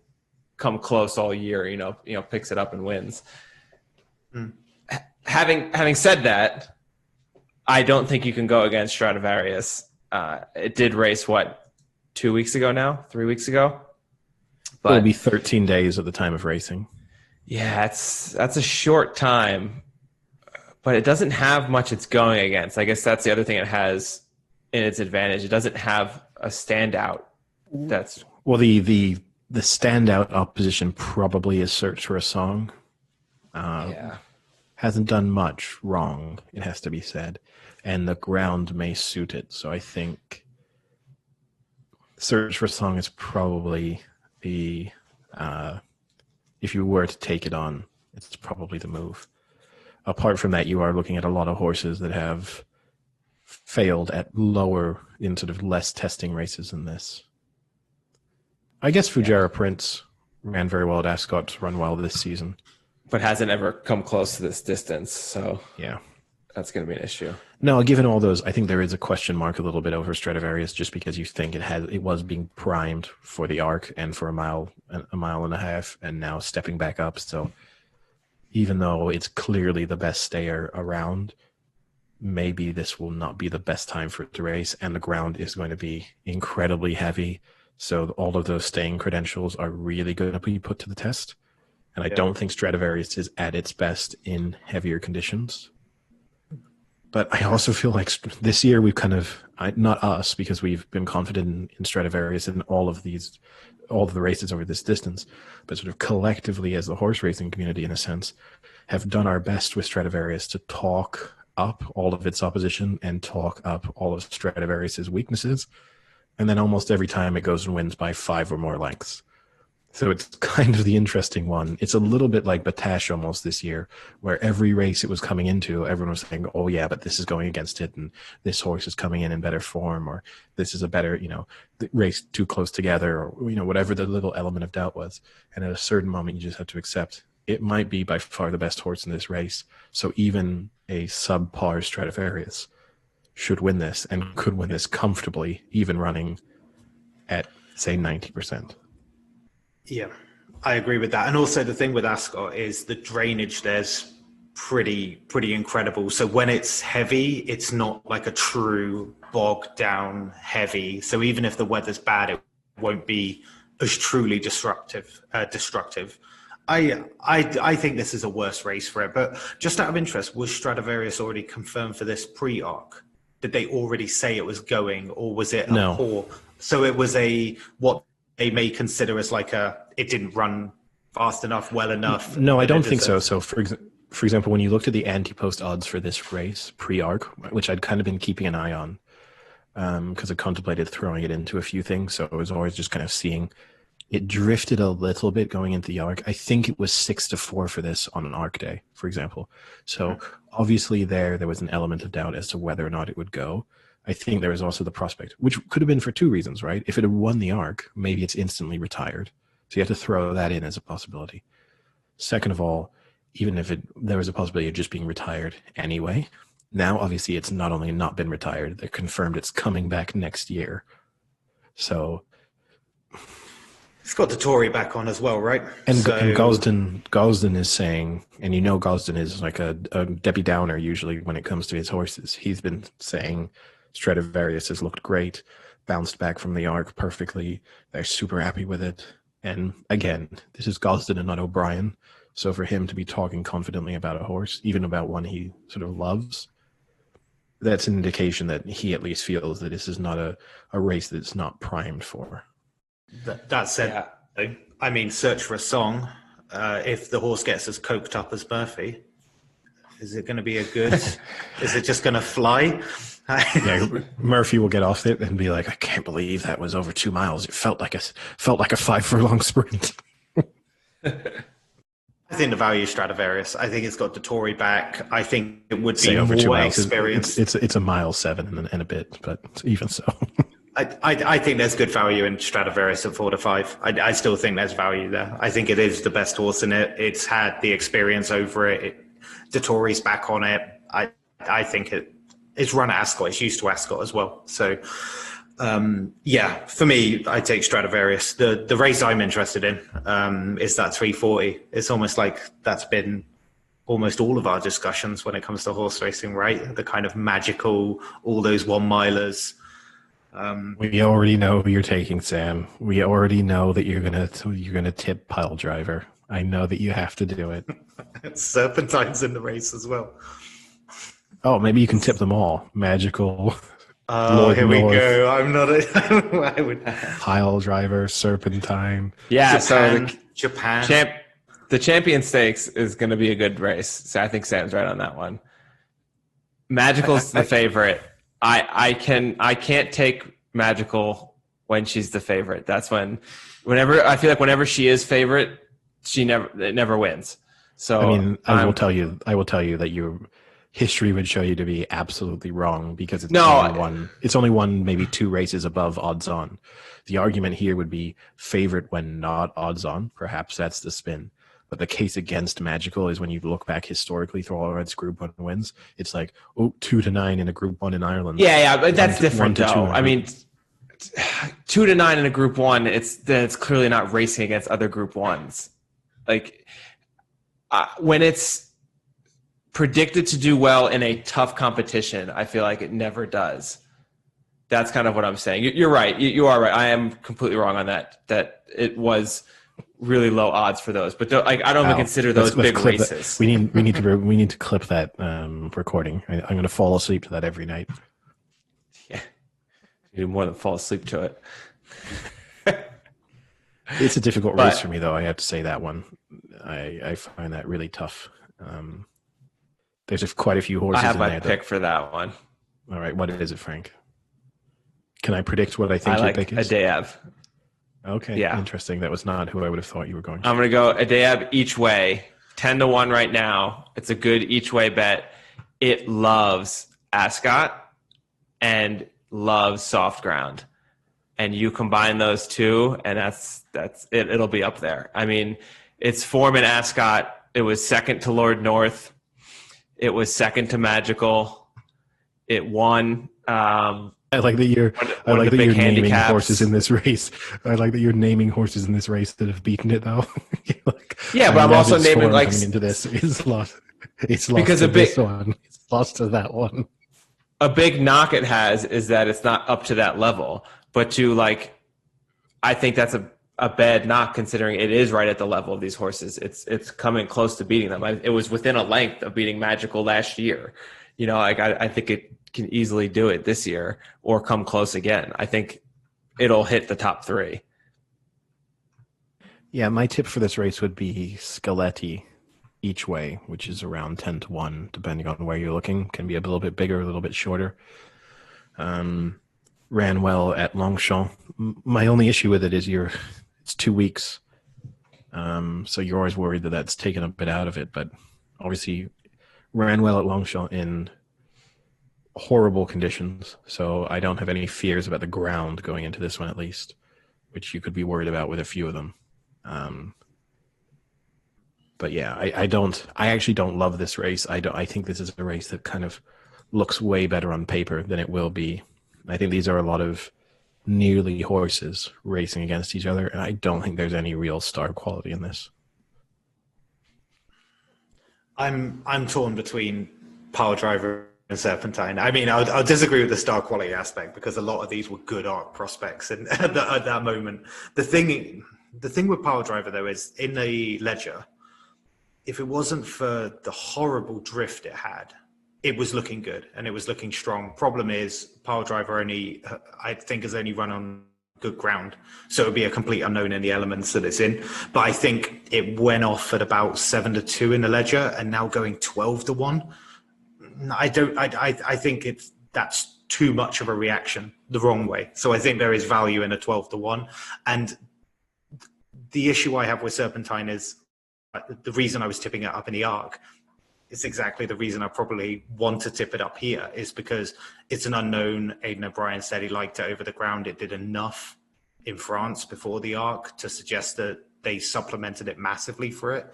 come close all year, you know, picks it up and wins. Mm. Having said that, I don't think you can go against Stradivarius. It did race 2 weeks ago now, 3 weeks ago. But it'll be 13 days at the time of racing. Yeah, that's a short time, but it doesn't have much it's going against. I guess that's the other thing it has in its advantage. It doesn't have a standout. That's well, the standout opposition probably is Search for a Song. Hasn't done much wrong, it has to be said, and the ground may suit it. So I think Search for a Song is probably the if you were to take it on, it's probably the move. Apart from that, you are looking at a lot of horses that have failed at lower, in sort of less testing races than this. I guess Fujairah Prince ran very well at Ascot, run well this season. But hasn't ever come close to this distance, so yeah, that's going to be an issue. No, given all those, I think there is a question mark a little bit over Stradivarius, just because you think it was being primed for the arc and for a mile and a half, and now stepping back up. So even though it's clearly the best stayer around, maybe this will not be the best time for it to race, and the ground is going to be incredibly heavy. So all of those staying credentials are really going to be put to the test. And I don't think Stradivarius is at its best in heavier conditions. But I also feel like this year we've kind of, not us, because we've been confident in Stradivarius in all of the races over this distance, but sort of collectively as the horse racing community, in a sense, have done our best with Stradivarius to talk up all of its opposition and talk up all of Stradivarius's weaknesses. And then almost every time it goes and wins by 5 or more lengths. So it's kind of the interesting one. It's a little bit like Batash almost this year, where every race it was coming into, everyone was saying, oh yeah, but this is going against it, and this horse is coming in better form, or this is a better, race too close together, or, whatever the little element of doubt was. And at a certain moment, you just have to accept it might be by far the best horse in this race. So even a subpar Stradivarius should win this, and could win this comfortably, even running at, say, 90%. Yeah, I agree with that. And also the thing with Ascot is the drainage there's pretty incredible. So when it's heavy, it's not like a true bog down heavy. So even if the weather's bad, it won't be as truly destructive. I think this is a worse race for it. But just out of interest, was Stradivarius already confirmed for this pre-arc? Did they already say it was going, or was it a poor? So it was what they may consider as it didn't run fast enough, well enough. No, I don't think so. So for example, when you looked at the anti-post odds for this race pre-arc, which I'd kind of been keeping an eye on, because I contemplated throwing it into a few things. So I was always just kind of seeing it drifted a little bit going into the arc. I think it was 6-4 for this on an arc day, for example. So obviously there was an element of doubt as to whether or not it would go. I think there was also the prospect, which could have been for 2 reasons, right? If it had won the arc, maybe it's instantly retired. So you have to throw that in as a possibility. Second of all, even if there was a possibility of just being retired anyway. Now, obviously, it's not only not been retired, they're confirmed it's coming back next year. So it's got the Tory back on as well, right? And Gosden is saying, and you know Gosden is like a Debbie Downer usually when it comes to his horses. He's been saying Stradivarius has looked great, bounced back from the arc perfectly. They're super happy with it. And again, this is Gosden and not O'Brien. So for him to be talking confidently about a horse, even about one he sort of loves, that's an indication that he at least feels that this is not a race that it's not primed for. That said, I mean, Search for a Song, if the horse gets as coked up as Murphy, is it going to be a good, is it just going to fly? Yeah, Murphy will get off it and be like, I can't believe that was over 2 miles. It felt like a 5 furlong sprint. I think the value is Stradivarius. I think it's got the Tory back. I think it would be over 2 more miles. experience. It's a 1.7 and a bit, but even so. I think there's good value in Stradivarius at 4 to 5. I still think there's value there. I think it is the best horse in it. It's had the experience over it. The Tory's back on it. I think it's run at Ascot. It's used to Ascot as well. So, for me, I take Stradivarius. The race I'm interested in is that 340. It's almost like that's been almost all of our discussions when it comes to horse racing, right? The kind of magical, all those 1-milers. We already know who you're taking, Sam. We already know that you're gonna tip Pile Driver. I know that you have to do it. Serpentine's in the race as well. Oh, maybe you can tip them all. Magical. Oh, here we go. I'm not I would. Pile Driver, Serpentine. Yeah, Japan. The Champion Stakes is going to be a good race. So I think Sam's right on that one. Magical's the favorite. I can't take Magical when she's the favorite. That's whenever she is favorite, it never wins. So I mean, I will tell you that your history would show you to be absolutely wrong because it's only one, maybe 2 races above odds on. The argument here would be favorite when not odds on. Perhaps that's the spin. But the case against Magical is when you look back historically through all of its Group 1 wins, it's like, 2 to 9 in a Group 1 in Ireland. Yeah, but that's different though. I mean, 2 to 9 in a Group 1, it's clearly not racing against other Group 1s. Like when it's predicted to do well in a tough competition, I feel like it never does. That's kind of what I'm saying. You're right. You are right. I am completely wrong on that it was really low odds for those, but I don't even consider those big races. We need to clip that recording. I'm going to fall asleep to that every night. Yeah, you do more than fall asleep to it. It's a difficult race for me, though. I have to say that one. I find that really tough. There's quite a few horses. I have in my there pick for that one. All right, what is it, Frank? Can I predict what I think your pick is? Adeab. Okay, yeah. Interesting. That was not who I would have thought you were going to. I'm going to go Adeab each way, 10 to 1 right now. It's a good each way bet. It loves Ascot and loves soft ground. And you combine those two, and that's it. It'll be up there. I mean, its form in Ascot, it was second to Lord North. It was second to Magical. It won. I like that you're naming horses in this race. I like that you're naming horses in this race that have beaten it, though. Yeah, but I'm also naming like coming into this. It's lost because to this one. It's lost to that one. A big knock it has is that it's not up to that level. But I think that's a bad knock considering it is right at the level of these horses. It's coming close to beating them. It was within a length of beating Magical last year. I think it can easily do it this year or come close again. I think it'll hit the top 3. Yeah, my tip for this race would be Scaletti each way, which is around 10 to 1, depending on where you're looking. Can be a little bit bigger, a little bit shorter. Ran well at Longchamp. My only issue with it is it's 2 weeks. So you're always worried that that's taken a bit out of it, but obviously ran well at Longchamp in horrible conditions. So I don't have any fears about the ground going into this one, at least, which you could be worried about with a few of them. But yeah, I actually don't love this race. I think this is a race that kind of looks way better on paper than it will be. I think these are a lot of nearly horses racing against each other, and I don't think there's any real star quality in this. I'm torn between Power Driver and Serpentine. I mean, I'll disagree with the star quality aspect because a lot of these were good art prospects and at that moment. The thing with Power Driver though is in the ledger, if it wasn't for the horrible drift it had, it was looking good and it was looking strong. Problem is, Power Driver I think has only run on good ground, so it would be a complete unknown in the elements that it's in. But I think it went off at about 7-2 in the ledger, and now going 12-1. I think that's too much of a reaction the wrong way. So I think there is value in a 12-1, and the issue I have with Serpentine is the reason I was tipping it up in the Arc. It's exactly the reason I probably want to tip it up here, is because it's an unknown. Aidan O'Brien said he liked it over the ground. It did enough in France before the Arc to suggest that they supplemented it massively for it.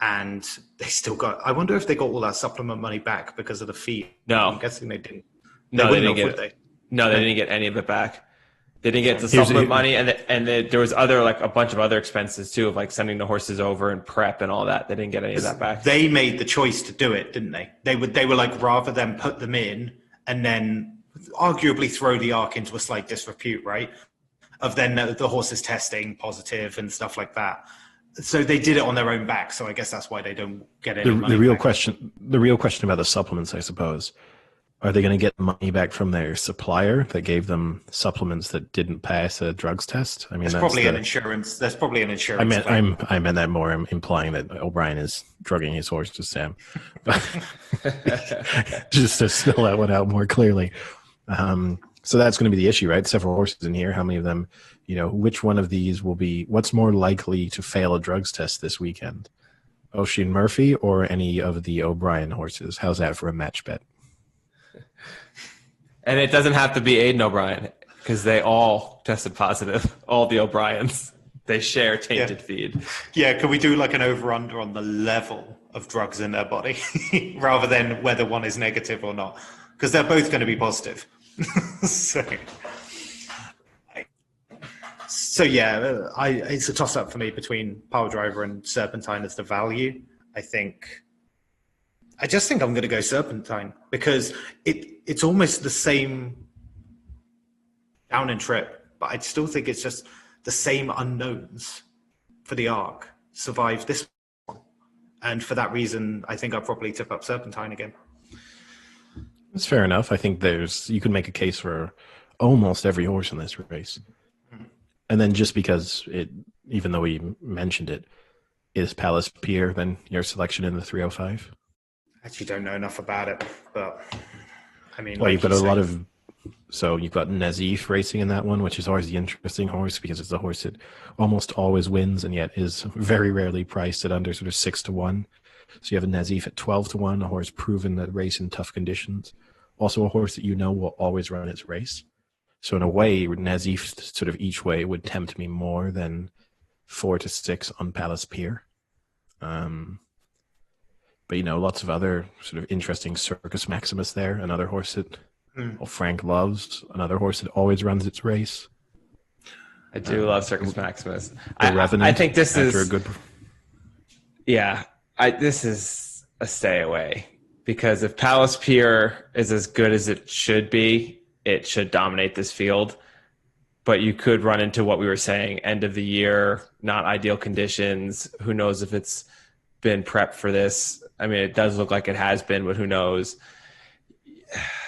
And they still got, I wonder if they got all that supplement money back because of the fee. No. I'm guessing they didn't. No, they didn't get it. No, they didn't get any of it back. They didn't get the supplement money, and there was a bunch of other expenses too, of like sending the horses over and prep and all that. They didn't get any of that back. They made the choice to do it, didn't they? They were like, rather than put them in and then arguably throw the Arc into a slight disrepute, right? Of then the horses testing positive and stuff like that. So they did it on their own back. So I guess that's why they don't get any money. The real question about the supplements, I suppose. Are they going to get money back from their supplier that gave them supplements that didn't pass a drugs test? I mean, that's probably an insurance. There's probably an insurance. I meant that more. I'm implying that O'Brien is drugging his horses, Sam. Just to spell that one out more clearly. So that's going to be the issue, right? Several horses in here. How many of them? Which one of these will be? What's more likely to fail a drugs test this weekend? Oisin Murphy or any of the O'Brien horses? How's that for a match bet? And it doesn't have to be Aidan O'Brien because they all tested positive. All the O'Briens, they share tainted feed. Yeah, can we do like an over-under on the level of drugs in their body rather than whether one is negative or not? Because they're both going to be positive. So yeah, it's a toss-up for me between Power Driver and Serpentine as the value. I just think I'm going to go Serpentine because it's almost the same down and trip, but I still think it's just the same unknowns for the Arc survive this one. And for that reason, I think I'll probably tip up Serpentine again. That's fair enough. I think you could make a case for almost every horse in this race. And then just because even though we mentioned it, is Palace Pier then your selection in the 305? I actually don't know enough about it, but I mean, well, you've got you've got Nazif racing in that one, which is always the interesting horse because it's a horse that almost always wins and yet is very rarely priced at under sort of 6-1. So you have a Nazif at 12-1, a horse proven that race in tough conditions. Also a horse that will always run its race. So in a way, Nazif sort of each way would tempt me more than 4-6 on Palace Pier. But, lots of other sort of interesting Circus Maximus there, another horse that Frank loves, another horse that always runs its race. I do love Circus Maximus. I think this is a good. Yeah, this is a stay away because if Palace Pier is as good as it should be, it should dominate this field. But you could run into what we were saying, end of the year, not ideal conditions. Who knows if it's been prepped for this? I mean, it does look like it has been, but who knows?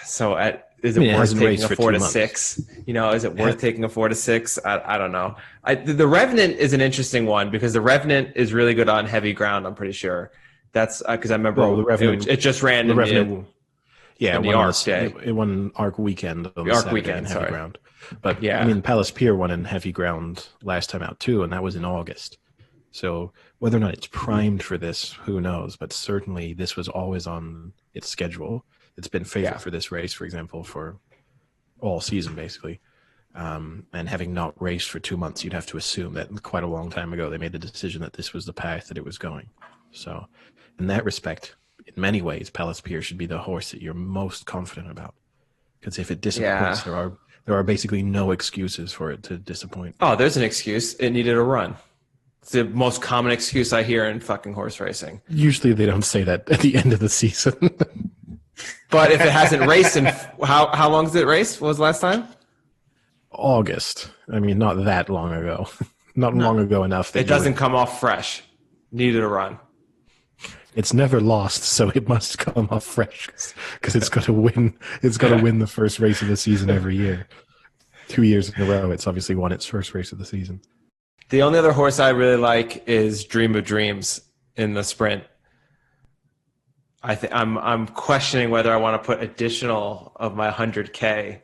So is it worth taking a 4-6? Is it worth taking a 4-6? I don't know. The Revenant is an interesting one because the Revenant is really good on heavy ground, I'm pretty sure. That's because I remember the Revenant, it just ran in the Arc day. It won Arc weekend on the Arc Saturday weekend, in heavy ground. But yeah, I mean, Palace Pier won in heavy ground last time out too, and that was in August. So whether or not it's primed for this, who knows? But certainly this was always on its schedule. It's been favorite for this race, for example, for all season basically. And having not raced for 2 months, you'd have to assume that quite a long time ago they made the decision that this was the path that it was going. So, in that respect, in many ways, Palace Pier should be the horse that you're most confident about. Because if it disappoints, Yeah. there are basically no excuses for it to disappoint. Oh, there's an excuse. It needed a run. It's the most common excuse I hear in fucking horse racing. Usually, they don't say that at the end of the season. But if it hasn't raced in how long has it raced? What was the last time? August. I mean, not that long ago. Not long ago enough that It doesn't come off fresh. Needed a run. It's never lost, so it must come off fresh because it's got to win. It's got to win the first race of the season every year. 2 years in a row, it's obviously won its first race of the season. The only other horse I really like is Dream of Dreams in the sprint. I'm questioning whether I want to put additional of my 100K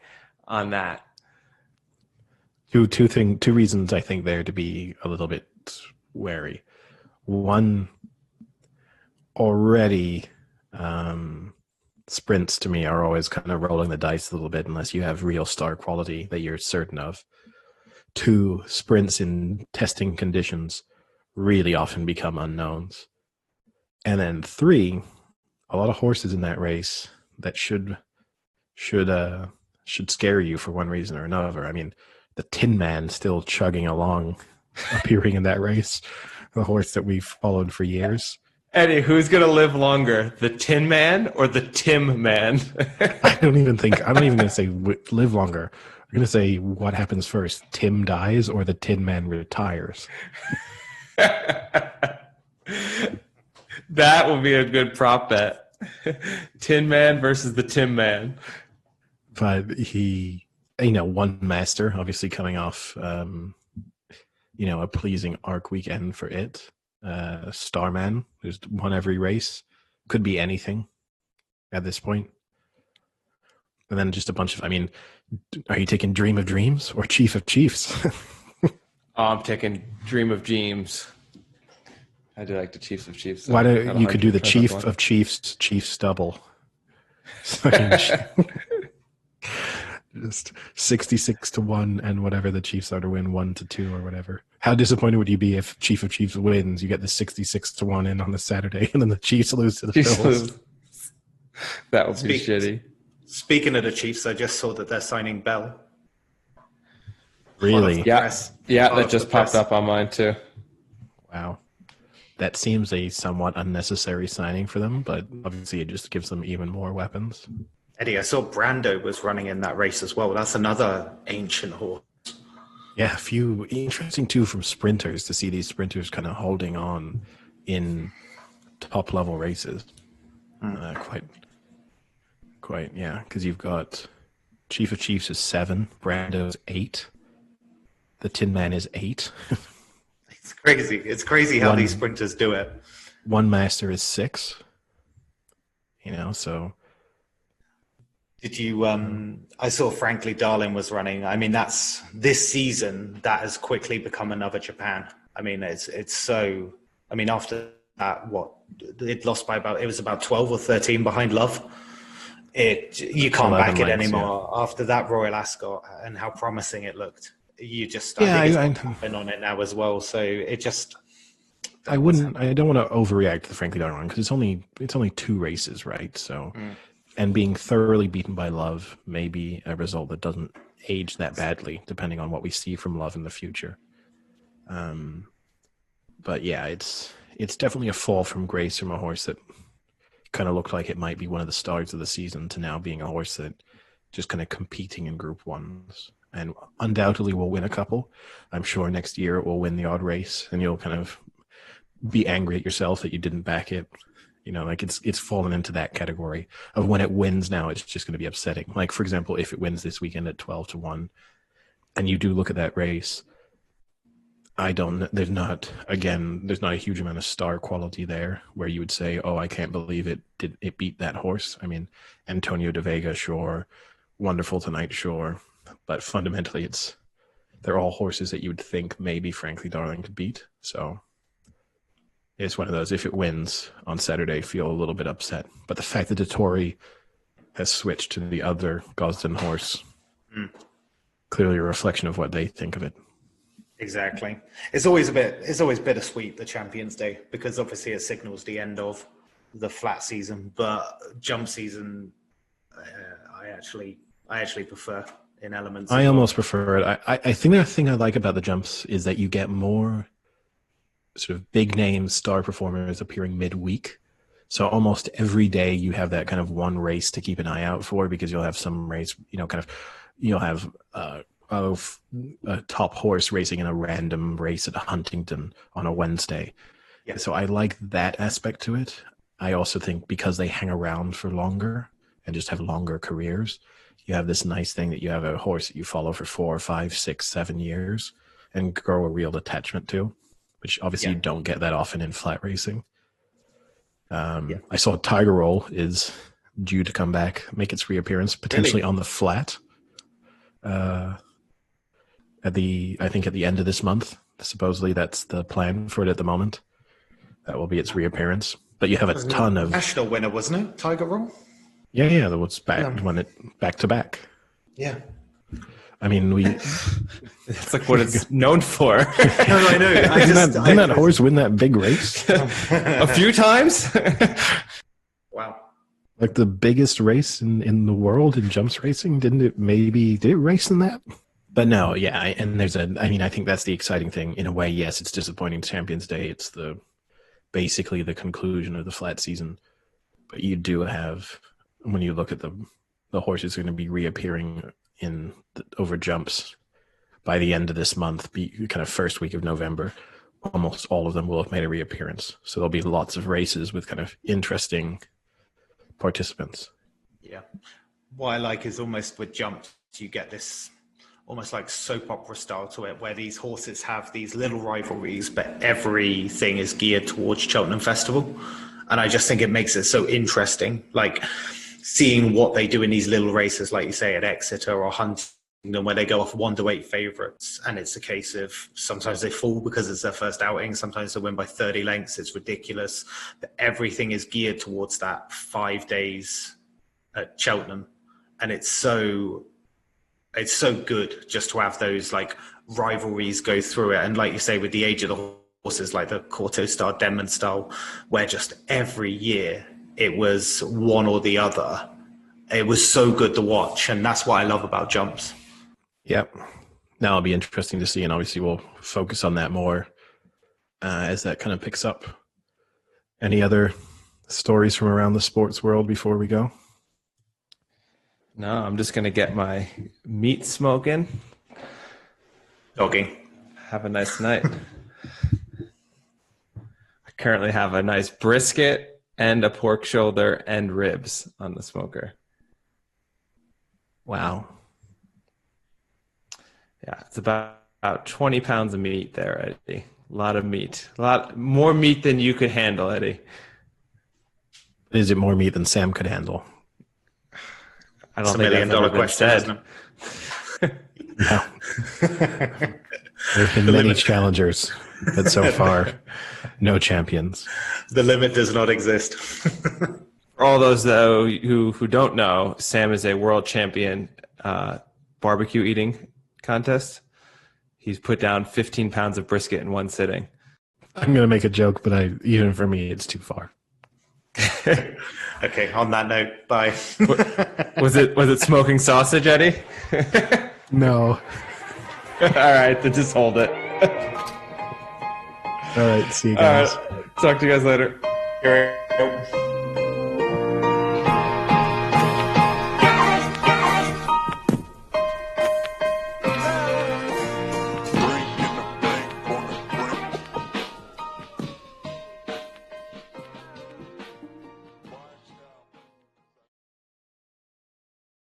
on that. Two reasons I think there to be a little bit wary. One, already sprints to me are always kind of rolling the dice a little bit unless you have real star quality that you're certain of. Two, sprints in testing conditions really often become unknowns. And then three, a lot of horses in that race that should scare you for one reason or another. I mean, the Tin Man still chugging along, appearing in that race, the horse that we've followed for years. Eddie, who's going to live longer, the Tin Man or the Tim Man? I'm not even going to say live longer. I'm going to say what happens first. Tim dies or the Tin Man retires. That will be a good prop bet. Tin Man versus the Tim Man. But he, one master, obviously coming off, a pleasing arc weekend for it. Starman, who's won every race, could be anything at this point. And then just a bunch of, are you taking Dream of Dreams or Chief of Chiefs? I'm taking Dream of Dreams. I do like the Chiefs of Chiefs. Why don't you could do the Chief of Chiefs, Chiefs double. Just 66-1 and whatever the Chiefs are to win 1-2 or whatever. How disappointed would you be if Chief of Chiefs wins? You get the 66-1 in on the Saturday and then the Chiefs lose to the Bills. That would be shitty. Speaking of the Chiefs, I just saw that they're signing Bell. Really? Yeah, that just popped up on mine too. Wow. That seems a somewhat unnecessary signing for them, but obviously it just gives them even more weapons. Eddie, I saw Brando was running in that race as well. That's another ancient horse. Yeah, a few interesting too from sprinters to see these sprinters kind of holding on in top level races. Quite, yeah. Because you've got Chief of Chiefs is 7, Brando's 8, the Tin Man is 8. It's crazy. It's crazy how these sprinters do it. One master is 6. So. Did you? I saw Frankly Darling was running. That's this season that has quickly become another Japan. It's so. After that, it lost by it was about 12 or 13 behind Love. You can't back it anymore. Yeah. After that Royal Ascot and how promising it looked, you just I think on it now as well. So it just. I don't want to overreact to the Frankly Darling because it's only 2 races, right? So. And being thoroughly beaten by Love may be a result that doesn't age that badly, depending on what we see from Love in the future. But yeah, it's definitely a fall from grace from a horse that kind of looked like it might be one of the stars of the season to now being a horse that just kind of competing in Group 1s. And undoubtedly will win a couple. I'm sure next year it will win the odd race, and you'll kind of be angry at yourself that you didn't back it. It's fallen into that category of when it wins now, it's just going to be upsetting. Like, for example, if it wins this weekend at 12-1 and you do look at that race, there's not a huge amount of star quality there where you would say, oh, I can't believe it beat that horse. Antonio de Vega, sure. Wonderful Tonight, sure. But fundamentally, they're all horses that you would think maybe Frankly Darling could beat. So it's one of those, if it wins on Saturday, feel a little bit upset. But the fact that Dettori has switched to the other Gosden horse, clearly a reflection of what they think of it. Exactly. It's always bittersweet, the Champions Day, because obviously it signals the end of the flat season, but jump season, I actually prefer in elements. I almost prefer it. I think the thing I like about the jumps is that you get more sort of big name star performers appearing midweek. So almost every day you have that kind of one race to keep an eye out for, because you'll have some race, you'll have a top horse racing in a random race at Huntington on a Wednesday. Yeah. So I like that aspect to it. I also think because they hang around for longer and just have longer careers, you have this nice thing that you have a horse that you follow for 4, 5, 6, 7 years and grow a real attachment to, which obviously you don't get that often in flat racing. I saw Tiger Roll is due to come back, make its reappearance potentially on the flat. I think at the end of this month. Supposedly that's the plan for it at the moment. That will be its reappearance. But you have a ton of national winner, wasn't it? Tiger Roll. Yeah, that was back to back. Yeah. I mean, it's like what it's known for. No, I know. Didn't that horse win that big race a few times? Wow. Like the biggest race in the world in jumps racing? Did it race in that? But no, yeah, I think that's the exciting thing. In a way, yes, it's disappointing Champions Day. It's basically the conclusion of the flat season. But you do have, when you look at the horses going to be reappearing over jumps by the end of this month, kind of first week of November, almost all of them will have made a reappearance. So there'll be lots of races with kind of interesting participants. Yeah. What I like is almost with jumps, you get this almost like soap opera style to it, where these horses have these little rivalries, but everything is geared towards Cheltenham Festival. And I just think it makes it so interesting. Like, seeing what they do in these little races, like you say, at Exeter or Huntingdon, where they go off 1-8 favourites, and it's a case of sometimes they fall because it's their first outing, sometimes they win by 30 lengths, it's ridiculous. But everything is geared towards that 5 days at Cheltenham, and it's so good just to have those like rivalries go through it. And like you say, with the age of the horses, like the Corto Star, Denman style, where just every year it was one or the other. It was so good to watch, and that's what I love about jumps. Yep. Now it'll be interesting to see, and obviously we'll focus on that more as that kind of picks up. Any other stories from around the sports world before we go? No, I'm just going to get my meat smoking. Dogging. Have a nice night. I currently have a nice brisket and a pork shoulder and ribs on the smoker. Wow. Yeah, it's about 20 pounds of meat there, Eddie. A lot of meat. A lot more meat than you could handle, Eddie. Is it more meat than Sam could handle? I don't think $1 million question, isn't it? No. There have been many challengers, but so far, no champions. The limit does not exist. For all those, though, who don't know, Sam is a world champion barbecue eating contest. He's put down 15 pounds of brisket in one sitting. I'm going to make a joke, but even for me, it's too far. Okay, on that note, bye. Was it smoking sausage, Eddie? No. All right, then just hold it. All right, see you guys. All right, talk to you guys later.